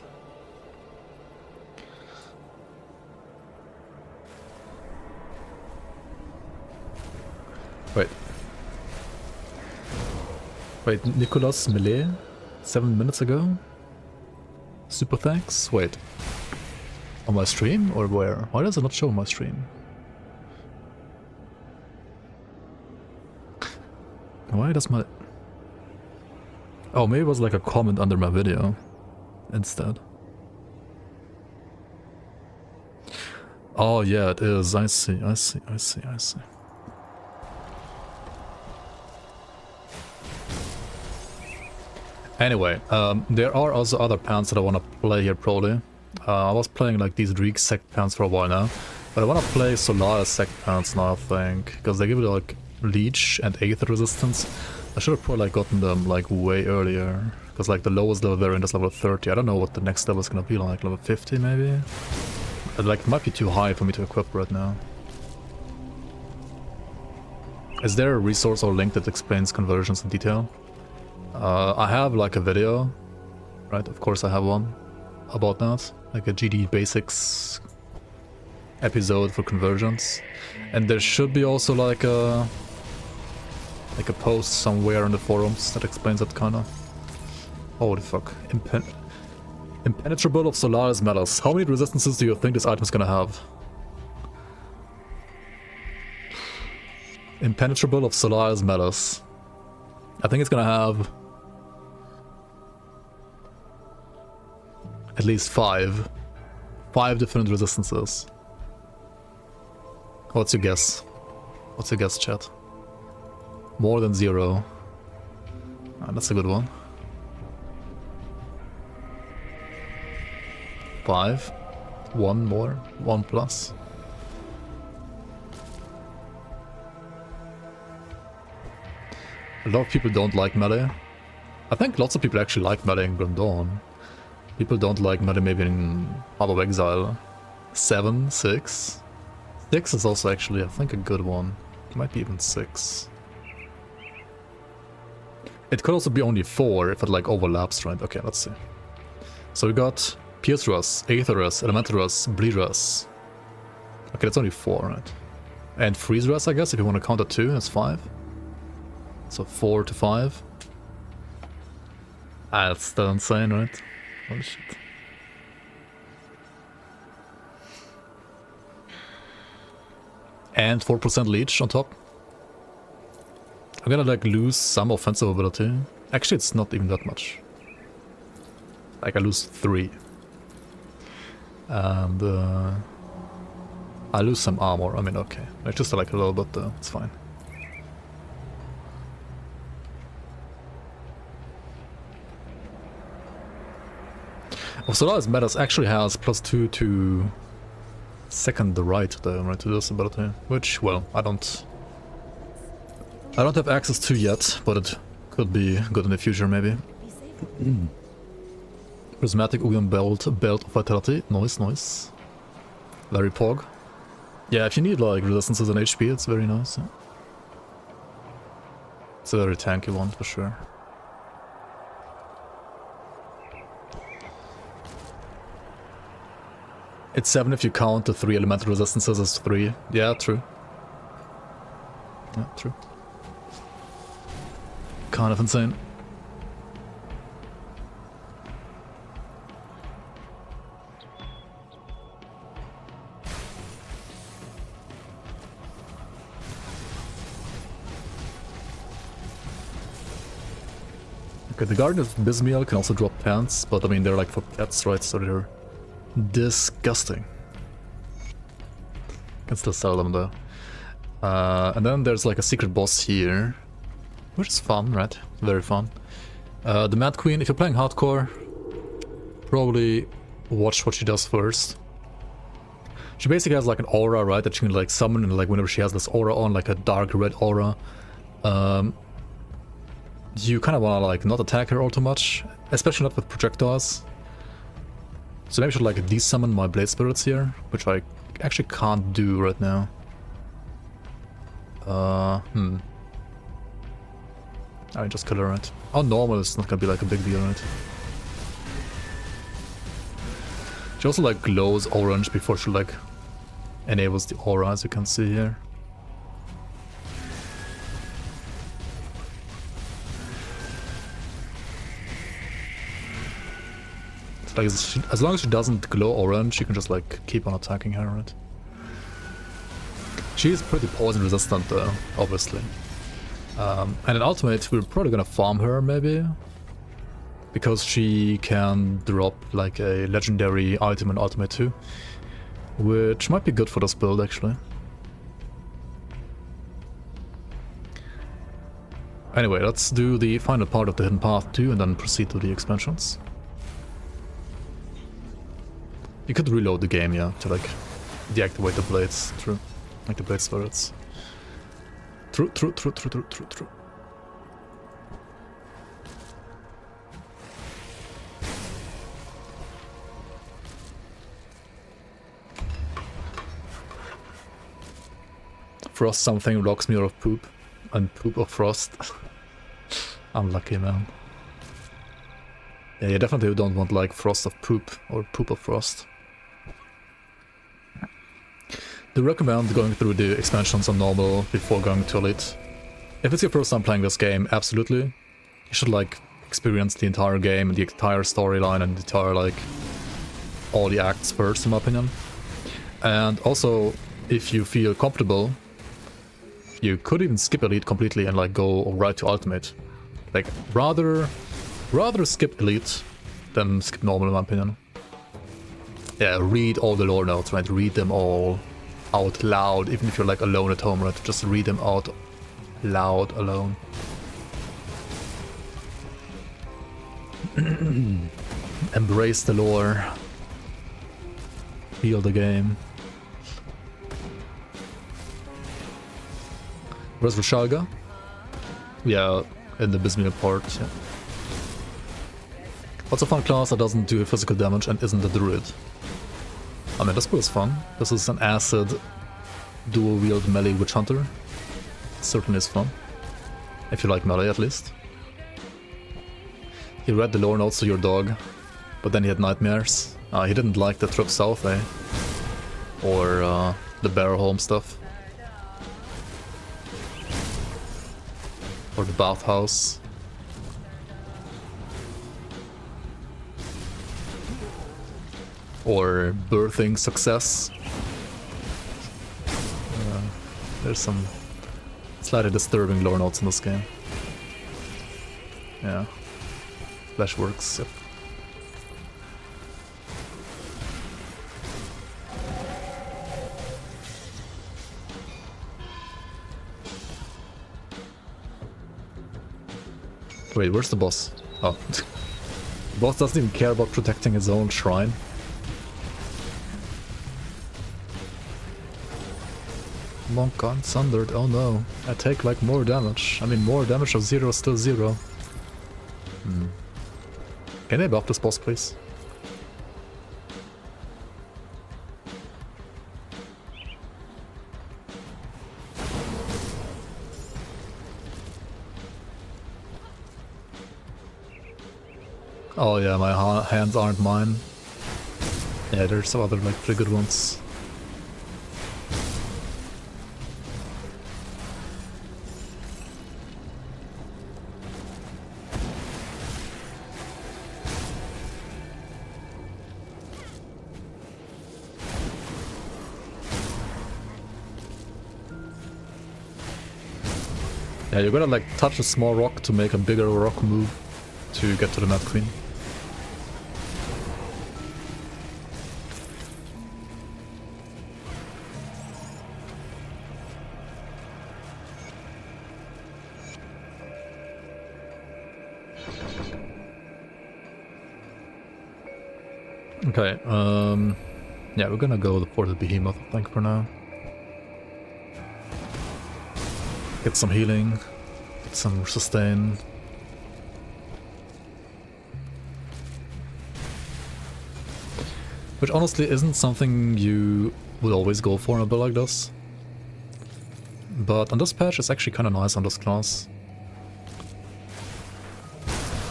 Wait, Nicolas Melee? 7 minutes ago? Super thanks? Wait. On my stream? Or where? Why does it not show on my stream? Why does my... Oh, maybe it was like a comment under my video instead. Oh yeah, it is. I see. Anyway, there are also other pants that I want to play here probably. I was playing like these Greek sect pants for a while now, but I want to play Solaris sect pants now, I think, because they give it like leech and aether resistance. I should have probably like gotten them like way earlier, because like the lowest level variant is level 30. I don't know what the next level is gonna be like, level 50 maybe? Like it might be too high for me to equip right now. Is there a resource or link that explains conversions in detail? I have like a video, right? Of course I have one about that, like a GD Basics episode for conversions, and there should be also like a post somewhere in the forums that explains that kind of. Holy fuck! Impenetrable of Solaris metals. How many resistances do you think this item is gonna have? Impenetrable of Solaris metals. I think it's gonna have at least 5 different resistances. What's your guess? What's your guess, chat? More than 0. Ah, that's a good one. 5. 1 more. 1 plus. A lot of people don't like melee. I think lots of people actually like melee in Grim Dawn. People don't like melee maybe in Heart of Exile. 7, 6. 6 is also actually, I think, a good one. It might be even 6. It could also be only 4 if it like overlaps, right? Okay, let's see. So we got Pierce Rust, Aether Rust, Elemental Rust, Bleed Rust. Okay, that's only 4, right? And Freeze Rust, I guess, if you want to count that too, that's 5. So 4 to 5. Ah, that's still insane, right? Holy shit. And 4% leech on top. I'm gonna like lose some offensive ability. Actually, it's not even that much. Like I lose 3. And I lose some armor. I mean, okay. It's just like a little bit though. It's fine. Oh, Solaris Metas actually has +2 to second the right though, right, to this ability, which, well, I don't have access to yet, but it could be good in the future maybe. Prismatic Ugin belt of vitality. Nice. Very pog. Yeah, if you need like resistances and HP, it's very nice. Yeah. It's a very tanky one for sure. It's 7 if you count the 3 elemental resistances as 3. Yeah, true. Yeah, true. Kind of insane. Okay, the Garden of Bismiel can also drop pants, but I mean they're like for pets, right? So they're disgusting. Can still sell them though. And then there's like a secret boss here, which is fun, right? Very fun. The Mad Queen, if you're playing hardcore, probably watch what she does first. She basically has like an aura, right, that she can like summon, and like whenever she has this aura on, like a dark red aura, you kind of want to like not attack her all too much, especially not with projectiles. So maybe I should like desummon my blade spirits here, which I actually can't do right now. I just kill her, right? On normal, it's not gonna be like a big deal, right? She also like glows orange before she like enables the aura, as you can see here. Like, as long as she doesn't glow orange, you can just like keep on attacking her, right? She's pretty poison resistant though, obviously. And in Ultimate, we're probably gonna farm her maybe, because she can drop like a legendary item in Ultimate 2, which might be good for this build actually. Anyway, let's do the final part of the Hidden Path 2 and then proceed to the expansions. You could reload the game, yeah, to like deactivate the blades, true. Like the blade spirits. True. Frost something rocks me out of poop. And poop of frost. Unlucky, man. Yeah, you definitely don't want like frost of poop or poop of frost. Do recommend going through the expansions on normal before going to elite. If it's your first time playing this game, absolutely. You should like experience the entire game and the entire storyline and the entire like all the acts first, in my opinion. And also, if you feel comfortable, you could even skip elite completely and like go right to ultimate. Like rather skip elite than skip normal, in my opinion. Yeah, read all the lore notes, right? Read them all out loud, even if you're like alone at home, right? Just read them out loud alone. Embrace the lore. Feel the game. Where's Rashalga? Yeah, in the Bismiel part, yeah. What's a fun class that doesn't do physical damage and isn't a druid? I mean, this build is fun. This is an acid dual-wield melee witch hunter. It certainly is fun. If you like melee, at least. He read the lore notes to your dog, but then he had nightmares. He didn't like the trip south, eh? Or the bear home stuff. Or the bathhouse. Or birthing success. There's some slightly disturbing lore notes in this game. Yeah. Fleshworks, yep. Wait, where's the boss? Oh. The boss doesn't even care about protecting his own shrine. Monk Sundered, oh no. I take like more damage. I mean, more damage of 0 is still 0. Can they buff this boss, please? Oh yeah, my hands aren't mine. Yeah, there's some other like pretty good ones. Yeah, you're gonna like touch a small rock to make a bigger rock move to get to the Mad Queen. Okay, yeah, we're gonna go for the Behemoth, I think, for now. Get some healing, get some sustain. Which honestly isn't something you would always go for in a build like this. But on this patch it's actually kinda nice on this class.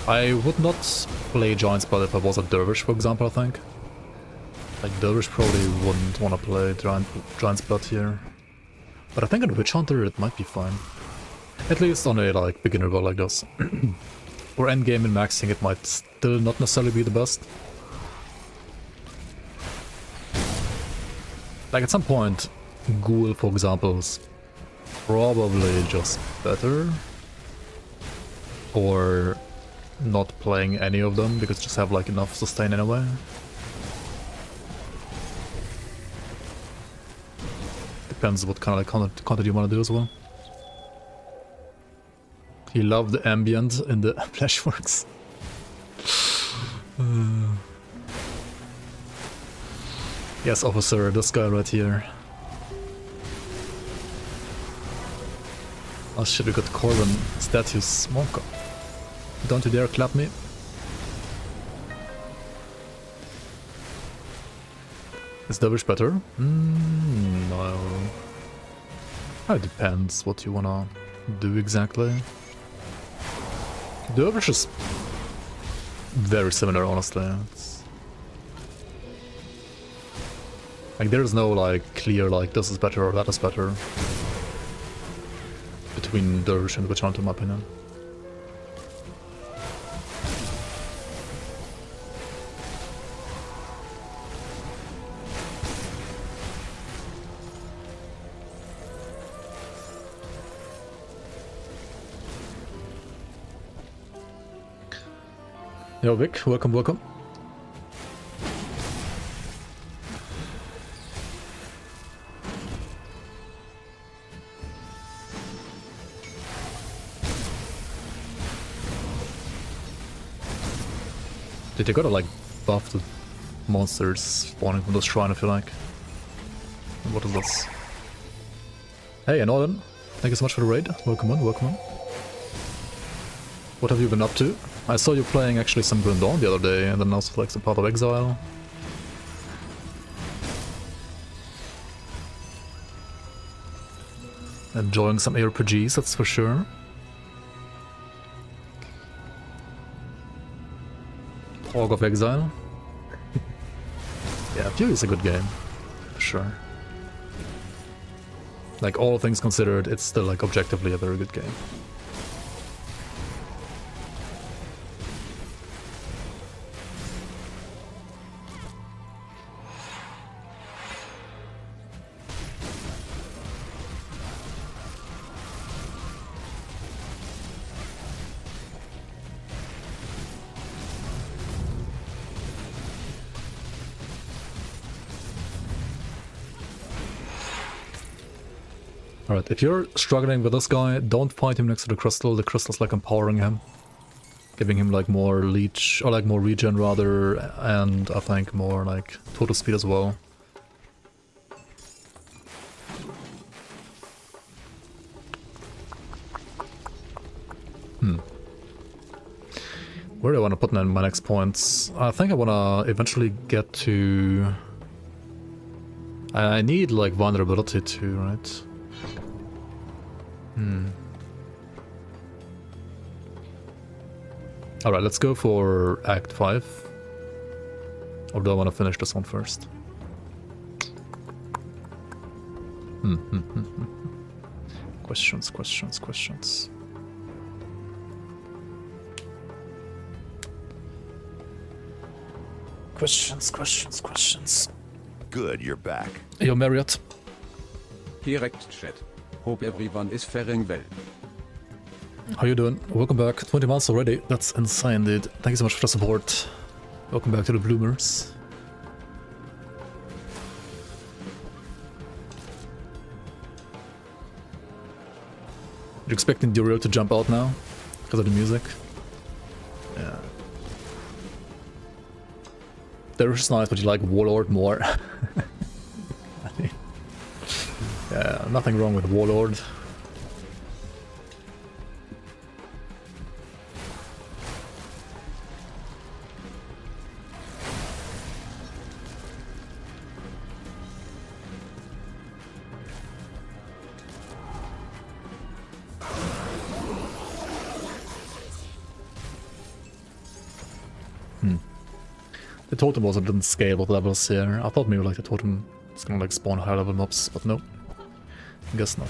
I would not play Giant Blood if I was a Dervish, for example, I think. Like, Dervish probably wouldn't want to play Giant's Blood here. But I think on Witch Hunter it might be fine. At least on a, like, beginner build like this. For endgame and maxing it might still not necessarily be the best. Like, at some point, Ghoul, for example, is probably just better. Or not playing any of them, because just have like enough sustain anyway. Depends what kind of like content you want to do as well. He loved the ambient in the Flashworks. Yes, officer, this guy right here. Oh shit, we got Corbin statues. Smoker. Don't you dare clap me. Is Dervish better? No. It depends what you wanna do exactly. Dervish is very similar, honestly. It's like there's no like clear like this is better or that is better between Dervish and Witch Hunter, in my opinion. Yo, Vic, welcome, welcome. Did they gotta like buff the monsters spawning from the shrine, I feel like? What is this? Hey, Northern, thank you so much for the raid. Welcome on, welcome on. What have you been up to? I saw you playing actually some Grim Dawn the other day, and then also like some Path of Exile. Enjoying some ARPGs, that's for sure. Org of Exile. Yeah, Fury is a good game, for sure. Like, all things considered, it's still like objectively a very good game. Alright, if you're struggling with this guy, don't fight him next to the crystal. The crystal's like empowering him. Giving him like more leech, or like more regen rather, and I think more like total speed as well. Where do I want to put my next points? I think I want to eventually get to... I need, like, vulnerability too, right? Alright, let's go for Act 5. Or do I want to finish this one first? Questions. Questions. Good, you're back. Yo, Marriott. Direct chat. Hope everyone is faring well. How you doing? Welcome back. 20 months already. That's insane, dude. Thank you so much for the support. Welcome back to the Bloomers. You're expecting Duriel to jump out now? Because of the music? Yeah. They're just nice, but you like Warlord more. I mean, yeah, nothing wrong with Warlord. The totem also didn't scale with levels here. I thought maybe like the totem was gonna like spawn higher level mobs, but no. Guess not.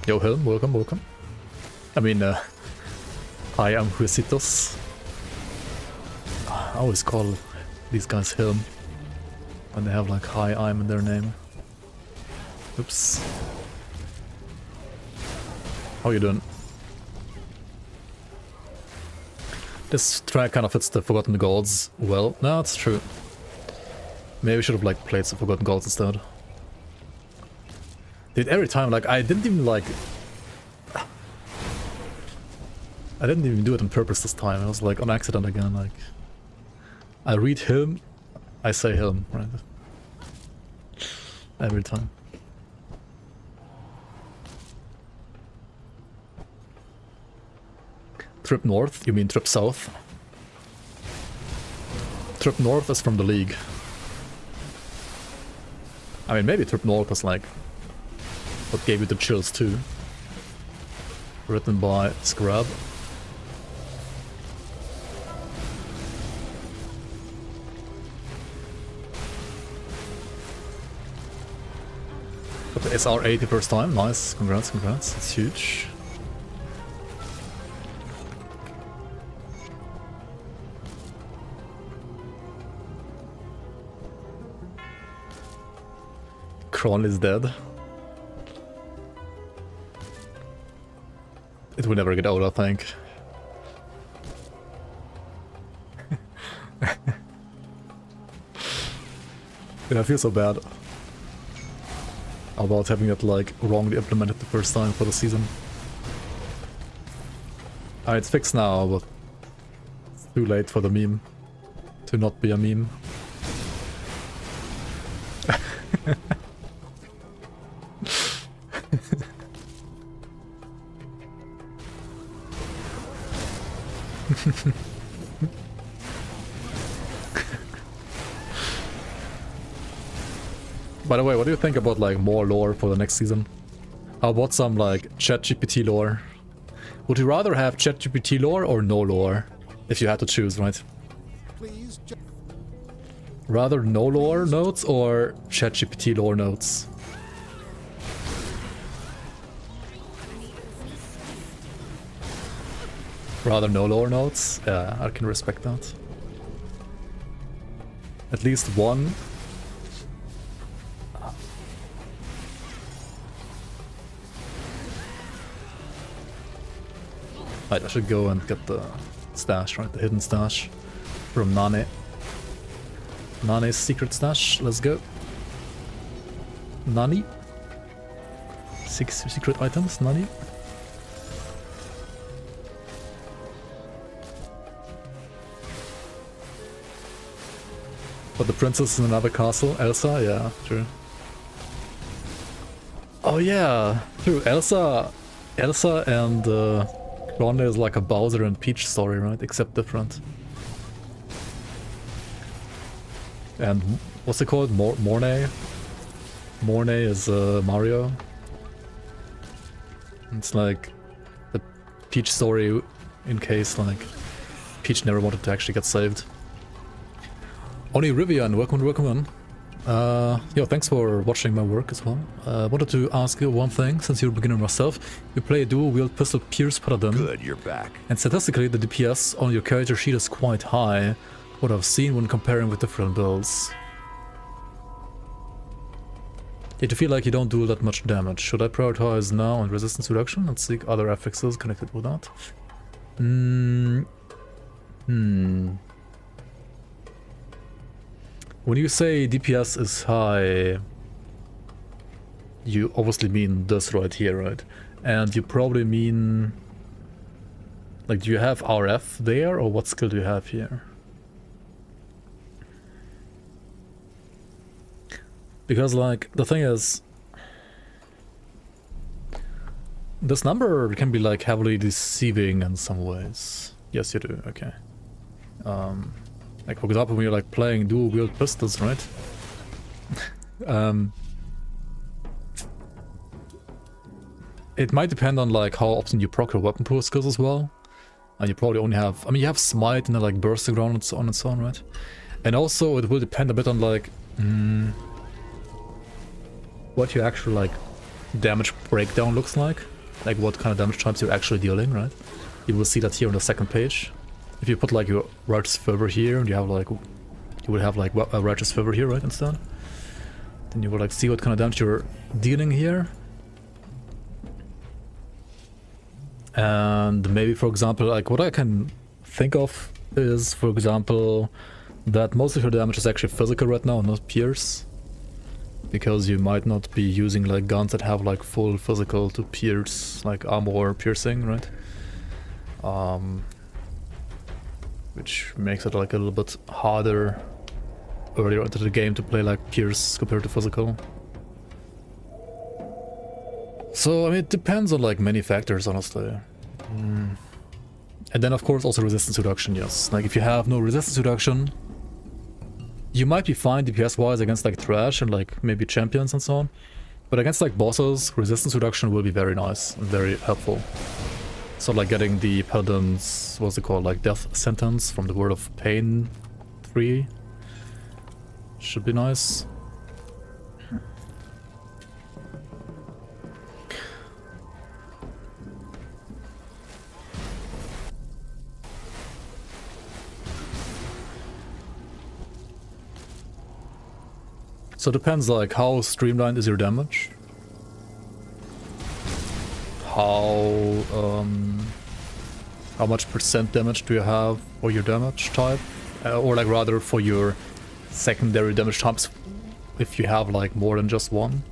Yo Helm, welcome. I mean, hi, I'm Huesitos. I always call these guys Helm when they have like hi, I'm in their name. Oops. How you doing? This track kind of fits the Forgotten Gods well. No, it's true. Maybe we should have like played some Forgotten Gods instead. Dude, every time, like, I didn't even do it on purpose this time. I was like on accident again, like... I read him, I say him, right? Every time. Trip north? You mean trip south? Trip north is from the League. I mean, maybe trip north was like what gave you the chills too. Written by Scrub. But the SR80 first time, nice, congrats, it's huge. Kron is dead. It will never get old, I think. And I feel so bad about having it like wrongly implemented the first time for the season. It's fixed now, but it's too late for the meme to not be a meme. By the way, what do you think about like more lore for the next season? How about some like ChatGPT lore? Would you rather have ChatGPT lore or no lore? If you had to choose, right? Rather no lore notes or ChatGPT lore notes? Rather no lore notes? Yeah, I can respect that. At least one. Right, I should go and get the stash, right? The hidden stash from Nane. Nane's secret stash, let's go. Nani? 6 secret items, Nani? But the princess in another castle, Elsa? Yeah, true. Oh, Oh yeah, true. Elsa and Grande is like a Bowser and Peach story, right? Except different. And what's it called? Mornay? Mornay is Mario. It's like the Peach story in case like Peach never wanted to actually get saved. Oni Rivian, welcome in. Yo, thanks for watching my work as well. Wanted to ask you one thing, since you're a beginner myself. You play a dual-wield pistol Pierce Paladin. Good, you're back. And statistically, the DPS on your character sheet is quite high, what I've seen when comparing with different builds. Yet you feel like you don't do that much damage. Should I prioritize now on resistance reduction and seek other affixes connected with that? When you say DPS is high, you obviously mean this right here, right? And you probably mean... like, do you have RF there, or what skill do you have here? Because, like, the thing is... this number can be, like, heavily deceiving in some ways. Yes, you do, okay. Like, for example, when you're, like, playing dual-wield pistols, right? It might depend on, like, how often you proc your weapon pool skills as well. And you probably only have... I mean, you have Smite and then, like, Bursting Ground and so on, right? And also, it will depend a bit on, like... what your actual, like, damage breakdown looks like. Like, what kind of damage types you're actually dealing, right? You will see that here on the second page. If you put, like, your Righteous Fervor here, and you have, like... you would have, like, a Righteous Fervor here, right, instead? Then you will, like, see what kind of damage you're dealing here. And maybe, for example, like, what I can think of is, for example, that most of your damage is actually physical right now, not pierce. Because you might not be using, like, guns that have, like, full physical to pierce, like, armor piercing, right? Which makes it, like, a little bit harder earlier into the game to play, like, pierce compared to physical. So, I mean, it depends on, like, many factors, honestly. And then, of course, also resistance reduction, yes. Like, if you have no resistance reduction, you might be fine DPS-wise against, like, trash and, like, maybe champions and so on. But against, like, bosses, resistance reduction will be very nice and very helpful. So, like, getting the Paladin's, what's it called, like, death sentence from the Word of Pain 3 should be nice. So it depends, like, how streamlined is your damage? How much percent damage do you have for your damage type? Or, like, rather for your secondary damage types, if you have, like, more than just one.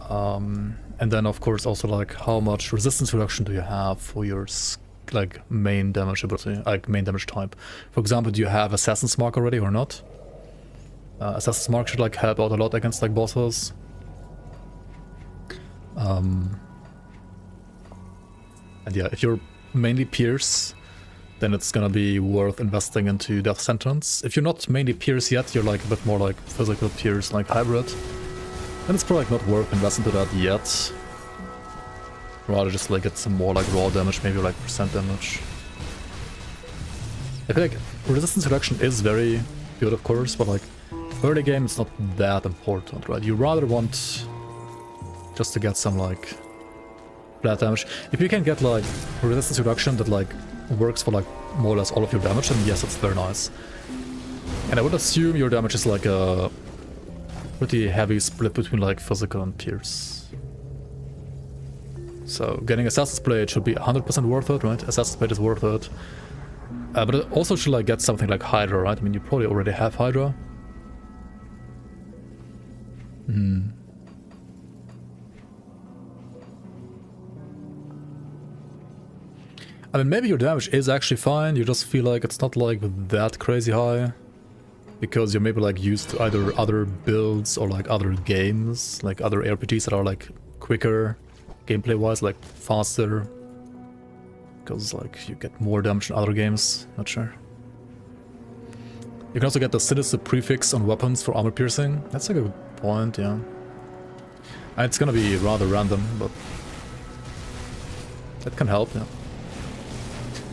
And then, of course, also, like, how much resistance reduction do you have for your, like, main damage ability, like, main damage type? For example, do you have Assassin's Mark already or not? Assassin's Mark should, like, help out a lot against, like, bosses. And yeah, if you're mainly Pierce, then it's gonna be worth investing into Death Sentence. If you're not mainly Pierce yet, you're, like, a bit more, like, physical Pierce, like, hybrid, then it's probably, like, not worth investing into that yet. Rather just, like, get some more, like, raw damage, maybe, like, percent damage. I feel like resistance reduction is very good, of course, but, like, early game it's not that important, right? You rather want just to get some, like, flat damage. If you can get, like, resistance reduction that, like, works for, like, more or less all of your damage, then yes, it's very nice. And I would assume your damage is, like, a pretty heavy split between, like, physical and pierce. So getting Assassin's Blade should be 100% worth it, right? Assassin's Blade is worth it. But it also should, like, get something like Hydra, right? I mean, you probably already have Hydra. I mean, maybe your damage is actually fine, you just feel like it's not, like, that crazy high. Because you're maybe, like, used to either other builds or, like, other games, like other ARPGs that are, like, quicker, gameplay-wise, like faster. Because like you get more damage in other games, not sure. You can also get the sinister prefix on weapons for armor piercing. That's a good point, yeah. And it's gonna be rather random, but that can help, yeah.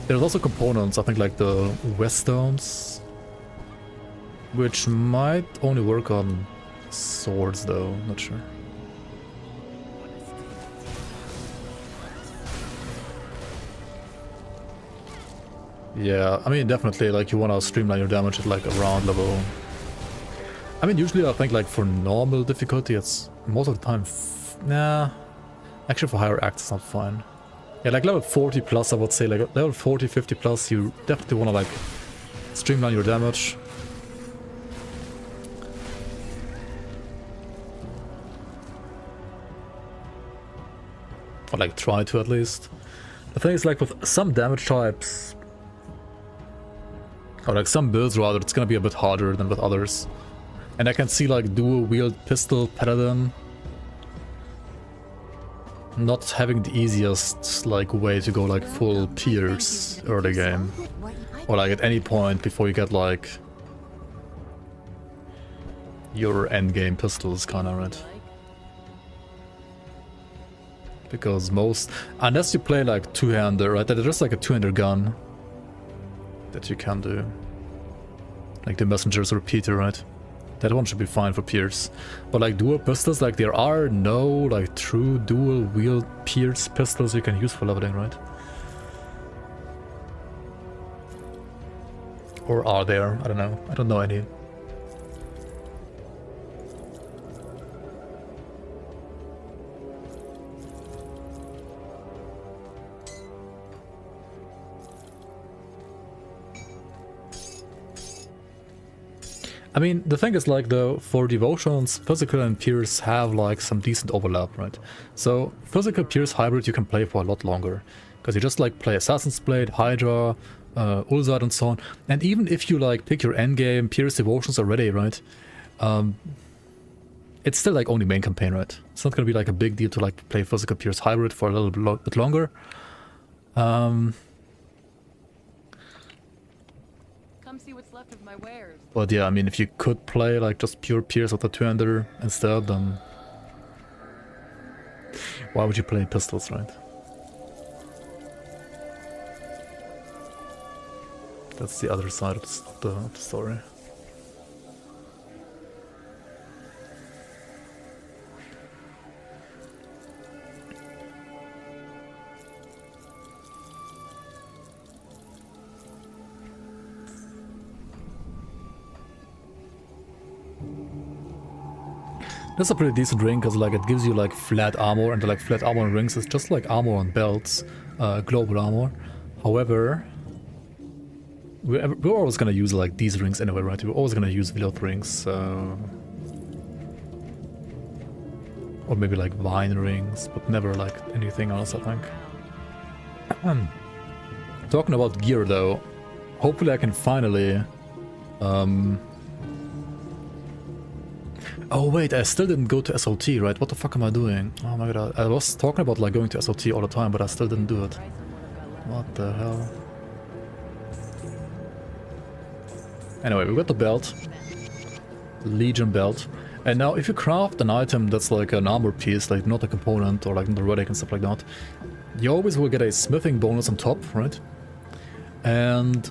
There's also components, I think like the Weststones, which might only work on swords though, not sure. Yeah, I mean definitely like you wanna streamline your damage at like around level. I mean usually I think like for normal difficulty it's most of the time nah. Actually for higher acts it's not fine. Yeah, like level 40 plus I would say, like level 40, 50 plus you definitely wanna like streamline your damage. Or like try to at least. The thing is like with some damage types, or like some builds rather, it's gonna be a bit harder than with others. And I can see like dual wield pistol paladin not having the easiest like way to go like full pierce early game. Or like at any point before you get like your endgame pistols kinda, right? Because most, unless you play like two-hander, right? There's just like a two-hander gun that you can do. Like the messenger's repeater, right? That one should be fine for pierce. But like dual pistols, like there are no like true dual wield pierce pistols you can use for leveling, right? Or are there? I don't know. I don't know any. I mean, the thing is like though, for devotions, physical and pierce have like some decent overlap, right? So physical pierce hybrid you can play for a lot longer. Because you just like play Assassin's Blade, Hydra, Ulzad and so on. And even if you like pick your endgame pierce devotions already, right? It's still like only main campaign, right? It's not gonna be like a big deal to like play physical pierce hybrid for a little bit longer. Come see what's left of my wares. But yeah, I mean, if you could play like just pure pierce with the two-hander instead, then why would you play pistols, right? That's the other side of the story. That's a pretty decent ring because like it gives you like flat armor, and like flat armor on rings is just like armor on belts, global armor. However, we're always gonna use like these rings anyway, right? We're always gonna use Veiled rings, so... Or maybe like vine rings, but never like anything else, I think. Talking about gear though, hopefully I can finally... Oh wait, I still didn't go to SOT, right? What the fuck am I doing? Oh my god, I was talking about like going to SOT all the time, but I still didn't do it. What the hell? Anyway, we got the belt. Legion belt. And now if you craft an item that's like an armor piece, like not a component or like not a relic and stuff like that, you always will get a smithing bonus on top, right? And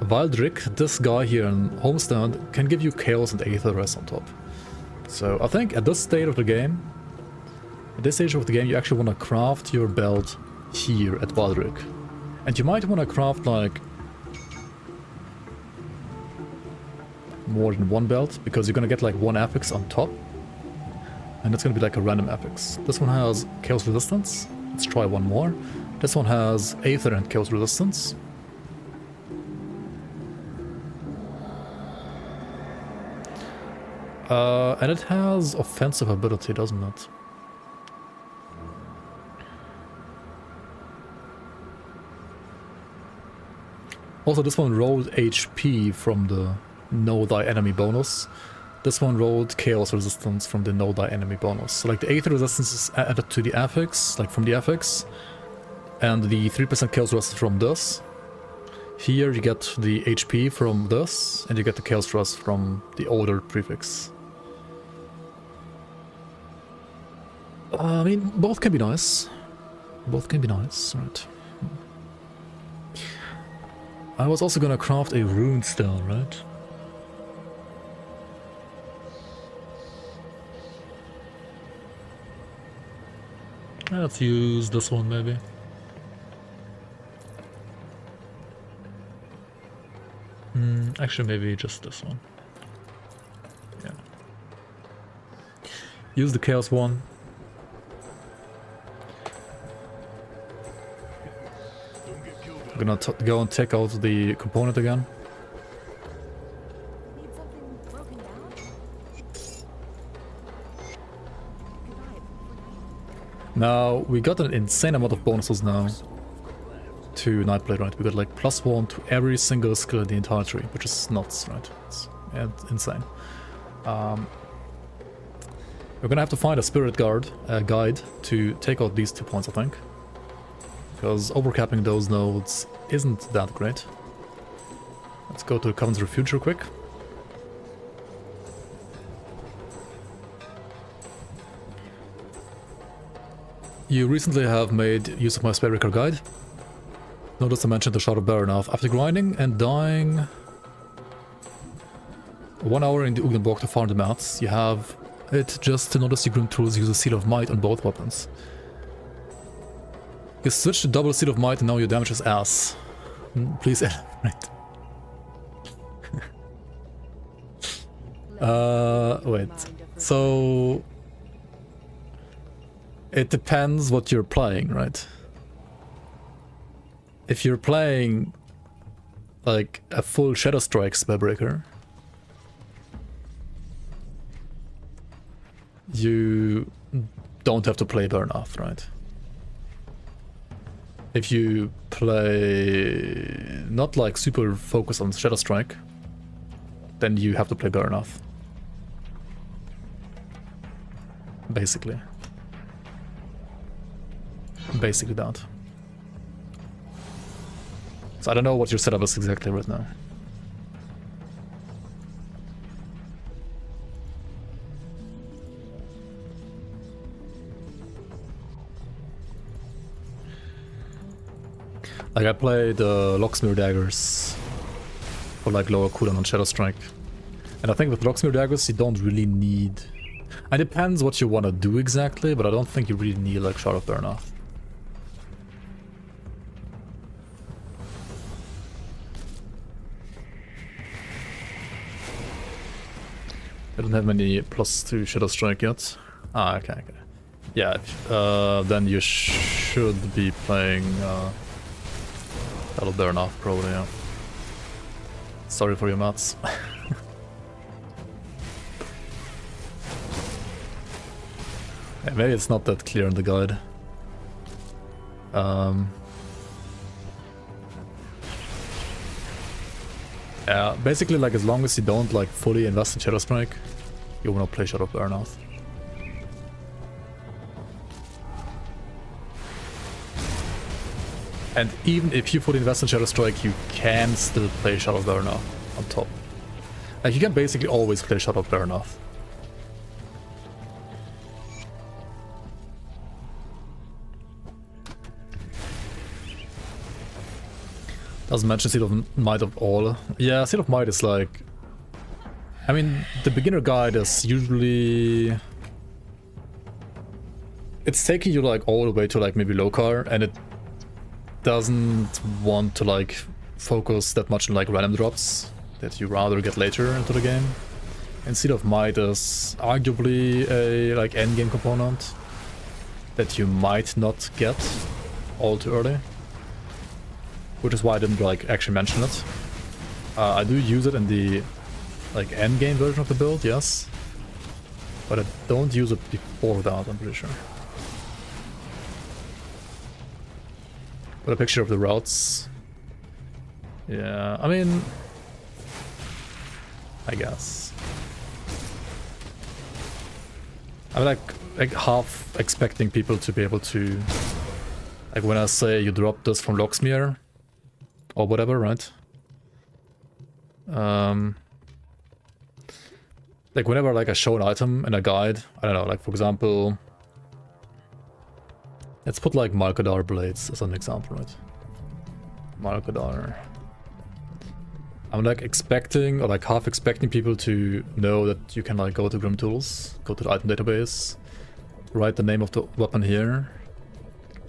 Valdrick, this guy here in Homestead, can give you Chaos and Aether Rest on top. So I think at this stage of the game, you actually want to craft your belt here at Valdrick. And you might want to craft like more than one belt, because you're gonna get like one affix on top. And it's gonna be like a random affix. This one has Chaos Resistance. Let's try one more. This one has Aether and Chaos Resistance. And it has offensive ability, doesn't it? Also, this one rolled HP from the Know Thy Enemy bonus. This one rolled chaos resistance from the no die enemy bonus. So like the 80 resistance is added to the affix, like from the affix, and the 3% chaos resistance from this. Here you get the HP from this, and you get the chaos thrust from the older prefix. I mean, both can be nice. Both can be nice, right? I was also gonna craft a rune stone, right? Let's use this one maybe. Actually, maybe just this one. Yeah. Use the chaos one. I'm gonna go and take out the component again. Need something broken down? Now, we got an insane amount of bonuses now to Nightblade, right? We got like +1 to every single skill in the entire tree, which is nuts, right? It's insane. We're gonna have to find a spirit guide to take out these 2 points, I think. Because overcapping those nodes isn't that great. Let's go to the Covenant's Refuge real quick. You recently have made use of my Spellbreaker guide. Notice I mentioned the Shard of Baranoth. After grinding and dying 1 hour in the Ugnenborg to farm the mats, you have it just to notice your Grim Tools use a Seal of Might on both weapons. You switch to double Seal of Might and now your damage is ass. Please elaborate. Wait. So... It depends what you're playing, right? If you're playing like a full Shadow Strike Spellbreaker, you don't have to play Baranoth, right? If you play not like super focused on Shadow Strike, then you have to play Baranoth. Basically. Basically that. So I don't know what your setup is exactly right now. Like I played Locksmere Daggers for like lower cooldown on Shadow Strike. And I think with Locksmere Daggers you don't really need... It depends what you want to do exactly, but I don't think you really need like Shard of Baranoth. I don't have many +2 Shadow Strike yet. Ah, okay. Yeah, then you should be playing Shard of Baranoth, probably, yeah. Sorry for your mats. Yeah, maybe it's not that clear in the guide. Yeah, basically, like, as long as you don't, like, fully invest in Shadow Strike, you wanna play Shard of Baranoth. And even if you fully invest in Shadow Strike, you can still play Shard of Baranoth on top. Like, you can basically always play Shard of Baranoth. Doesn't mention Seal of Might of all. Yeah, Seal of Might is like... I mean, the beginner guide is usually... It's taking you like all the way to like maybe Lokar, and it doesn't want to like focus that much on like random drops that you rather get later into the game. And Seal of Might is arguably a like endgame component that you might not get all too early. Which is why I didn't like actually mention it. I do use it in the like endgame version of the build, yes. But I don't use it before that, I'm pretty sure. But a picture of the routes. Yeah, I mean... I guess. I'm like half expecting people to be able to, like when I say you drop this from Locksmere or whatever, right? Like whenever like I show an item in a guide, I don't know, like for example, let's put like Malkadar blades as an example, right? Malkadar. I'm like expecting, or like half expecting people to know that you can like go to Grim Tools, go to the item database, write the name of the weapon here,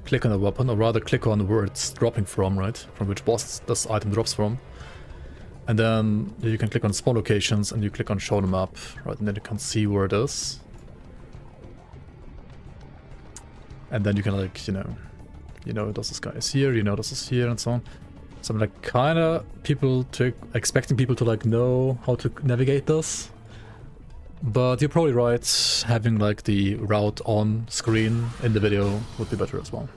click on the weapon, or rather click on where it's dropping from, right? From which boss this item drops from. And then you can click on spawn locations and you click on show the map, right? And then you can see where it is. And then you can like, you know this guy is here, you know this is here and so on. So I'm like kinda expecting people to like know how to navigate this. But you're probably right, having like the route on screen in the video would be better as well.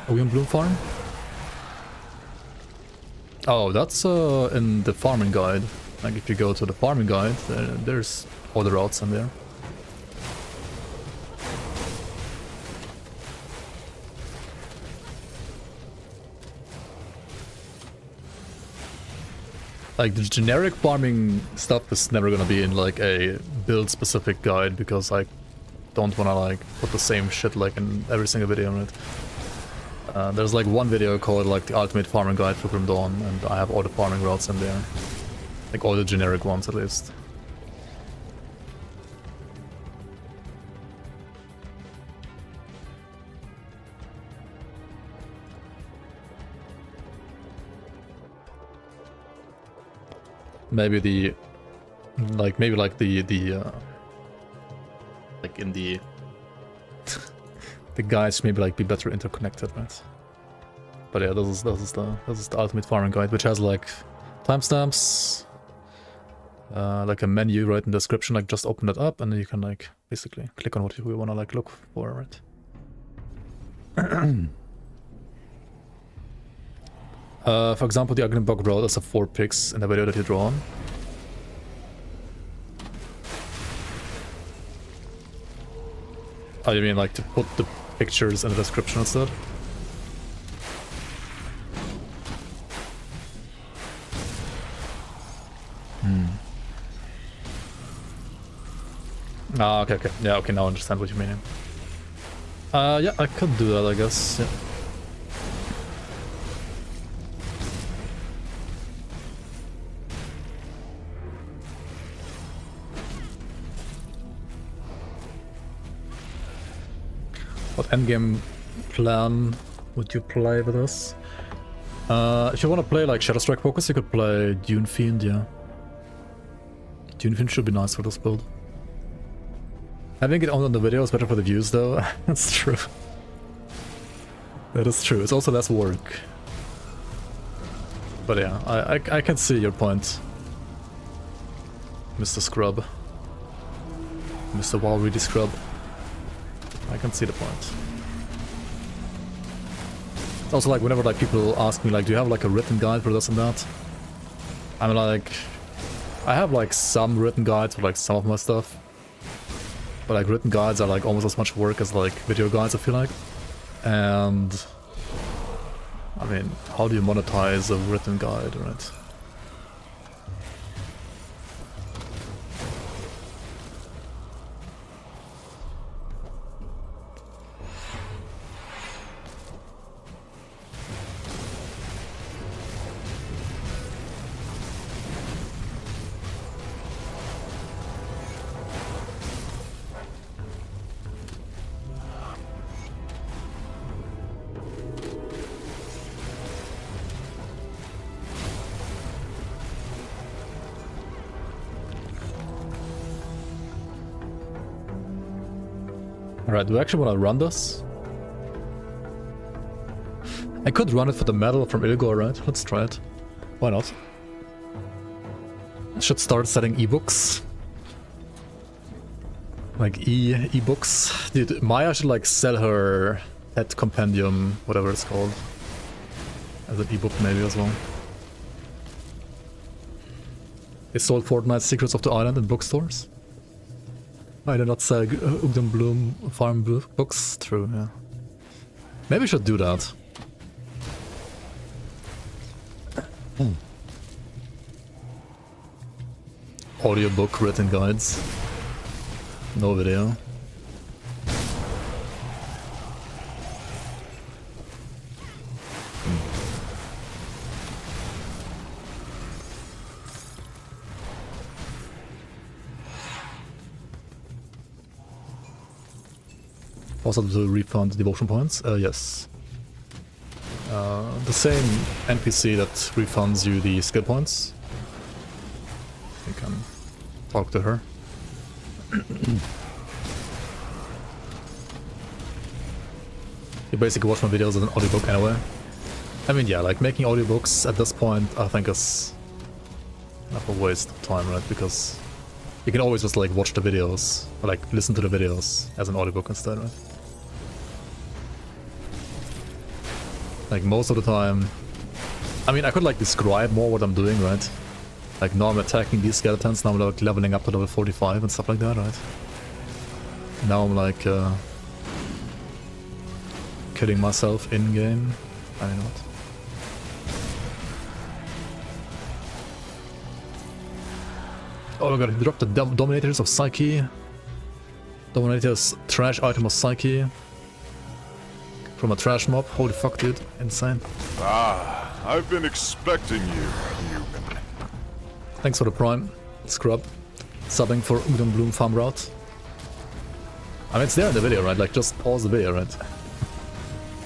Are we on Bloom Farm? Oh, that's in the farming guide. Like if you go to the farming guide, there's all the routes in there. Like the generic farming stuff is never gonna be in like a build specific guide because I don't wanna like put the same shit like in every single video on it. There's like one video called like the ultimate farming guide for Grim Dawn, and I have all the farming routes in there. Like all the generic ones at least. Maybe the like in the the guides maybe like be better interconnected, right? But yeah, this is the ultimate farming guide, which has like timestamps, like a menu right in the description. Like just open it up and then you can like basically click on what you want to like look for, right? For example, the Agnenbog road has 4 pics in the video that you draw on. Oh, you mean like to put the pictures in the description instead? Ah, okay. Yeah, okay, now I understand what you mean. Yeah, I could do that, I guess, yeah. What endgame plan would you play with us? If you want to play like Shadowstrike Focus, you could play Dune Fiend, yeah. Dune Fiend should be nice for this build. Having it on the video is better for the views though. That's true. That is true. It's also less work. But yeah, I can see your point, Mr. Scrub. Mr. Walreedy Scrub. I can see the point. It's also like whenever like people ask me like, do you have like a written guide for this and that? I'm like, I have like some written guides for like some of my stuff. But like written guides are like almost as much work as like video guides, I feel like. And I mean, how do you monetize a written guide, right? Alright, do I actually want to run this? I could run it for the medal from Ilgor, right? Let's try it. Why not? I should start setting ebooks. Like ebooks. Dude, Maya should like sell her pet compendium, whatever it's called, as an ebook maybe as well. They sold Fortnite Secrets of the Island in bookstores. I do not sell Ugden Bloom farm books. True, yeah. Maybe we should do that. Audiobook written guides. No video. Also to refund devotion points? Yes. The same NPC that refunds you the skill points. You can talk to her. You basically watch my videos as an audiobook anyway. I mean, yeah, like making audiobooks at this point I think is not a waste of time, right? Because you can always just like watch the videos, or like listen to the videos as an audiobook instead, right? Like most of the time, I mean, I could like describe more what I'm doing, right? Like now I'm attacking these skeletons, now I'm like leveling up to level 45 and stuff like that, right? Now I'm like killing myself in-game. I don't know what. Oh my god, he dropped the Dominators of Psyche. Dominators trash item of Psyche. From a trash mob. Holy fuck, dude. Insane. Ah, I've been expecting you, human. Thanks for the prime, Scrub. Subbing for Ugden Bloom farm route. I mean, it's there in the video, right? Like, just pause the video, right?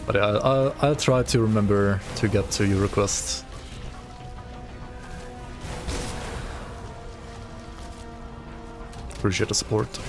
But yeah, I'll try to remember to get to your request. Appreciate the support.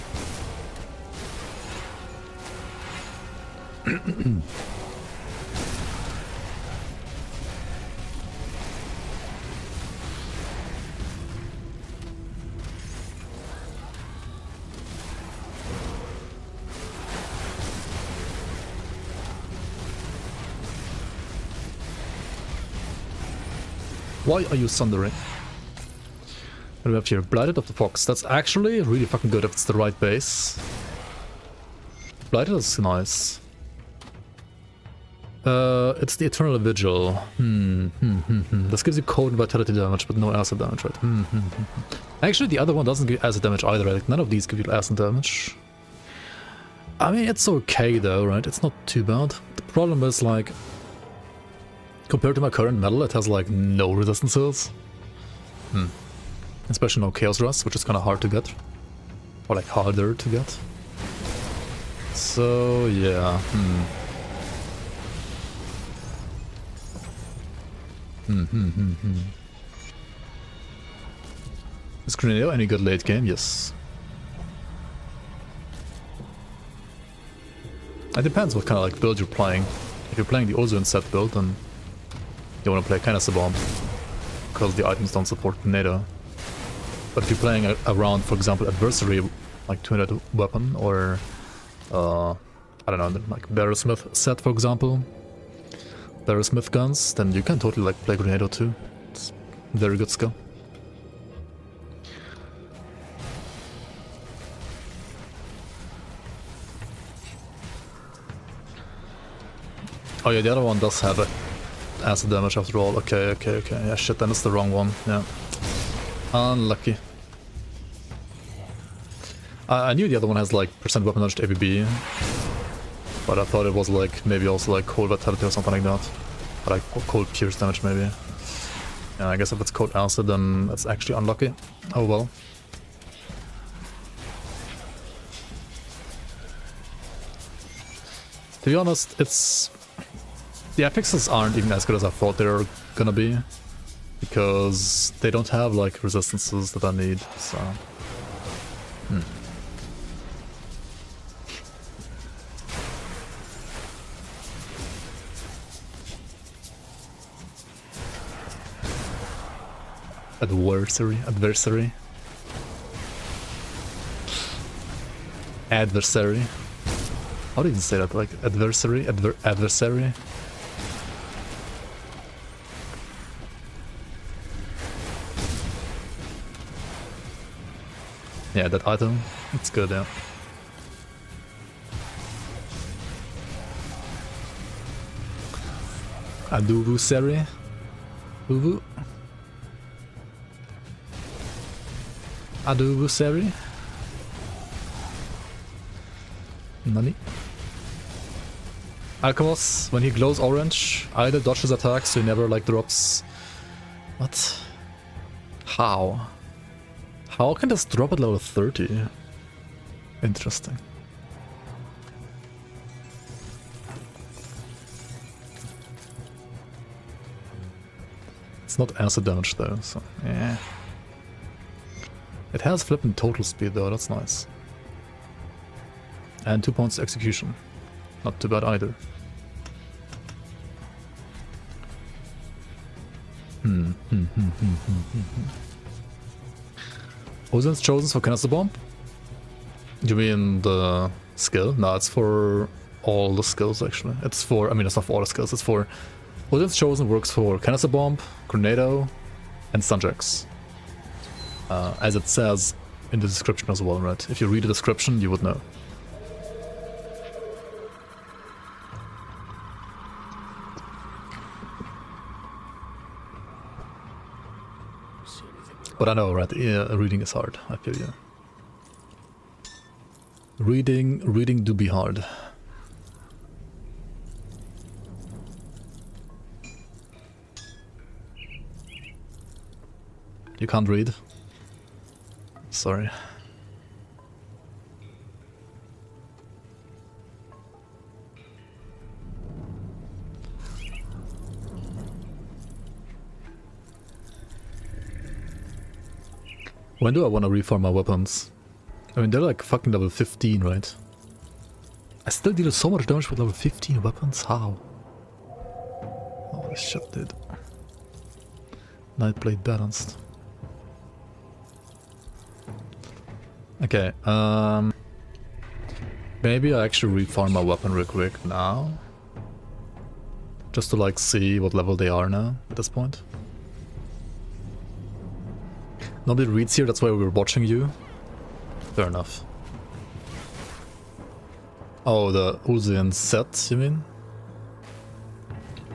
Why are you sundering? What do we have here? Blighted of the Fox. That's actually really fucking good if it's the right base. Blighted is nice. It's the Eternal Vigil. This gives you cold vitality damage, but no acid damage, right? Actually, the other one doesn't give acid damage either, right? None of these give you acid damage. I mean, it's okay though, right? It's not too bad. The problem is, like, compared to my current metal, it has, like, no resistances. Especially no Chaos Rust, which is kind of hard to get. Or, like, harder to get. So, yeah, Is Grenado any good late game? Yes. It depends what kind of like build you're playing. If you're playing the Ozone set build, then you want to play Canister Bomb, because the items don't support Grenado. But if you're playing around, for example, Adversary, like 200 weapon, or I don't know, like Barrelsmith set, for example, Barrelsmith guns, then you can totally like play Grenado too. It's very good skill. Oh yeah, the other one does have acid damage after all. Okay. Yeah, shit, then it's the wrong one. Yeah. Unlucky. I knew the other one has like percent weapon damage to ABB, but I thought it was like maybe also like cold vitality or something like that. Or like cold pierce damage maybe. Yeah, I guess if it's cold acid, then it's actually unlucky. Oh well. To be honest, it's... the affixes aren't even as good as I thought they were gonna be, because they don't have like resistances that I need, so... Adversary. How did you say that? Like adversary? Adversary? Yeah, that item, it's good, yeah. Adubu Seri. Ubu. Adubu Seri. Nani? Alchemos, when he glows orange, either dodges attacks so he never like drops. What? How? How can this drop at level 30? Interesting. It's not acid damage though, so yeah. It has flipping total speed though, that's nice. And 2 points execution. Not too bad either. Odin's chosen for canister bomb? You mean the skill? No, it's for all the skills actually. It's for, I mean, it's not for all the skills, it's for... Odin's chosen works for canister bomb, grenado, and stunjacks. As it says in the description as well, right? If you read the description, you would know. But I know, right? Yeah, reading is hard. I feel you. Reading do be hard. You can't read. Sorry. When do I want to reform my weapons? I mean, they're like fucking level 15, right? I still deal so much damage with level 15 weapons? How? Holy shit, dude. Nightblade balanced. Okay, maybe I actually refarm my weapon real quick now. Just to like see what level they are now at this point. Nobody reads here, that's why we were watching you. Fair enough. Oh, the Ulzian set, you mean?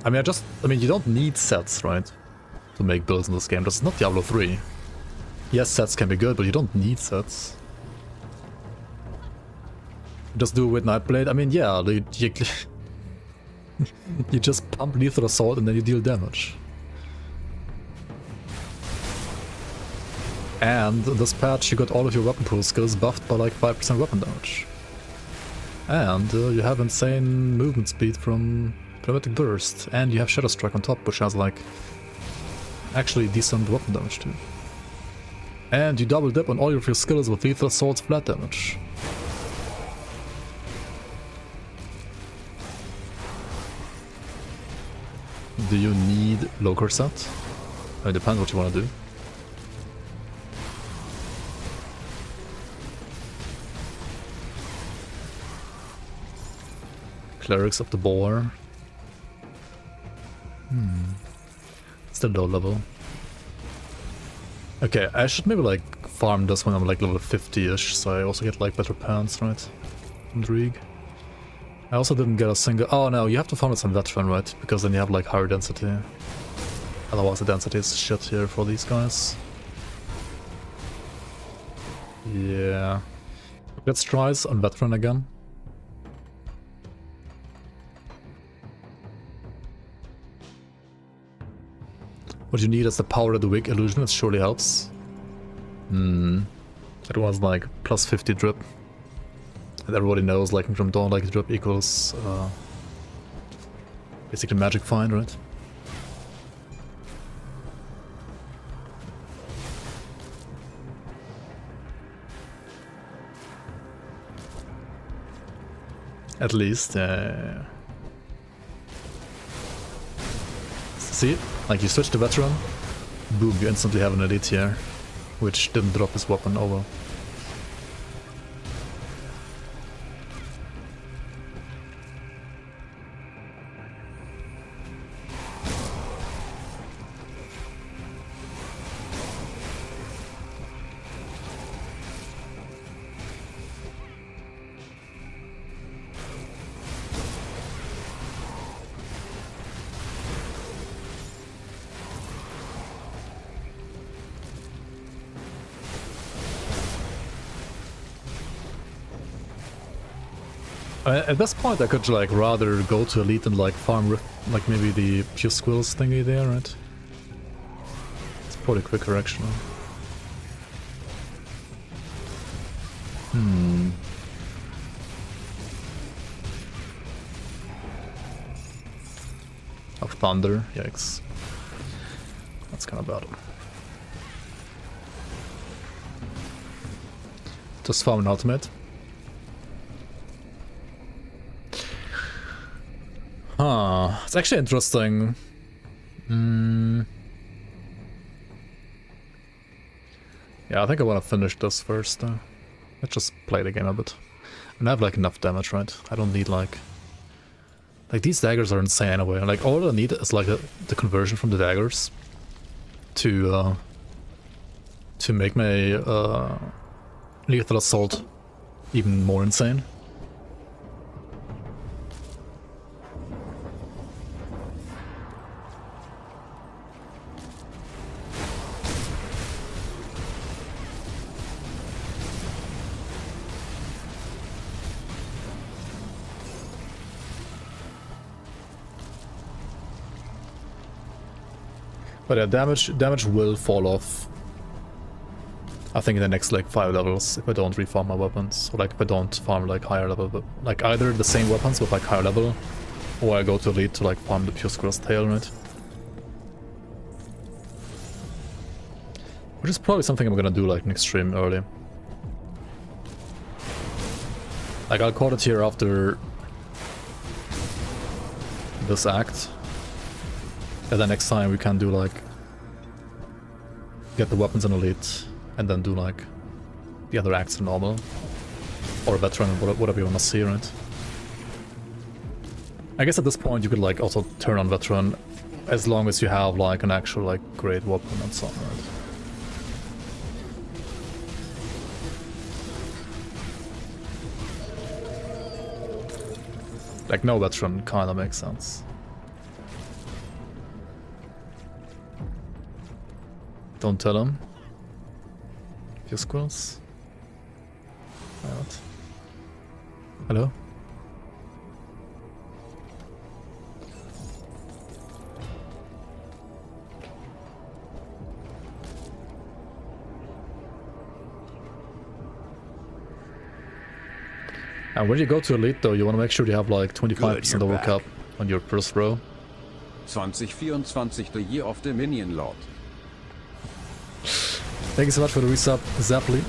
I mean, you don't need sets, right? To make builds in this game. This is not Diablo 3. Yes, sets can be good, but you don't need sets. Just do it with Nightblade. I mean, yeah, you just pump Lethal Assault and then you deal damage. And in this patch you got all of your weapon pool skills buffed by like 5% weapon damage. And you have insane movement speed from Pneumatic Burst. And you have Shadow Strike on top, which has like actually decent weapon damage too. And you double dip on all of your skills with Lethal Assault's flat damage. Do you need low set? It depends what you want to do. Clerics of the Boar. Still low level. Okay, I should maybe like farm this when I'm like level 50-ish, so I also get like better pants, right? From Drieg. I also didn't get a single... Oh no, you have to farm it on Veteran, right? Because then you have like higher density. Otherwise the density is shit here for these guys. Yeah. Let's try this on Veteran again. What you need is the power of the Wig illusion, it surely helps. It was like plus 50 drip. And everybody knows, like from Dawn, like drip equals basically magic find, right? At least, see? Like you switch to Veteran, boom, you instantly have an elite here, which didn't drop his weapon over. At this point, I could like rather go to elite and like farm like maybe the pure squills thingy there, right? It's probably quick correction. Of thunder, yikes. That's kind of bad. Just farm an ultimate. Huh, it's actually interesting. Yeah, I think I want to finish this first. Let's just play the game a bit. And I have like enough damage, right? I don't need like these daggers are insane anyway. Like all I need is like the conversion from the daggers to make my lethal assault even more insane. But yeah, damage will fall off. I think in the next like 5 levels if I don't refarm my weapons, or like if I don't farm like higher level, like either the same weapons with like higher level, or I go to elite to like farm the pure squirrel's tail, right? Which is probably something I'm gonna do like next stream early. Like I'll call it here after this act. And then next time we can do like get the weapons in elite and then do like the other acts in normal or veteran, whatever you wanna see, right? I guess at this point you could like also turn on veteran as long as you have like an actual like great weapon and so on, right? Like no veteran kinda makes sense. Don't tell him. Few squirrels. Out. Hello? And when you go to elite though, you want to make sure you have like 25% overcap on your first row. 2024 the year of the Minion Lord. Thank you so much for the resub, Zapply.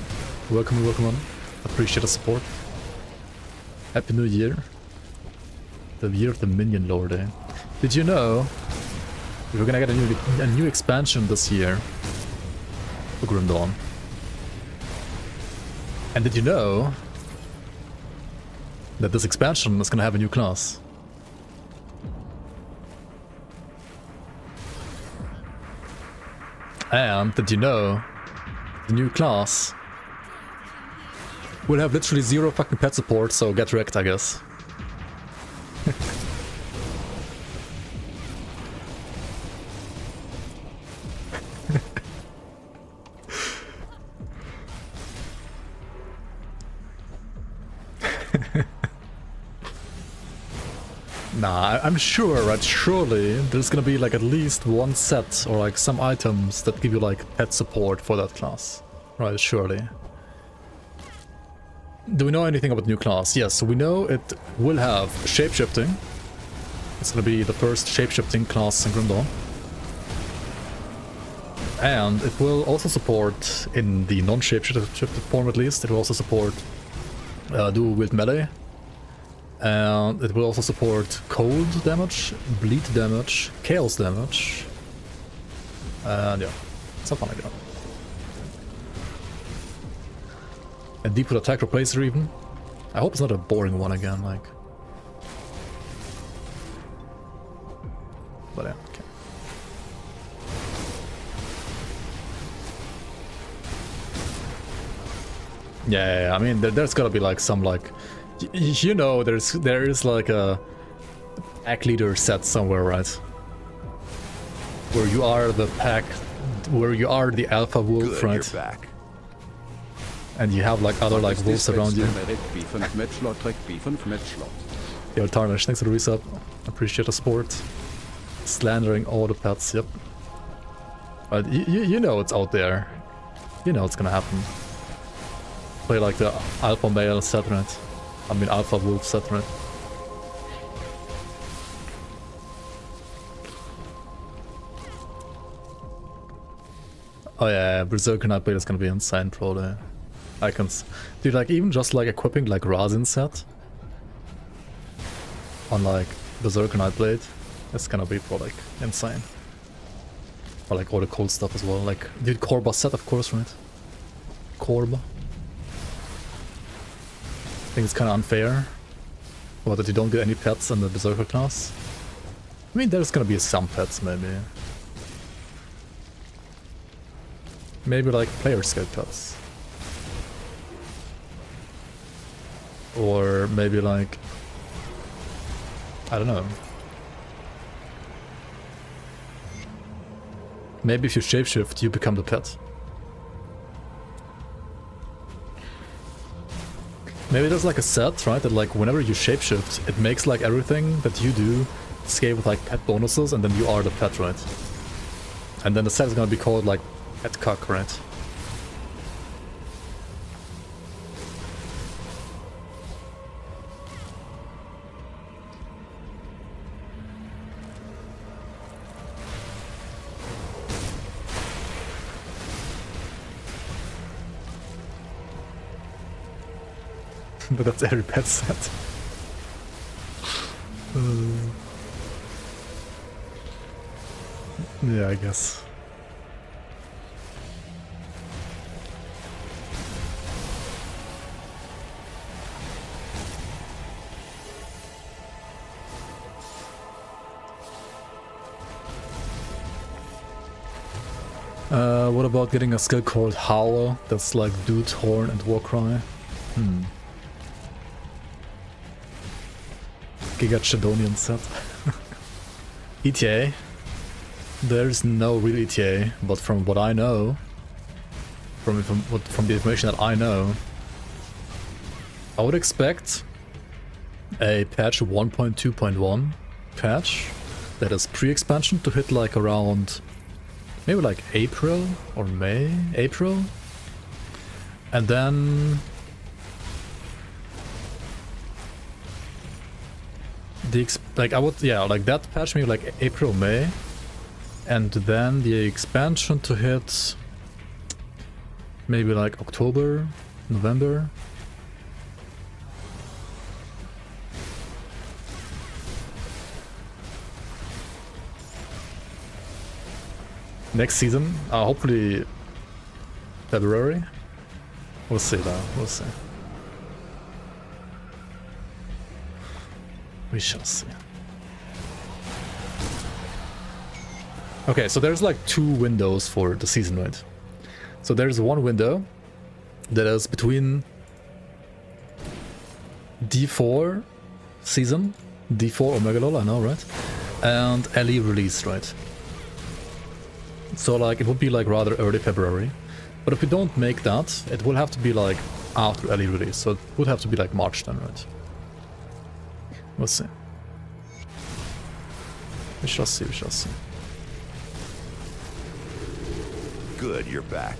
Welcome, welcome on. Appreciate the support. Happy New Year. The year of the Minion Lord, eh? Did you know we're gonna get a new expansion this year for Grim Dawn? And did you know that this expansion is gonna have a new class? And did you know the new class will have literally 0 fucking pet support, so get wrecked, I guess. Nah, I'm sure, right? Surely there's gonna be like at least one set or like some items that give you like pet support for that class. Right, surely. Do we know anything about the new class? Yes, so we know it will have shapeshifting. It's gonna be the first shapeshifting class in Grim Dawn. And it will also support, in the non-shapeshifted form at least, it will also support dual wield melee. And it will also support cold damage, bleed damage, chaos damage, and yeah, something like that. And deep with attack replacer even. I hope it's not a boring one again, like. But yeah, okay. Yeah, I mean, there's gotta be like some like. You know, there is like a pack leader set somewhere, right? Where you are the pack, where you are the alpha wolf, Good, right? you're back. and you have like other like wolves around you. Yo, Tarnish, thanks for the resub. Appreciate the support. Slandering all the pets, yep. But you know it's out there. You know it's gonna happen. Play like the alpha male set, right? I mean alpha wolf set, right? Oh yeah, Berserker Nightblade is gonna be insane probably. Icons. Dude, like even just like equipping like Razin set on like Berserker Nightblade, it's gonna be probably like insane. Or like all the cool stuff as well. Like, dude, Korba set of course, right? Korba. I think it's kinda unfair. Or that you don't get any pets in the Berserker class. I mean there's gonna be some pets maybe. Maybe like player skill pets. Or maybe like, I don't know. Maybe if you shapeshift, you become the pet. Maybe there's like a set, right, that like whenever you shapeshift, it makes like everything that you do scale with like pet bonuses, and then you are the pet, right? And then the set is gonna be called like Pet Cuck, right? But that's every pet set. Yeah, I guess. What about getting a skill called Howl? That's like Dude, Horn, and Warcry. Giga Chedonian set. ETA? There's no real ETA, but from what I know, from the information that I know, I would expect a patch 1.2.1 patch that is pre-expansion to hit like around maybe like April or May? April? And then like that patch maybe like April, May, and then the expansion to hit maybe like October, November. Next season, hopefully February. We'll see though, we'll see. We shall see. Okay, so there's like two windows for the season, right? So there's one window that is between D4 season, D4 Omega LOL, I know, right? And LE release, right? So like it would be like rather early February. But if we don't make that, it will have to be like after LE release. So it would have to be like March then, right? We'll see. We shall see, we shall see. Good, you're back.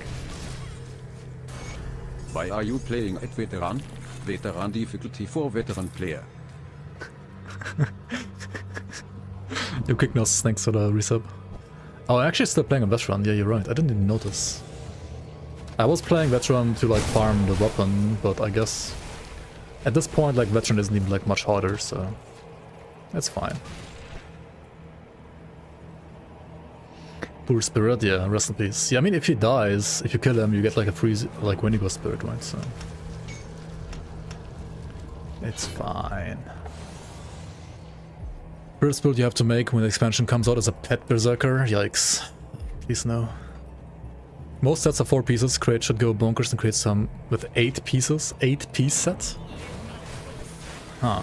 Why are you playing at Veteran? Veteran difficulty for veteran player. Yo, Kicknos, thanks for the resub. Oh, I'm actually still playing on Veteran, yeah, you're right. I didn't even notice. I was playing Veteran to like farm the weapon, but I guess at this point like Veteran isn't even like much harder, so that's fine. Poor Spirit, yeah, rest in peace. Yeah, I mean if he dies, if you kill him, you get like a free like Wendigo Spirit, right? So it's fine. First build you have to make when the expansion comes out is a pet berserker. Yikes. Please no. Most sets are 4 pieces. Crate should go bonkers and create some with 8 pieces. 8-piece set? Huh.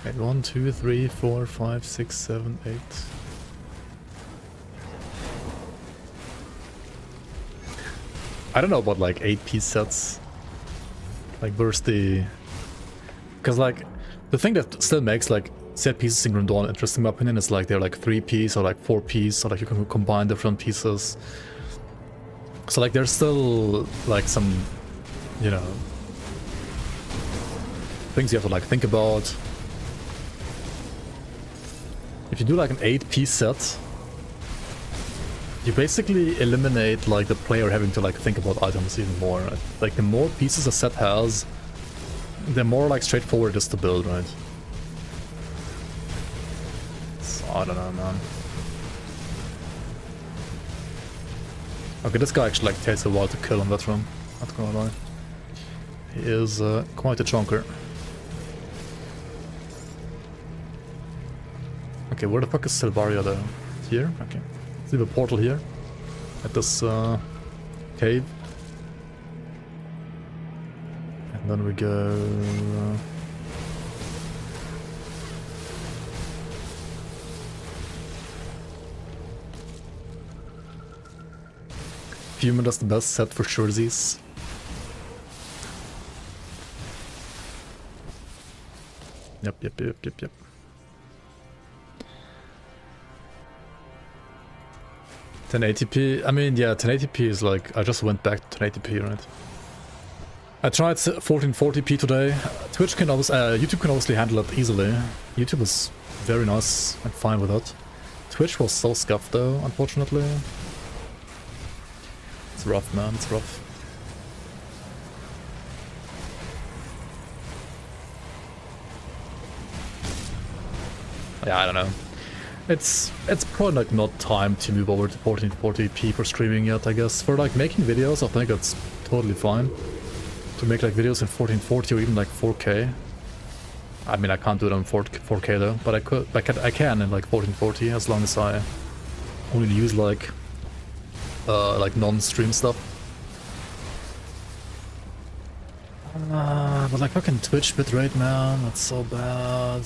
Wait, 1, 2, 3, 4, 5, 6, 7, 8. I don't know about like 8-piece sets. Like where's the... Because like the thing that still makes like set pieces in Grim Dawn interesting in my opinion is like they're like 3-piece or like 4-piece, or like you can combine different pieces. So like there's still like some, you know, things you have to like think about. If you do like an 8-piece set, you basically eliminate like the player having to like think about items even more. Right? Like the more pieces a set has, the more like straightforward it is to build, right? So, I don't know, man. Okay, this guy actually like takes a while to kill in that room, not gonna lie. He is quite a chunker. Okay, where the fuck is Silvaria though? Here? Okay. Let's leave a portal here. At this cave. And then we go... Human is the best set for sure, these. Yep. 1080p, I mean, yeah, 1080p is like, I just went back to 1080p, right? I tried 1440p today. Twitch can obviously, YouTube can obviously handle it easily. YouTube is very nice and fine with it. Twitch was so scuffed though, unfortunately. It's rough, man, it's rough. Yeah, I don't know. It's probably like not time to move over to 1440p for streaming yet, I guess. For like making videos, I think it's totally fine to make like videos in 1440 or even like 4K. I mean, I can't do it on 4K though, but I can in like 1440 as long as I only use like non-stream stuff. But like fucking Twitch bitrate, man, that's so bad.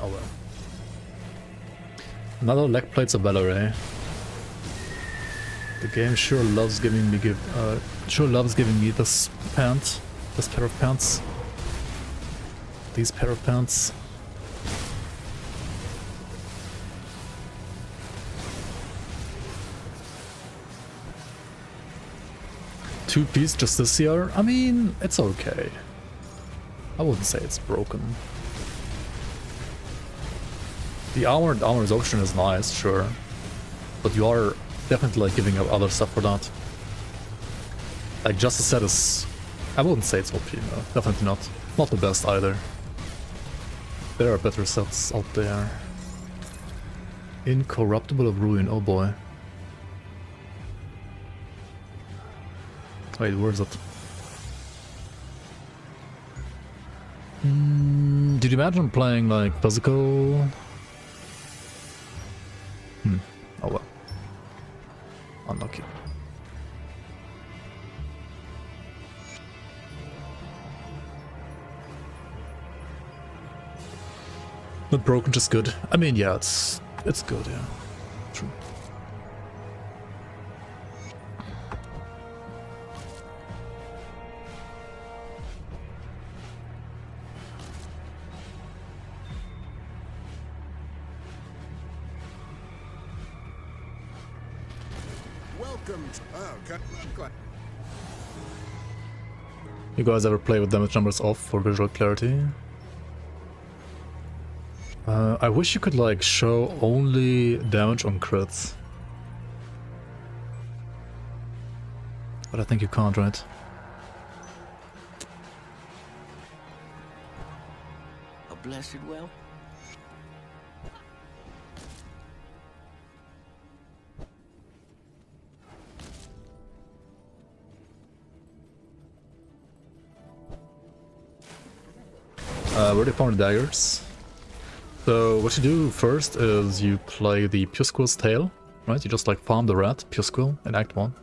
Oh well. Another leg plates of Valor, eh? The game sure loves giving me this pant, this pair of pants, these pair of pants. Two-piece just this year? I mean, it's okay. I wouldn't say it's broken. The armored option is nice, sure, but you are definitely like giving up other stuff for that. Like just the set is, I wouldn't say it's OP, no, definitely not. Not the best either. There are better sets out there. Incorruptible of Ruin, oh boy. Wait, where is it? Did you imagine playing like physical? Oh well. Unlucky. Not broken, just good. I mean, yeah, it's good, yeah. True. You guys ever play with damage numbers off for visual clarity? I wish you could like show only damage on crits. But I think you can't, right? A blessed well. Where do you find the daggers? So what you do first is you play the Pusquill's Tale, right? You just like farm the rat, Pusquill, in Act 1.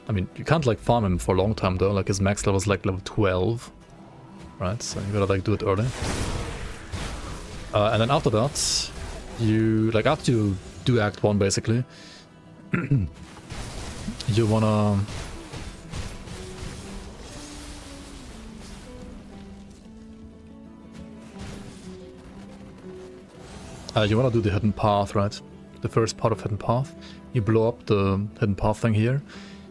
I mean, you can't like farm him for a long time though, like his max level is like level 12. Right, so you gotta like do it early. And then after that, you, like after you do Act 1 basically, You wanna... you wanna do the hidden path, right? The first part of hidden path. You blow up the hidden path thing here.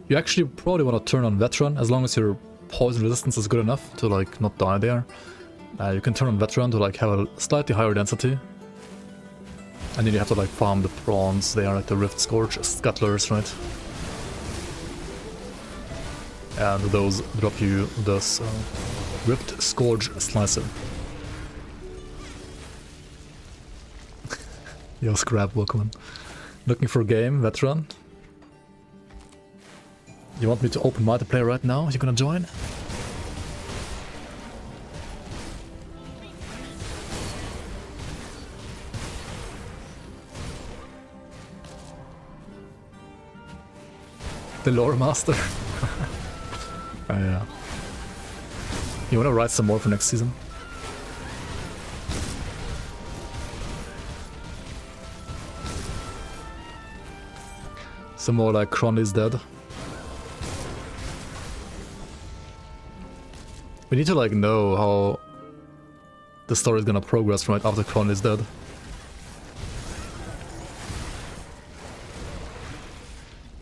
You actually probably wanna turn on veteran as long as your poison resistance is good enough to like not die there. You can turn on veteran to like have a slightly higher density. And then you have to like farm the prawns. They are like the Rift Scourge Scuttlers, right? And those drop you this Rift Scourge Slicer. Yo, Scrap, welcome. Looking for a game, veteran? You want me to open multiplayer right now? You gonna join? The lore master. Yeah. You wanna write some more for next season? Some more like Cronley's dead. We need to like know how the story is gonna progress right after Cronley's dead.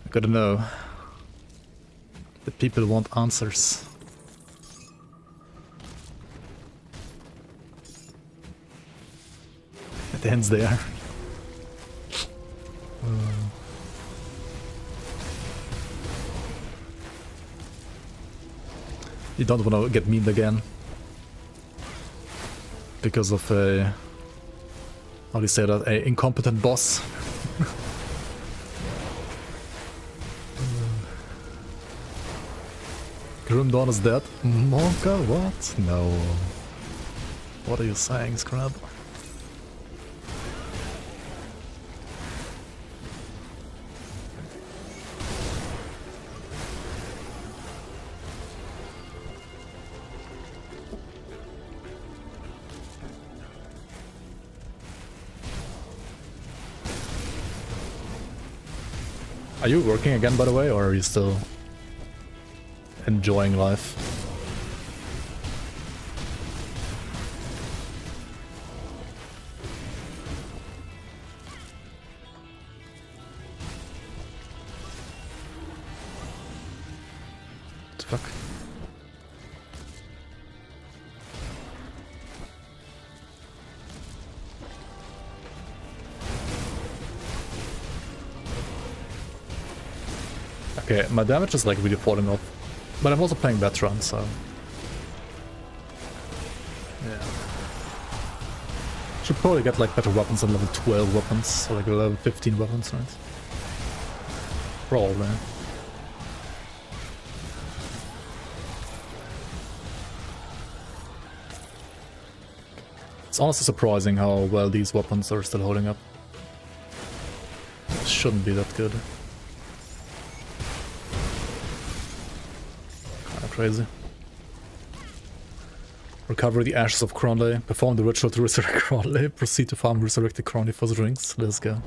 I gotta know. The people want answers. It ends there. You don't want to get memed again. Because of a... how do you say that? A incompetent boss. Grim Dawn is dead? Monka? What? No. What are you saying, Scrub? Are you working again, by the way, or are you still enjoying life? What the fuck? Okay, my damage is like really falling off. But I'm also playing veteran, so... yeah. Should probably get like better weapons than level 12 weapons, or like level 15 weapons, right? Probably. It's honestly surprising how well these weapons are still holding up. Shouldn't be that good. Crazy. Recover the ashes of Cronley. Perform the ritual to resurrect Cronley. Proceed to farm resurrected Cronley for the drinks. Let's go.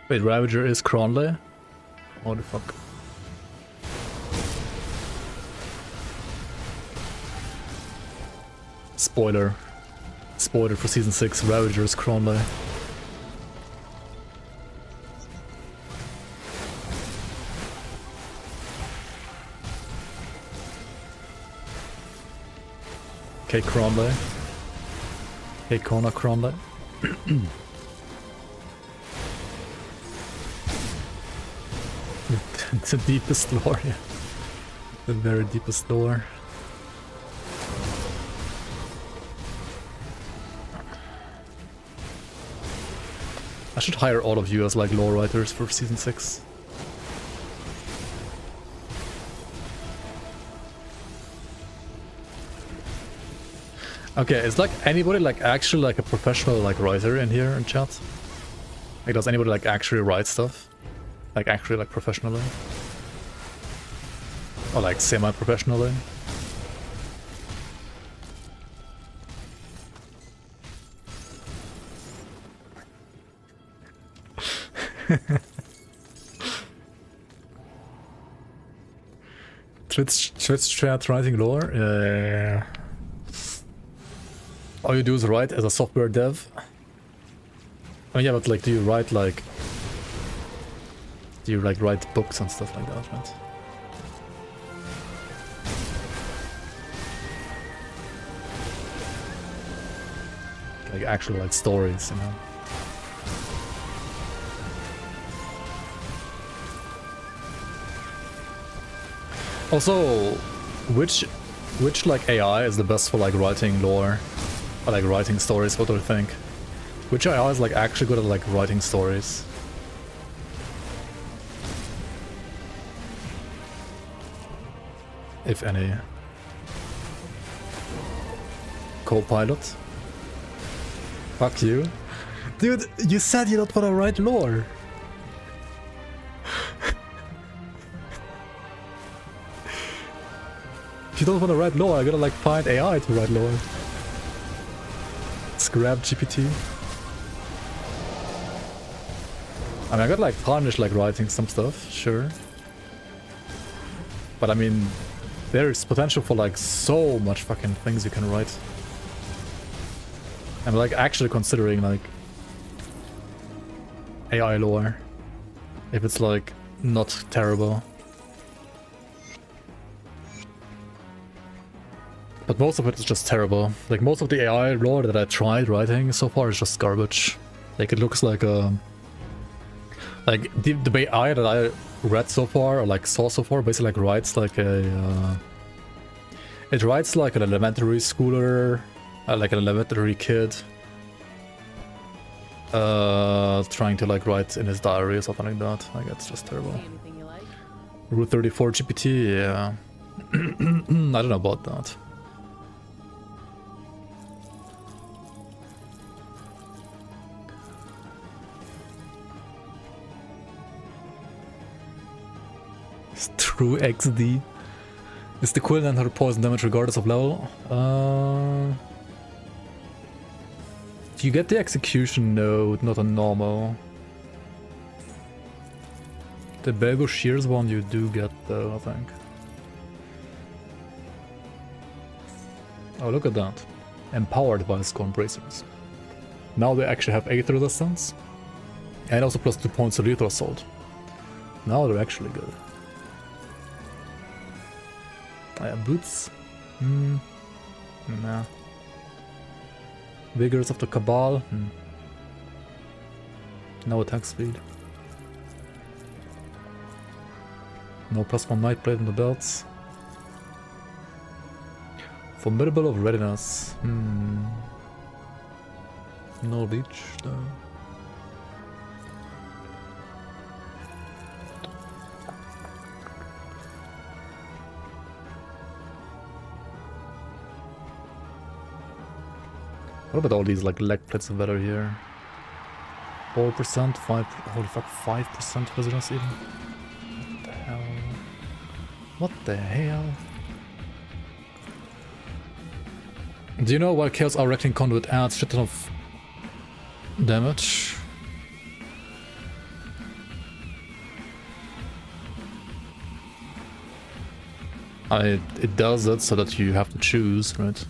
Wait, Ravager is Cronley? What the fuck? Spoiler. Spoiler for Season 6, Ravager is Cronley. Okay, Cronley. Okay, Kona Cronley. The deepest lore, yeah. The very deepest lore. I should hire all of you as like lore writers for season 6. Okay, is like anybody like actually like a professional like writer in here in chat? Like does anybody like actually write stuff? Like actually like professionally? Or like semi-professionally? Twitch chat writing lore? Yeah. All you do is write as a software dev? I mean, yeah, but like, do you write like... Do you like write books and stuff like that, right? Like actual like stories, you know? Also, which like AI is the best for like writing lore? Or like writing stories, what do you think? Which AI is like actually good at like writing stories? If any. Copilot? Fuck you. Dude, you said you don't want to write lore. If you don't want to write lore, I gotta like find AI to write lore. Let's grab GPT. I mean, I got like tarnish like writing some stuff, sure. But I mean, there's potential for like so much fucking things you can write. I'm like actually considering like AI lore. If it's like not terrible. But most of it is just terrible. Like most of the AI lore that I tried writing so far is just garbage. Like it looks like a... Like the AI that I read so far, or like saw so far, basically like writes like a... it writes like an elementary schooler, like an elementary kid. Trying to like write in his diary or something like that. Like it's just terrible. Anything you like? Route 34 GPT, yeah. I don't know about that. True XD. Is the cooldown her poison damage regardless of level? Do you get the execution node, not a normal? The Belgo Shears one you do get though, I think. Oh, look at that. Empowered by Scorn Bracers. Now they actually have 8 resistance. And also plus 2 points of lethal assault. Now they're actually good. Boots? Nah. Vigors of the Cabal? No attack speed. No +1 Nightblade on the belts. Formidable of Readiness. No leech though. What about all these like leg plates of valor here? 4%, 5, holy fuck, 5% resilience even? What the hell? What the hell? Do you know why Chaos Hour Reckoning Conduit adds shit ton of damage? It does it so that you have to choose, right?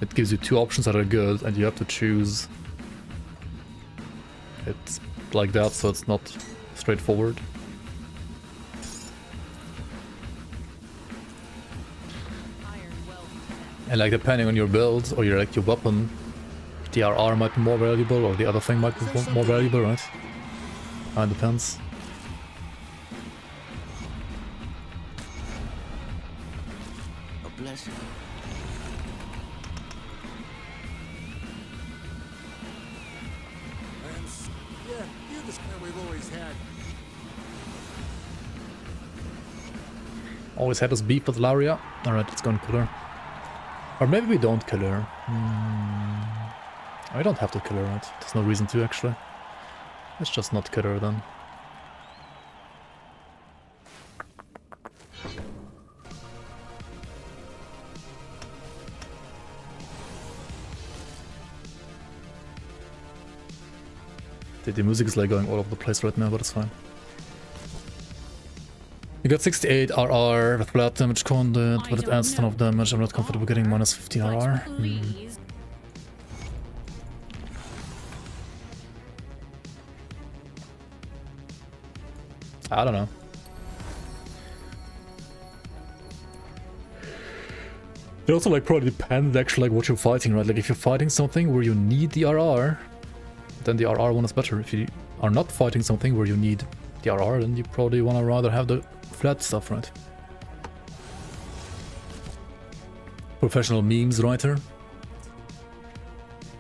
It gives you 2 options that are good, and you have to choose. It's like that, so it's not straightforward. And like depending on your build or your like your weapon, the RR might be more valuable, or the other thing might be more valuable, right? It depends. A blessing. Always had this beef with Laria. Alright, let's go and kill her. Or maybe we don't kill her. I don't have to kill her, right? There's no reason to, actually. Let's just not kill her then. The music is like going all over the place right now, but it's fine. You got 68 RR with flat damage content, but it adds 10 of damage. I'm not comfortable getting minus 50 RR. I don't know. It also like probably depends actually like what you're fighting, right? Like if you're fighting something where you need the RR, then the RR one is better. If you are not fighting something where you need the RR, then you probably want to rather have the flat stuff, right? Professional memes writer?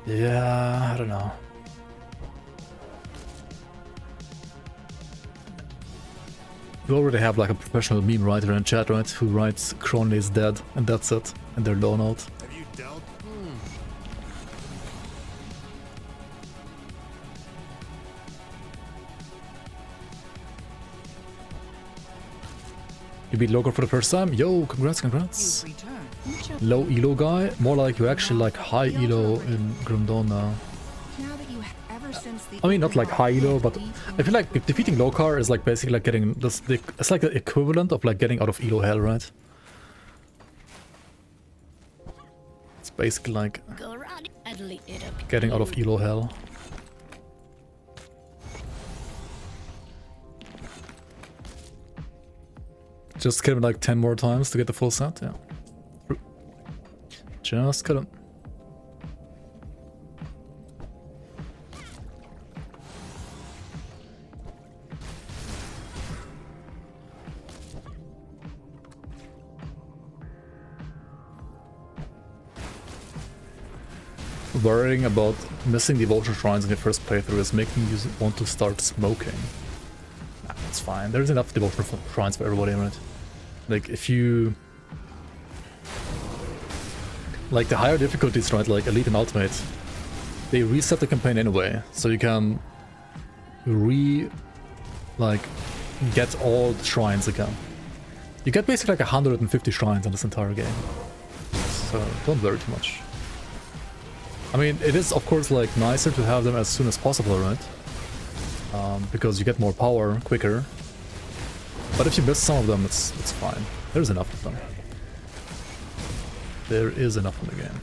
Yeah, I don't know. You already have like a professional meme writer in chat, right? Who writes Cronley is dead and that's it. And they're low out. Have you dealt? You beat Logo for the first time? Yo, congrats, congrats. Low elo guy? More like you actually like high elo in Grim Dawn now. I mean, not like high elo, but I feel like defeating Lokar is like basically like getting this. It's like the equivalent of like getting out of elo hell, right? It's basically like getting out of elo hell. Just kill him like 10 more times to get the full set, yeah. Just kill him. Worrying about missing devotion shrines in your first playthrough is making you want to start smoking. Nah, that's fine. There's enough devotion shrines for everybody, right? Like, if you... Like, the higher difficulties, right, like Elite and Ultimate, they reset the campaign anyway, so you can get all the shrines again. You get basically like 150 shrines in this entire game, so don't worry too much. I mean, it is of course like nicer to have them as soon as possible, right? Because you get more power quicker. But if you miss some of them, it's fine. There's enough of them. There is enough in the game.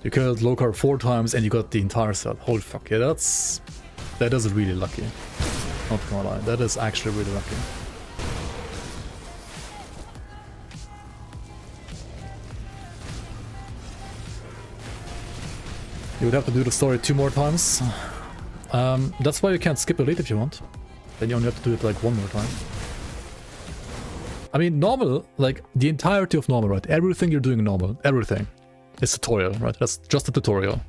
You killed Lokar 4 times and you got the entire set. Holy fuck, yeah, that is really lucky. Not gonna lie, that is actually really lucky. You would have to do the story 2 more times. That's why you can't skip Elite if you want. Then you only have to do it like 1 more time. I mean, normal, like the entirety of normal, right? Everything you're doing in normal, everything is tutorial, right? That's just a tutorial.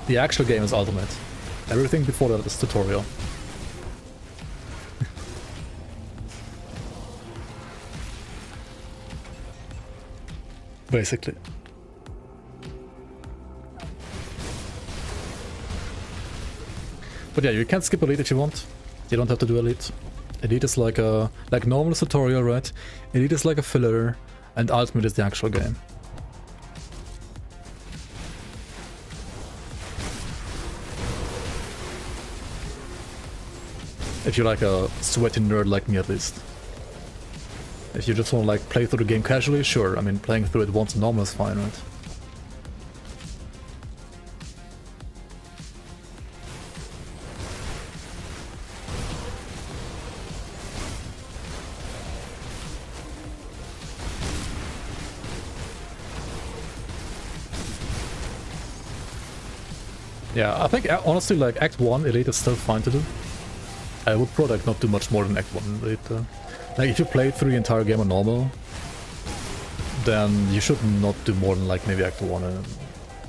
The actual game is Ultimate. Everything before that is tutorial. Basically. But yeah, you can skip Elite if you want. You don't have to do Elite. Elite is like a normal is tutorial, right? Elite is like a filler, and Ultimate is the actual game. If you're like a sweaty nerd like me, at least. If you just want to like play through the game casually, sure. I mean, playing through it once normal is fine, right? Yeah, I think honestly, like Act 1 Elite is still fine to do. I would probably not do much more than Act 1 Elite. Like if you play through the entire game on normal, then you should not do more than like maybe Act 1 and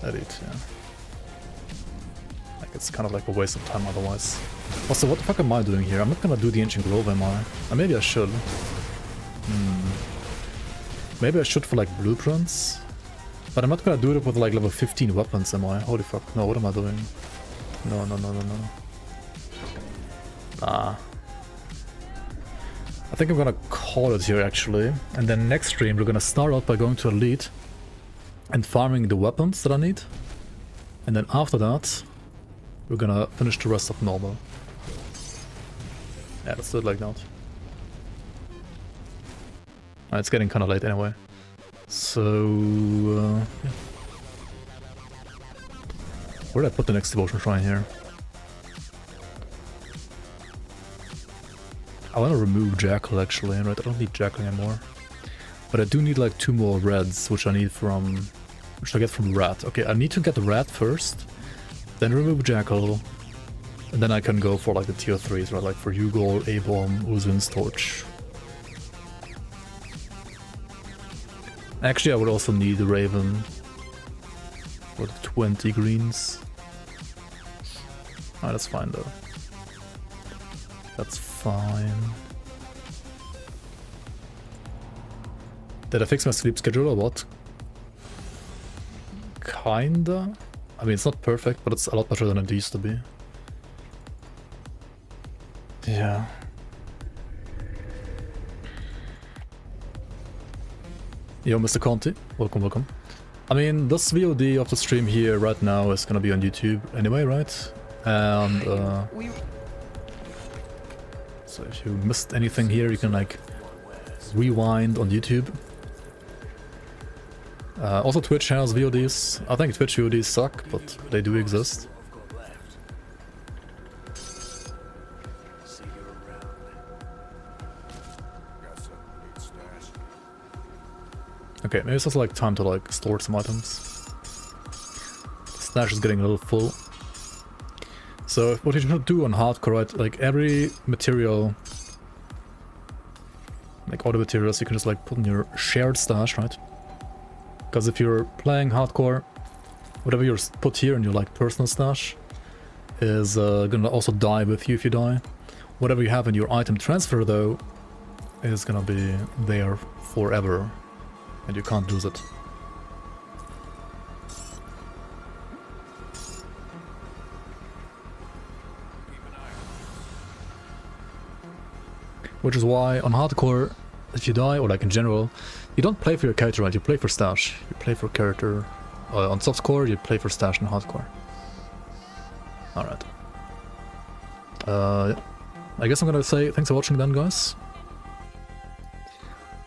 edit, yeah. Like it's kind of like a waste of time otherwise. Also, what the fuck am I doing here? I'm not gonna do the Ancient Grove, am I? Maybe I should. Maybe I should for like blueprints. But I'm not gonna do it with like level 15 weapons, am I? Holy fuck, no, what am I doing? No. Nah. I think I'm gonna call it here actually. And then next stream we're gonna start out by going to Elite and farming the weapons that I need. And then after that, we're gonna finish the rest of normal. Yeah, let's do it like that. It's getting kind of late anyway. So, yeah. Where did I put the next devotion shrine here? I want to remove Jackal actually, right? I don't need Jackal anymore. But I do need like 2 more reds, which I need from... which I get from Rat. Okay, I need to get the Rat first, then remove Jackal, and then I can go for like the tier 3s, right? Like for Ugol, A-Bomb, Uzin's Torch. Actually, I would also need the Raven for the 20 greens. Alright, that's fine though. That's fine. Did I fix my sleep schedule or what? Kinda. I mean, it's not perfect, but it's a lot better than it used to be. Yeah. Yo, Mr. Conti, welcome. I mean, this VOD of the stream here right now is gonna be on YouTube anyway, right? And so if you missed anything here, you can like rewind on YouTube. Also Twitch has VODs. I think Twitch VODs suck, but they do exist. Okay, maybe it's also like time to like store some items. The stash is getting a little full. So what you should do on hardcore, right? Like every material, like all the materials, you can just like put in your shared stash, right? Because if you're playing hardcore, whatever you put here in your like personal stash is gonna also die with you if you die. Whatever you have in your item transfer though is gonna be there forever. And you can't lose it. Which is why on hardcore, if you die, or like in general, you don't play for your character, right? You play for stash. You play for character. On softcore, you play for stash in hardcore. Alright. I guess I'm gonna say thanks for watching then, guys.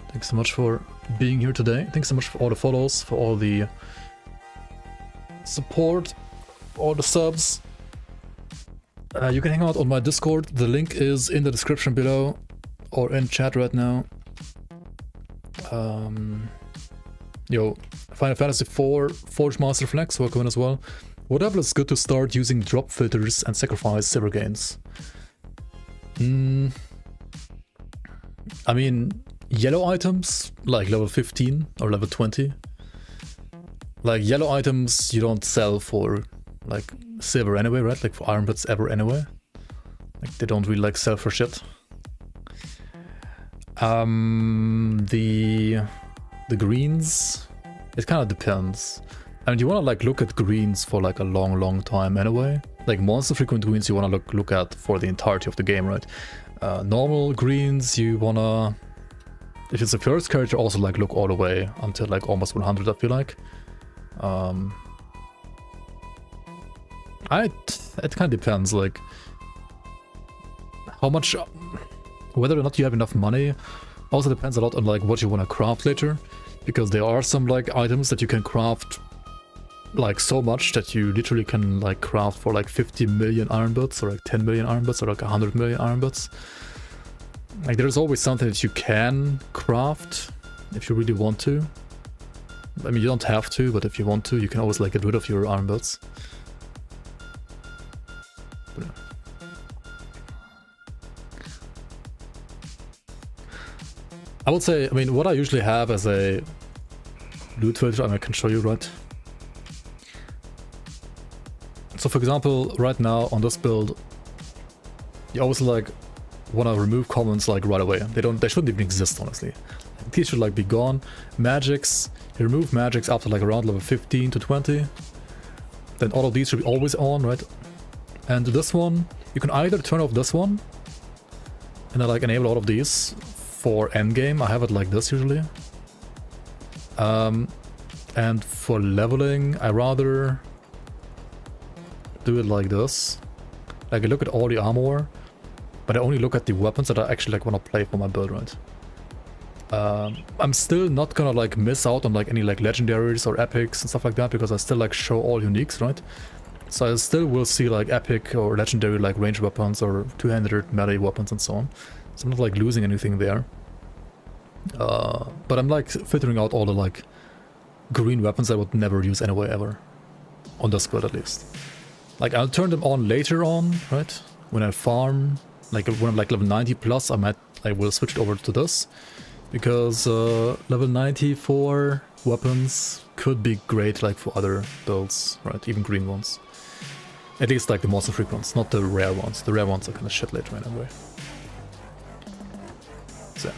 Thanks so much for being here today. Thanks so much for all the follows, for all the support, all the subs. You can hang out on my Discord. The link is in the description below or in chat right now. Yo, Final Fantasy IV Forge Master Flex, welcome in as well. What level is good to start using drop filters and sacrifice silver gains? I mean, yellow items, like level 15 or level 20. Like yellow items you don't sell for like silver anyway, right? Like for iron bits ever anyway. Like they don't really like sell for shit. The greens, it kind of depends. I mean, you want to like look at greens for like a long time anyway. Like monster frequent greens you want to look at for the entirety of the game, right? Normal greens you wanna, if it's a first character, also like look all the way until like almost 100, I feel like. It kind of depends, like how much, whether or not you have enough money. Also depends a lot on like what you want to craft later, because there are some like items that you can craft like so much that you literally can like craft for like 50 million iron bits or like 10 million iron bits or like 100 million iron bits. Like there's always something that you can craft if you really want to. I mean, you don't have to, but if you want to, you can always like get rid of your iron bits. But, yeah. I would say, I mean, what I usually have as a loot filter, I can show you, right? So for example, right now on this build, you always like want to remove commons like right away. They shouldn't even exist, honestly. These should like be gone. Magics, you remove magics after like around level 15 to 20. Then all of these should be always on, right? And this one, you can either turn off this one and then like enable all of these for endgame. I have it like this usually. And for leveling, I rather do it like this. Like I look at all the armor, but I only look at the weapons that I actually like want to play for my build, right? I'm still not gonna like miss out on like any like legendaries or epics and stuff like that, because I still like show all uniques, right? So I still will see like epic or legendary like ranged weapons or two-handed melee weapons and so on. So I'm not like losing anything there. But I'm like filtering out all the like green weapons I would never use anyway ever. On this build at least. Like I'll turn them on later on, right? When I farm, like when I'm like level 90 plus, I will switch it over to this. Because level 94 weapons could be great like for other builds, right? Even green ones. At least like the monster freak ones, not the rare ones. The rare ones are kind of shit later anyway. So.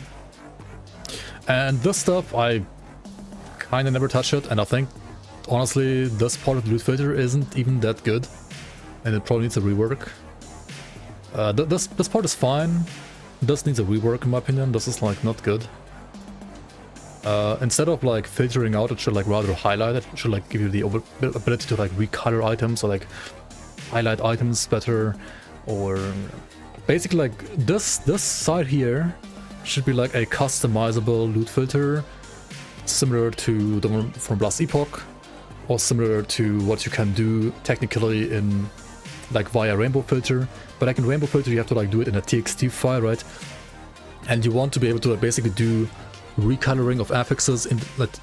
And this stuff, I kind of never touch it, and I think, honestly, this part of the loot filter isn't even that good. And it probably needs a rework. This part is fine. This needs a rework in my opinion. This is like not good. Instead of like filtering out, it should like rather highlight it. It should like give you the ability to like recolor items or like highlight items better, or basically like this side here should be like a customizable loot filter, similar to the one from Blast Epoch, or similar to what you can do technically in like via Rainbow Filter. But like in Rainbow Filter you have to like do it in a TXT file, right? And you want to be able to like basically do recoloring of affixes in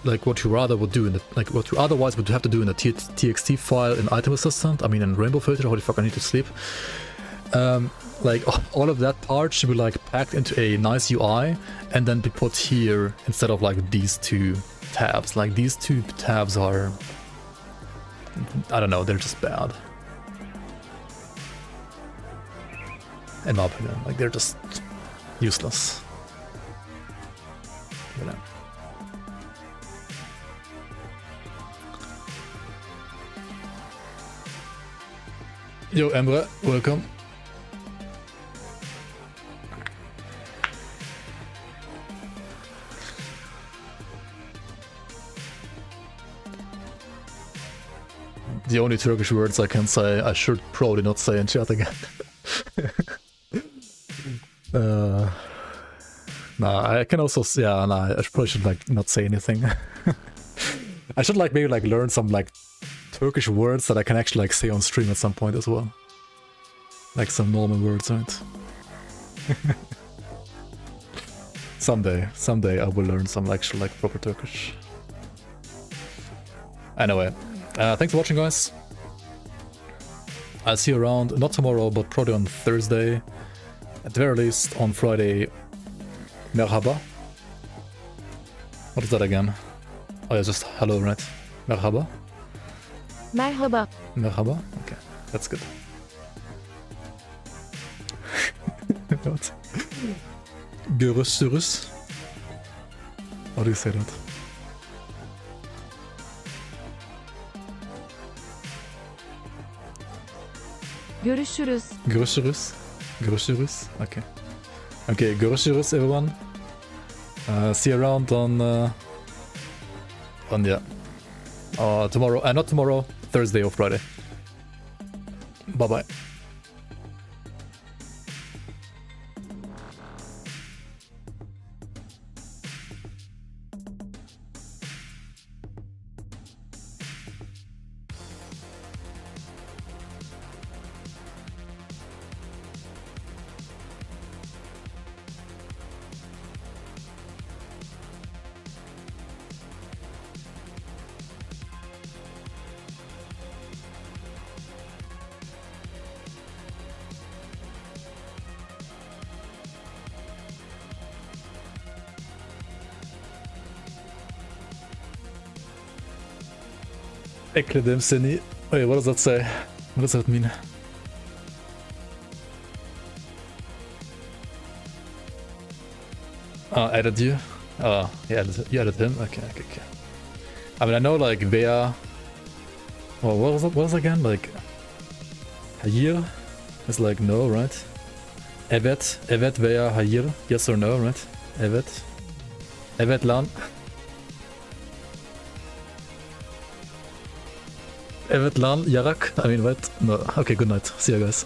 like what you rather would do in the, like what you otherwise would have to do in a TXT file in Item Assistant. I mean in Rainbow Filter. Holy fuck, I need to sleep. Like all of that part should be like packed into a nice UI and then be put here instead of like these two tabs. Like these two tabs are, I don't know, they're just bad. In my opinion, like they're just useless. You know. Yo, Emre, welcome. The only Turkish words I can say, I should probably not say in chat again. Nah, I can also, yeah, nah, I probably should like not say anything. I should like maybe like learn some like Turkish words that I can actually like say on stream at some point as well. Like some normal words, right? Someday I will learn some actual like proper Turkish. Anyway, thanks for watching, guys. I'll see you around, not tomorrow, but probably on Thursday. At the very least, on Friday. Merhaba. What is that again? Oh yeah, just hello, right? Merhaba? Merhaba. Merhaba? Okay, that's good. What? Görüşürüz? How do you say that? Görüşürüz. Görüşürüz? Görüşürüz? Okay. Okay, görüşürüz everyone. See you around on yeah. Tomorrow, not tomorrow, Thursday or Friday. Bye bye. Ekledem Sini. Wait, what does that say? What does that mean? Added you? Oh, yeah, you added him? Okay. I mean, I know, like, Vea... Well, what was it again? Like... Hayir? It's like, no, right? Evet, Vea, Hayir? Yes or no, right? Evet. Evet lan. Evet lan, Yarak? I mean, what? No. Okay, good night. See you guys.